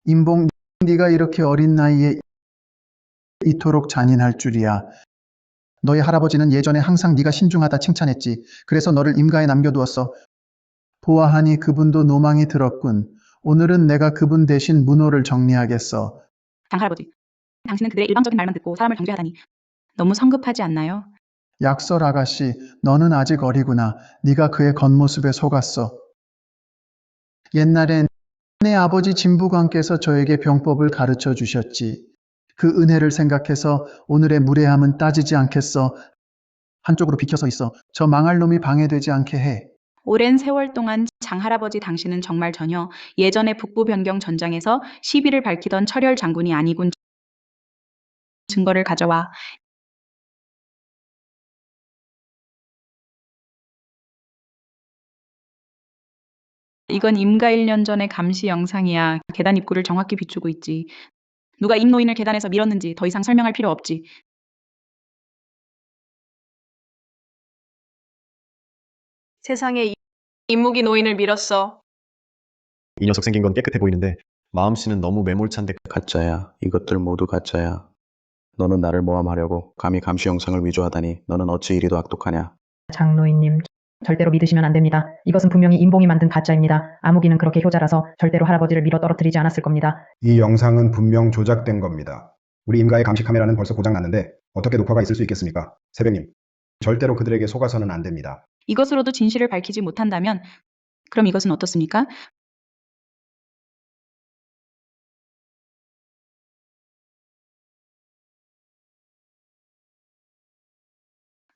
임봉, 네가 이렇게 어린 나이에 이토록 잔인할 줄이야. 너희 할아버지는 예전에 항상 네가 신중하다 칭찬했지. 그래서 너를 임가에 남겨두었어. 보아하니 그분도 노망이 들었군. 오늘은 내가 그분 대신 문호를 정리하겠어. 장할아버지, 당신은 그들의 일방적인 말만 듣고 사람을 경죄하다니 너무 성급하지 않나요? 약설 아가씨, 너는 아직 어리구나. 네가 그의 겉모습에 속았어. 옛날엔 내 아버지 진부관께서 저에게 병법을 가르쳐 주셨지. 그 은혜를 생각해서 오늘의 무례함은 따지지 않겠어. 한쪽으로 비켜서 있어. 저 망할 놈이 방해되지 않게 해. 오랜 세월 동안 장할아버지 당신은 정말 전혀 예전의 북부 변경 전장에서 시비를 밝히던 철혈 장군이 아니군. 증거를 가져와. 이건 임가 1년 전의 감시 영상이야. 계단 입구를 정확히 비추고 있지. 누가 임노인을 계단에서 밀었는지 더 이상 설명할 필요 없지. 세상에 임묵이 노인을 밀었어. 이 녀석 생긴 건 깨끗해 보이는데 마음씨는 너무 매몰찬데 가짜야. 이것들 모두 가짜야. 너는 나를 모함하려고 감히 감시 영상을 위조하다니 너는 어찌 이리도 악독하냐. 장노인님, 절대로 믿으시면 안 됩니다. 이것은 분명히 임봉이 만든 가짜입니다. 아무기는 그렇게 효자라서 절대로 할아버지를 밀어 떨어뜨리지 않았을 겁니다. 이 영상은 분명 조작된 겁니다. 우리 임가의 감시 카메라는 벌써 고장났는데 어떻게 녹화가 있을 수 있겠습니까? 새벽님, 절대로 그들에게 속아서는 안 됩니다. 이것으로도 진실을 밝히지 못한다면 그럼 이것은 어떻습니까?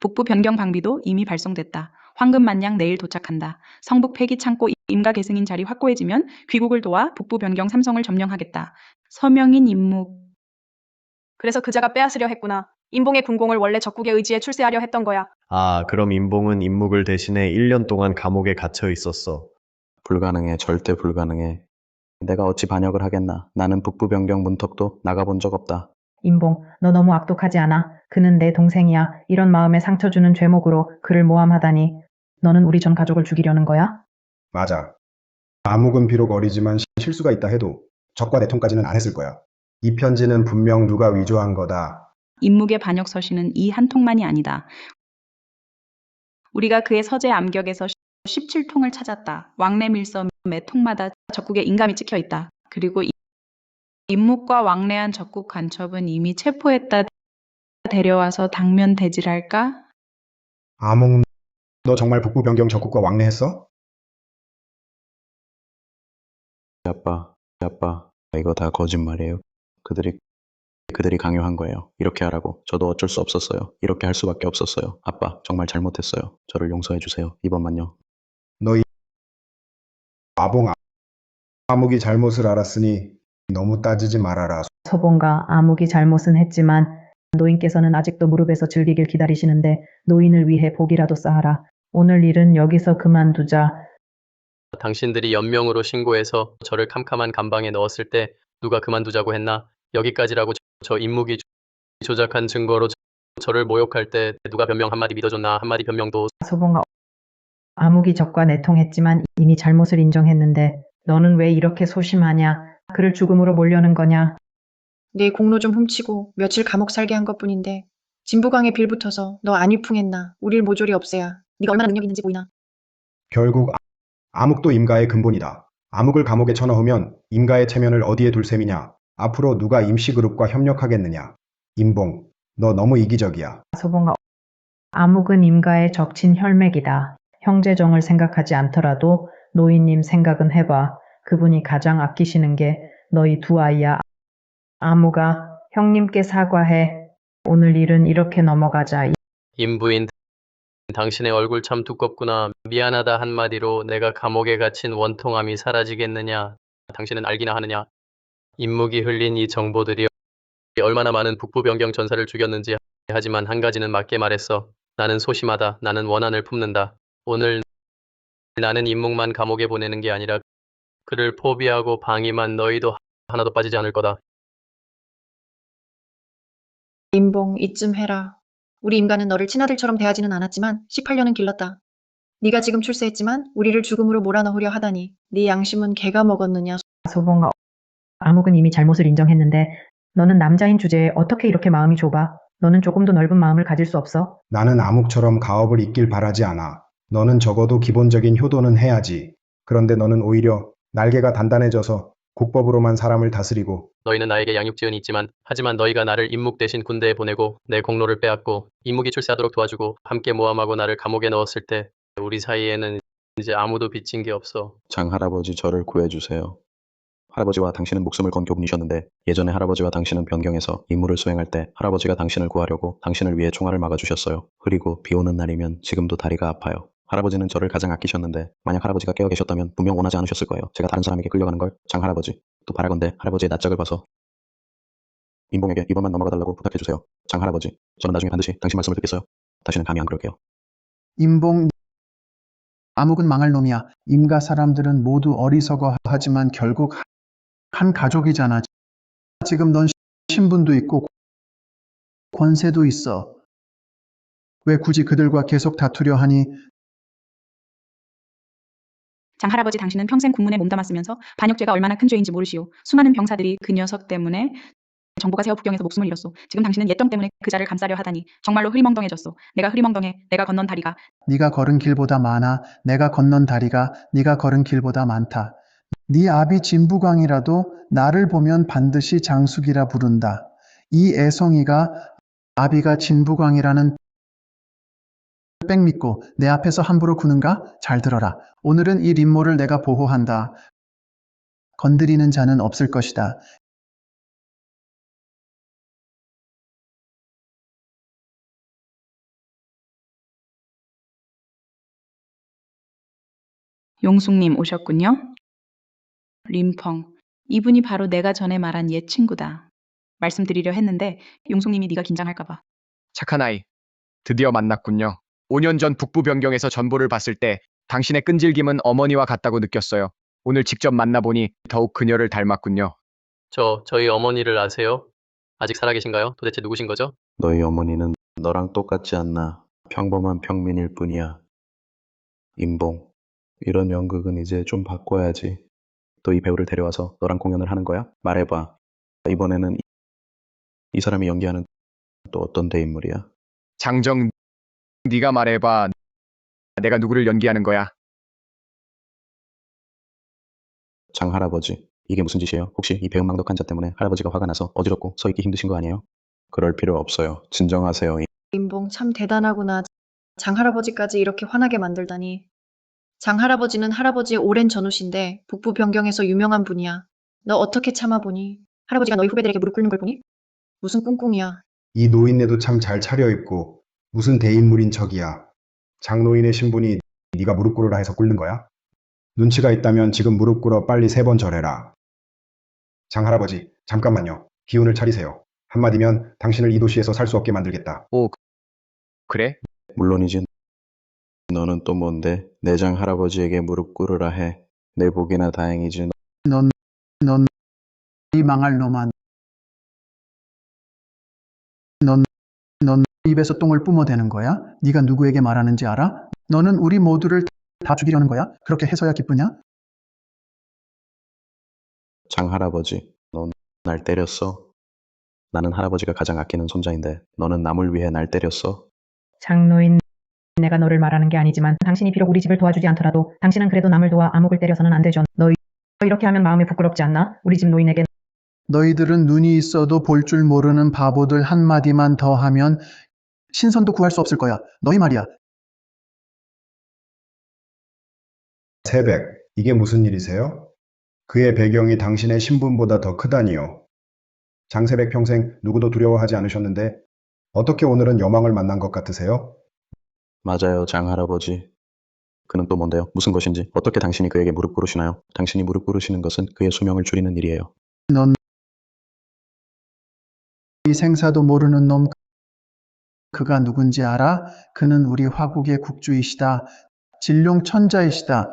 북부 변경 방비도 이미 발송됐다. 황금 만량 내일 도착한다. 성북 폐기 창고 임가 계승인 자리 확고해지면 귀국을 도와 북부 변경 삼성을 점령하겠다. 서명인 임묵. 그래서 그자가 빼앗으려 했구나. 임봉의 군공을 원래 적국의 의지에 출세하려 했던 거야. 아, 그럼 임봉은 임묵을 대신해 1년 동안 감옥에 갇혀 있었어. 불가능해. 절대 불가능해. 내가 어찌 반역을 하겠나. 나는 북부 변경 문턱도 나가본 적 없다. 임봉, 너 너무 악독하지 않아? 그는 내 동생이야. 이런 마음에 상처 주는 죄목으로 그를 모함하다니. 너는 우리 전 가족을 죽이려는 거야? 맞아. 암흑은 비록 어리지만 실수가 있다 해도 적과 내통까지는 안 했을 거야. 이 편지는 분명 누가 위조한 거다. 임묵의 반역 서신은 이 한 통만이 아니다. 우리가 그의 서재 암격에서 17통을 찾았다. 왕래 밀서 매 통마다 적국의 인감이 찍혀 있다. 그리고 임묵과 왕래한 적국 간첩은 이미 체포했다. 데려와서 당면 대질할까? 암흑, 너 정말 북부 변경 적국과 왕래했어? 아빠, 이거 다 거짓말이에요. 그들이 강요한 거예요. 이렇게 하라고. 저도 어쩔 수 없었어요. 이렇게 할 수밖에 없었어요. 아빠, 정말 잘못했어요. 저를 용서해 주세요. 이번만요. 너희 아봉 암흑이 잘못을 알았으니 너무 따지지 말아라. 서봉과 아묵이 잘못은 했지만 노인께서는 아직도 무릎에서 즐기길 기다리시는데 노인을 위해 복이라도 쌓아라. 오늘 일은 여기서 그만두자. 당신들이 연명으로 신고해서 저를 캄캄한 감방에 넣었을 때 누가 그만두자고 했나? 여기까지라고 저 임묵이 조작한 증거로 저를 모욕할 때 누가 변명 한마디 믿어줬나? 한마디 변명도. 서봉아, 아묵이 적과 내통했지만 이미 잘못을 인정했는데 너는 왜 이렇게 소심하냐? 그를 죽음으로 몰려는 거냐? 내 공로 좀 훔치고 며칠 감옥 살게 한 것뿐인데 진부강에 빌붙어서 너 안 위풍했나? 우릴 모조리 없애야. 네가 얼마나 능력 있는지 보이나? 결국 암흑도 임가의 근본이다. 암흑을 감옥에 쳐넣으면 임가의 체면을 어디에 둘 셈이냐? 앞으로 누가 임시그룹과 협력하겠느냐? 임봉, 너 너무 이기적이야. 서봉아, 아묵은 임가의 적친 혈맥이다. 형제정을 생각하지 않더라도 노인님 생각은 해봐. 그분이 가장 아끼시는 게 너희 두 아이야. 아무가 형님께 사과해. 오늘 일은 이렇게 넘어가자. 임부인, 당신의 얼굴 참 두껍구나. 미안하다 한마디로 내가 감옥에 갇힌 원통함이 사라지겠느냐? 당신은 알기나 하느냐? 임묵이 흘린 이 정보들이 얼마나 많은 북부 변경 전사를 죽였는지. 하지만 한 가지는 맞게 말했어. 나는 소심하다. 나는 원한을 품는다. 오늘 나는 임묵만 감옥에 보내는 게 아니라 그를 포비하고 방임한 너희도 하나도 빠지지 않을 거다. 임봉, 이쯤 해라. 우리 임가는 너를 친아들처럼 대하지는 않았지만 18년은 길렀다. 네가 지금 출세했지만 우리를 죽음으로 몰아넣으려 하다니. 네 양심은 개가 먹었느냐. 소봉아, 암흑은 이미 잘못을 인정했는데 너는 남자인 주제에 어떻게 이렇게 마음이 좁아? 너는 조금 더 넓은 마음을 가질 수 없어? 나는 암흑처럼 가업을 잇길 바라지 않아. 너는 적어도 기본적인 효도는 해야지. 그런데 너는 오히려 날개가 단단해져서 국법으로만 사람을 다스리고 너희는 나에게 양육지은이 있지만 하지만 너희가 나를 임묵 대신 군대에 보내고 내 공로를 빼앗고 임묵이 출세하도록 도와주고 함께 모함하고 나를 감옥에 넣었을 때 우리 사이에는 이제 아무도 빚진 게 없어. 장할아버지 저를 구해주세요. 할아버지와 당신은 목숨을 건 교분이셨는데 예전에 할아버지와 당신은 변경해서 임무를 수행할 때 할아버지가 당신을 구하려고 당신을 위해 총알을 막아주셨어요. 그리고 비 오는 날이면 지금도 다리가 아파요. 할아버지는 저를 가장 아끼셨는데 만약 할아버지가 깨어 계셨다면 분명 원하지 않으셨을 거예요. 제가 다른 사람에게 끌려가는 걸. 장할아버지, 또 바라건대 할아버지의 낯짝을 봐서 임봉에게 이번만 넘어가달라고 부탁해주세요. 장할아버지, 저는 나중에 반드시 당신 말씀을 듣겠어요. 다시는 감히 안 그럴게요. 임봉, 암흑은 망할 놈이야. 임가 사람들은 모두 어리석어 하지만 결국 한 가족이잖아. 지금 넌 신분도 있고 권세도 있어. 왜 굳이 그들과 계속 다투려 하니? 장할아버지 당신은 평생 군문에 몸담았으면서 반역죄가 얼마나 큰 죄인지 모르시오. 수많은 병사들이 그 녀석 때문에 정보가 새어 북경에서 목숨을 잃었소. 지금 당신은 옛정 때문에 그 자를 감싸려 하다니 정말로 흐리멍덩해졌소. 내가 흐리멍덩해. 내가 건넌 다리가 네가 걸은 길보다 많아. 내가 건넌 다리가 네가 걸은 길보다 많다. 네 아비 진부광이라도 나를 보면 반드시 장숙이라 부른다. 이 애송이가 아비가 진부광이라는 빽 믿고 내 앞에서 함부로 구는가? 잘 들어라. 오늘은 이 림모를 내가 보호한다. 건드리는 자는 없을 것이다. 용숙님 오셨군요. 림펑, 이분이 바로 내가 전에 말한 옛 친구다. 말씀드리려 했는데 용숙님이 네가 긴장할까봐. 착한 아이. 드디어 만났군요. 5년 전 북부 변경에서 전보를 봤을 때 당신의 끈질김은 어머니와 같다고 느꼈어요. 오늘 직접 만나보니 더욱 그녀를 닮았군요. 저희 어머니를 아세요? 아직 살아계신가요? 도대체 누구신 거죠? 너희 어머니는 너랑 똑같지 않나. 평범한 평민일 뿐이야. 임봉, 이런 연극은 이제 좀 바꿔야지. 또 이 배우를 데려와서 너랑 공연을 하는 거야? 말해봐. 이번에는 이 사람이 연기하는 또 어떤 대인물이야? 장정, 네가 말해봐. 내가 누구를 연기하는 거야? 장할아버지, 이게 무슨 짓이에요? 혹시 이 배은망덕한 자 때문에 할아버지가 화가 나서 어지럽고 서 있기 힘드신 거 아니에요? 그럴 필요 없어요. 진정하세요. 임봉 참 대단하구나. 장할아버지까지 이렇게 화나게 만들다니. 장할아버지는 할아버지의 오랜 전우신데 북부 변경에서 유명한 분이야. 너 어떻게 참아보니? 할아버지가 너희 후배들에게 무릎 꿇는 걸 보니? 무슨 꿍꿍이야. 이 노인네도 참 잘 차려입고 무슨 대인물인 척이야. 장노인의 신분이 네가 무릎 꿇으라 해서 꿇는 거야? 눈치가 있다면 지금 무릎 꿇어 빨리 3번 절해라. 장할아버지, 잠깐만요. 기운을 차리세요. 한마디면 당신을 이 도시에서 살 수 없게 만들겠다. 오, 그래? 물론이지. 너는 또 뭔데? 내 장할아버지에게 무릎 꿇으라 해. 내 복이나 다행이지. 넌 이 망할 놈아. 넌 입에서 똥을 뿜어대는 거야? 네가 누구에게 말하는지 알아? 너는 우리 모두를 다 죽이려는 거야? 그렇게 해서야 기쁘냐? 장할아버지, 넌 날 때렸어? 나는 할아버지가 가장 아끼는 손자인데 너는 남을 위해 날 때렸어? 장노인, 내가 너를 말하는 게 아니지만 당신이 비록 우리 집을 도와주지 않더라도 당신은 그래도 남을 도와 암흑을 때려서는 안 되죠. 너 이렇게 하면 마음이 부끄럽지 않나? 우리 집 노인에게 너희들은 눈이 있어도 볼 줄 모르는 바보들 한마디만 더 하면 신선도 구할 수 없을 거야. 너희 말이야. 세백, 이게 무슨 일이세요? 그의 배경이 당신의 신분보다 더 크다니요. 장세백 평생 누구도 두려워하지 않으셨는데 어떻게 오늘은 여망을 만난 것 같으세요? 맞아요, 장할아버지. 그는 또 뭔데요? 무슨 것인지? 어떻게 당신이 그에게 무릎 꿇으시나요? 당신이 무릎 꿇으시는 것은 그의 수명을 줄이는 일이에요. 넌 생사도 모르는 놈 그가 누군지 알아? 그는 우리 화국의 국주이시다. 진룡 천자이시다.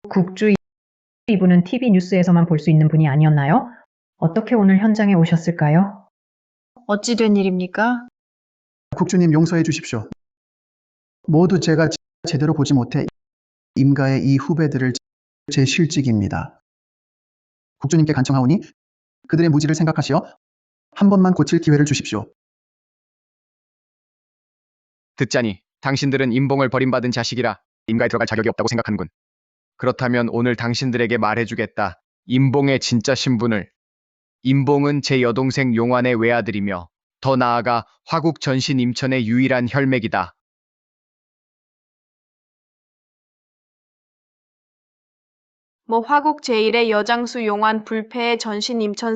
국주 이분은 TV 뉴스에서만 볼 수 있는 분이 아니었나요? 어떻게 오늘 현장에 오셨을까요? 어찌 된 일입니까? 국주님 용서해 주십시오. 모두 제가 제대로 보지 못해 임가의 이 후배들을 제 실직입니다. 국주님께 간청하오니 그들의 무지를 생각하시어 한 번만 고칠 기회를 주십시오. 듣자니 당신들은 임봉을 버림받은 자식이라 임가에 들어갈 자격이 없다고 생각하는군. 그렇다면 오늘 당신들에게 말해주겠다. 임봉의 진짜 신분을. 임봉은 제 여동생 용환의 외아들이며 더 나아가 화국 전신 임천의 유일한 혈맥이다. 뭐 화국 제1의 여장수 용환 불패의 전신 임천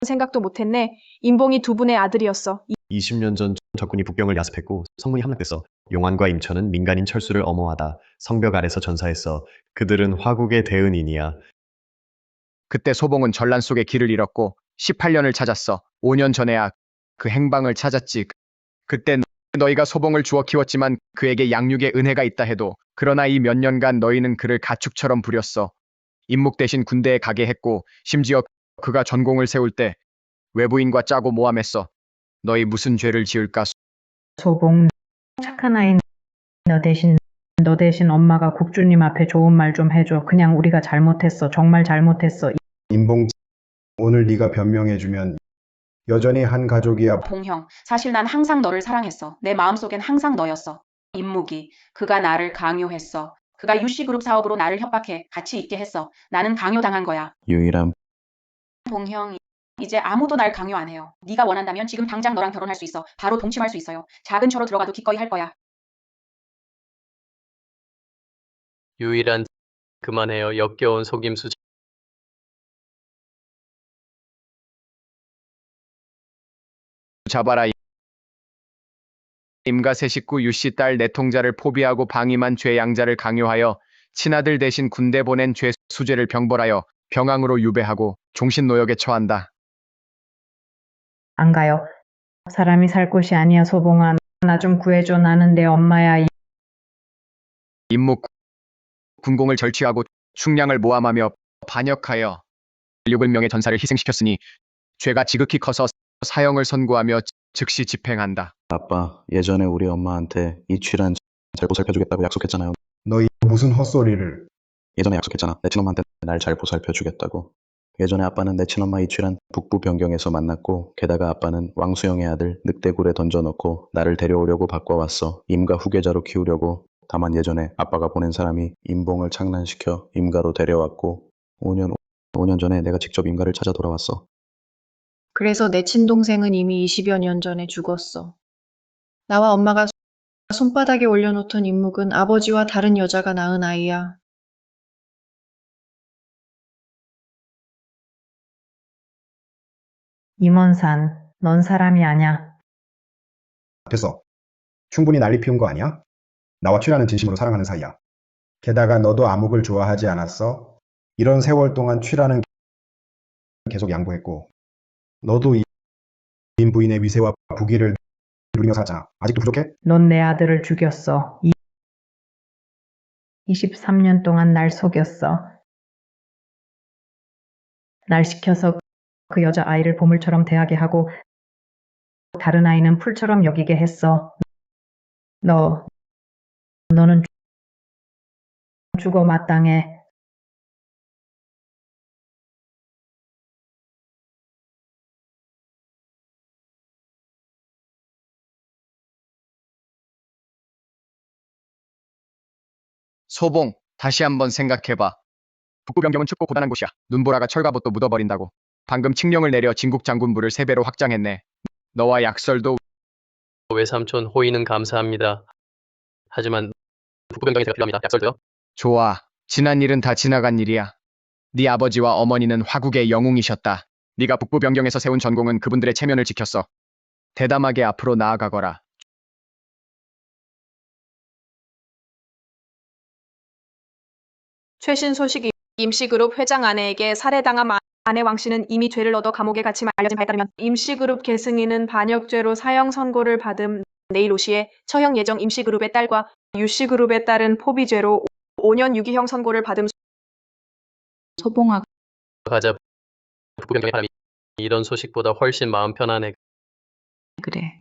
생각도 못했네. 임봉이 두 분의 아들이었어. 20년 전 적군이 북병을 야습했고 성문이 함락됐어. 용환과 임천은 민간인 철수를 엄호하다 성벽 아래서 전사했어. 그들은 화국의 대은인이야. 그때 소봉은 전란 속에 길을 잃었고 18년을 찾았어. 5년 전에야 그 행방을 찾았지. 그때 너희가 소봉을 주워 키웠지만 그에게 양육의 은혜가 있다 해도 그러나 이 몇 년간 너희는 그를 가축처럼 부렸어. 임묵 대신 군대에 가게 했고 심지어 그가 전공을 세울 때 외부인과 짜고 모함했어. 너희 무슨 죄를 지을까? 소봉 착한 아이 너 대신 엄마가 국주님 앞에 좋은 말 좀 해줘. 그냥 우리가 잘못했어. 정말 잘못했어. 임봉, 오늘 네가 변명해주면 여전히 한 가족이야. 봉형, 사실 난 항상 너를 사랑했어. 내 마음속엔 항상 너였어. 임묵이, 그가 나를 강요했어. 그가 유씨그룹 사업으로 나를 협박해 같이 있게 했어. 나는 강요당한 거야. 유일한 봉형, 이제 아무도 날 강요 안 해요. 네가 원한다면 지금 당장 너랑 결혼할 수 있어. 바로 동침할 수 있어요. 작은 처로 들어가도 기꺼이 할 거야. 유일한 그만해요. 역겨운 속임수. 잡아라. 임가 세 식구 유씨 딸 내통자를 포비하고 방임한 죄 양자를 강요하여 친아들 대신 군대 보낸 죄 수재를 병벌하여 병항으로 유배하고 종신노역에 처한다. 안 가요. 사람이 살 곳이 아니야, 소봉아. 나 좀 구해줘. 나는 내 엄마야. 임묵 군공을 절취하고 충량을 모함하며 반역하여 6명의 전사를 희생시켰으니 죄가 지극히 커서 사형을 선고하며 즉시 집행한다. 아빠, 예전에 우리 엄마한테 이취란 잘 보살펴주겠다고 약속했잖아요. 너희 무슨 헛소리를. 예전에 약속했잖아. 내 친엄마한테 날 잘 보살펴주겠다고. 예전에 아빠는 내 친엄마 이취란 북부 변경에서 만났고 게다가 아빠는 왕수영의 아들 늑대굴에 던져넣고 나를 데려오려고 바꿔왔어. 임가 후계자로 키우려고. 다만 예전에 아빠가 보낸 사람이 임봉을 창난시켜 임가로 데려왔고 5년 전에 내가 직접 임가를 찾아 돌아왔어. 그래서 내 친동생은 이미 20여 년 전에 죽었어. 나와 엄마가 손바닥에 올려놓던 임묵은 아버지와 다른 여자가 낳은 아이야. 임원산, 넌 사람이 아냐. 됐어. 충분히 난리 피운 거 아니야? 나와 취라는 진심으로 사랑하는 사이야. 게다가 너도 암흑을 좋아하지 않았어? 이런 세월 동안 취라는 계속 양보했고 너도 임 부인의 위세와 부귀를 누리며 살았잖아. 아직도 부족해? 넌 내 아들을 죽였어. 23년 동안 날 속였어. 날 시켜서 그 여자 아이를 보물처럼 대하게 하고 다른 아이는 풀처럼 여기게 했어. 너는 죽어 마땅해. 소봉, 다시 한번 생각해봐. 북부 변경은 춥고 고단한 곳이야. 눈보라가 철갑옷도 묻어버린다고. 방금 칙령을 내려 진국 장군부를 3배로 확장했네. 너와 약설도 외삼촌 호의는 감사합니다. 하지만 북부 변경이 제가 필요합니다. 약설도요. 좋아. 지난 일은 다 지나간 일이야. 네 아버지와 어머니는 화국의 영웅이셨다. 네가 북부 변경에서 세운 전공은 그분들의 체면을 지켰어. 대담하게 앞으로 나아가거라. 최신 소식이 임시그룹 회장 아내에게 살해당한 아내 왕 씨는 이미 죄를 얻어 감옥에 갇힘. 알려진 바에 따르면 임씨그룹 계승인은 반역죄로 사형 선고를 받음. 내일 오 시에 처형 예정 임씨그룹의 딸과 유씨그룹의 딸은 포비죄로 5년 유기형 선고를 받음. 소봉아, 가자. 북부 변경의 바람이 이런 소식보다 훨씬 마음 편하네. 그래.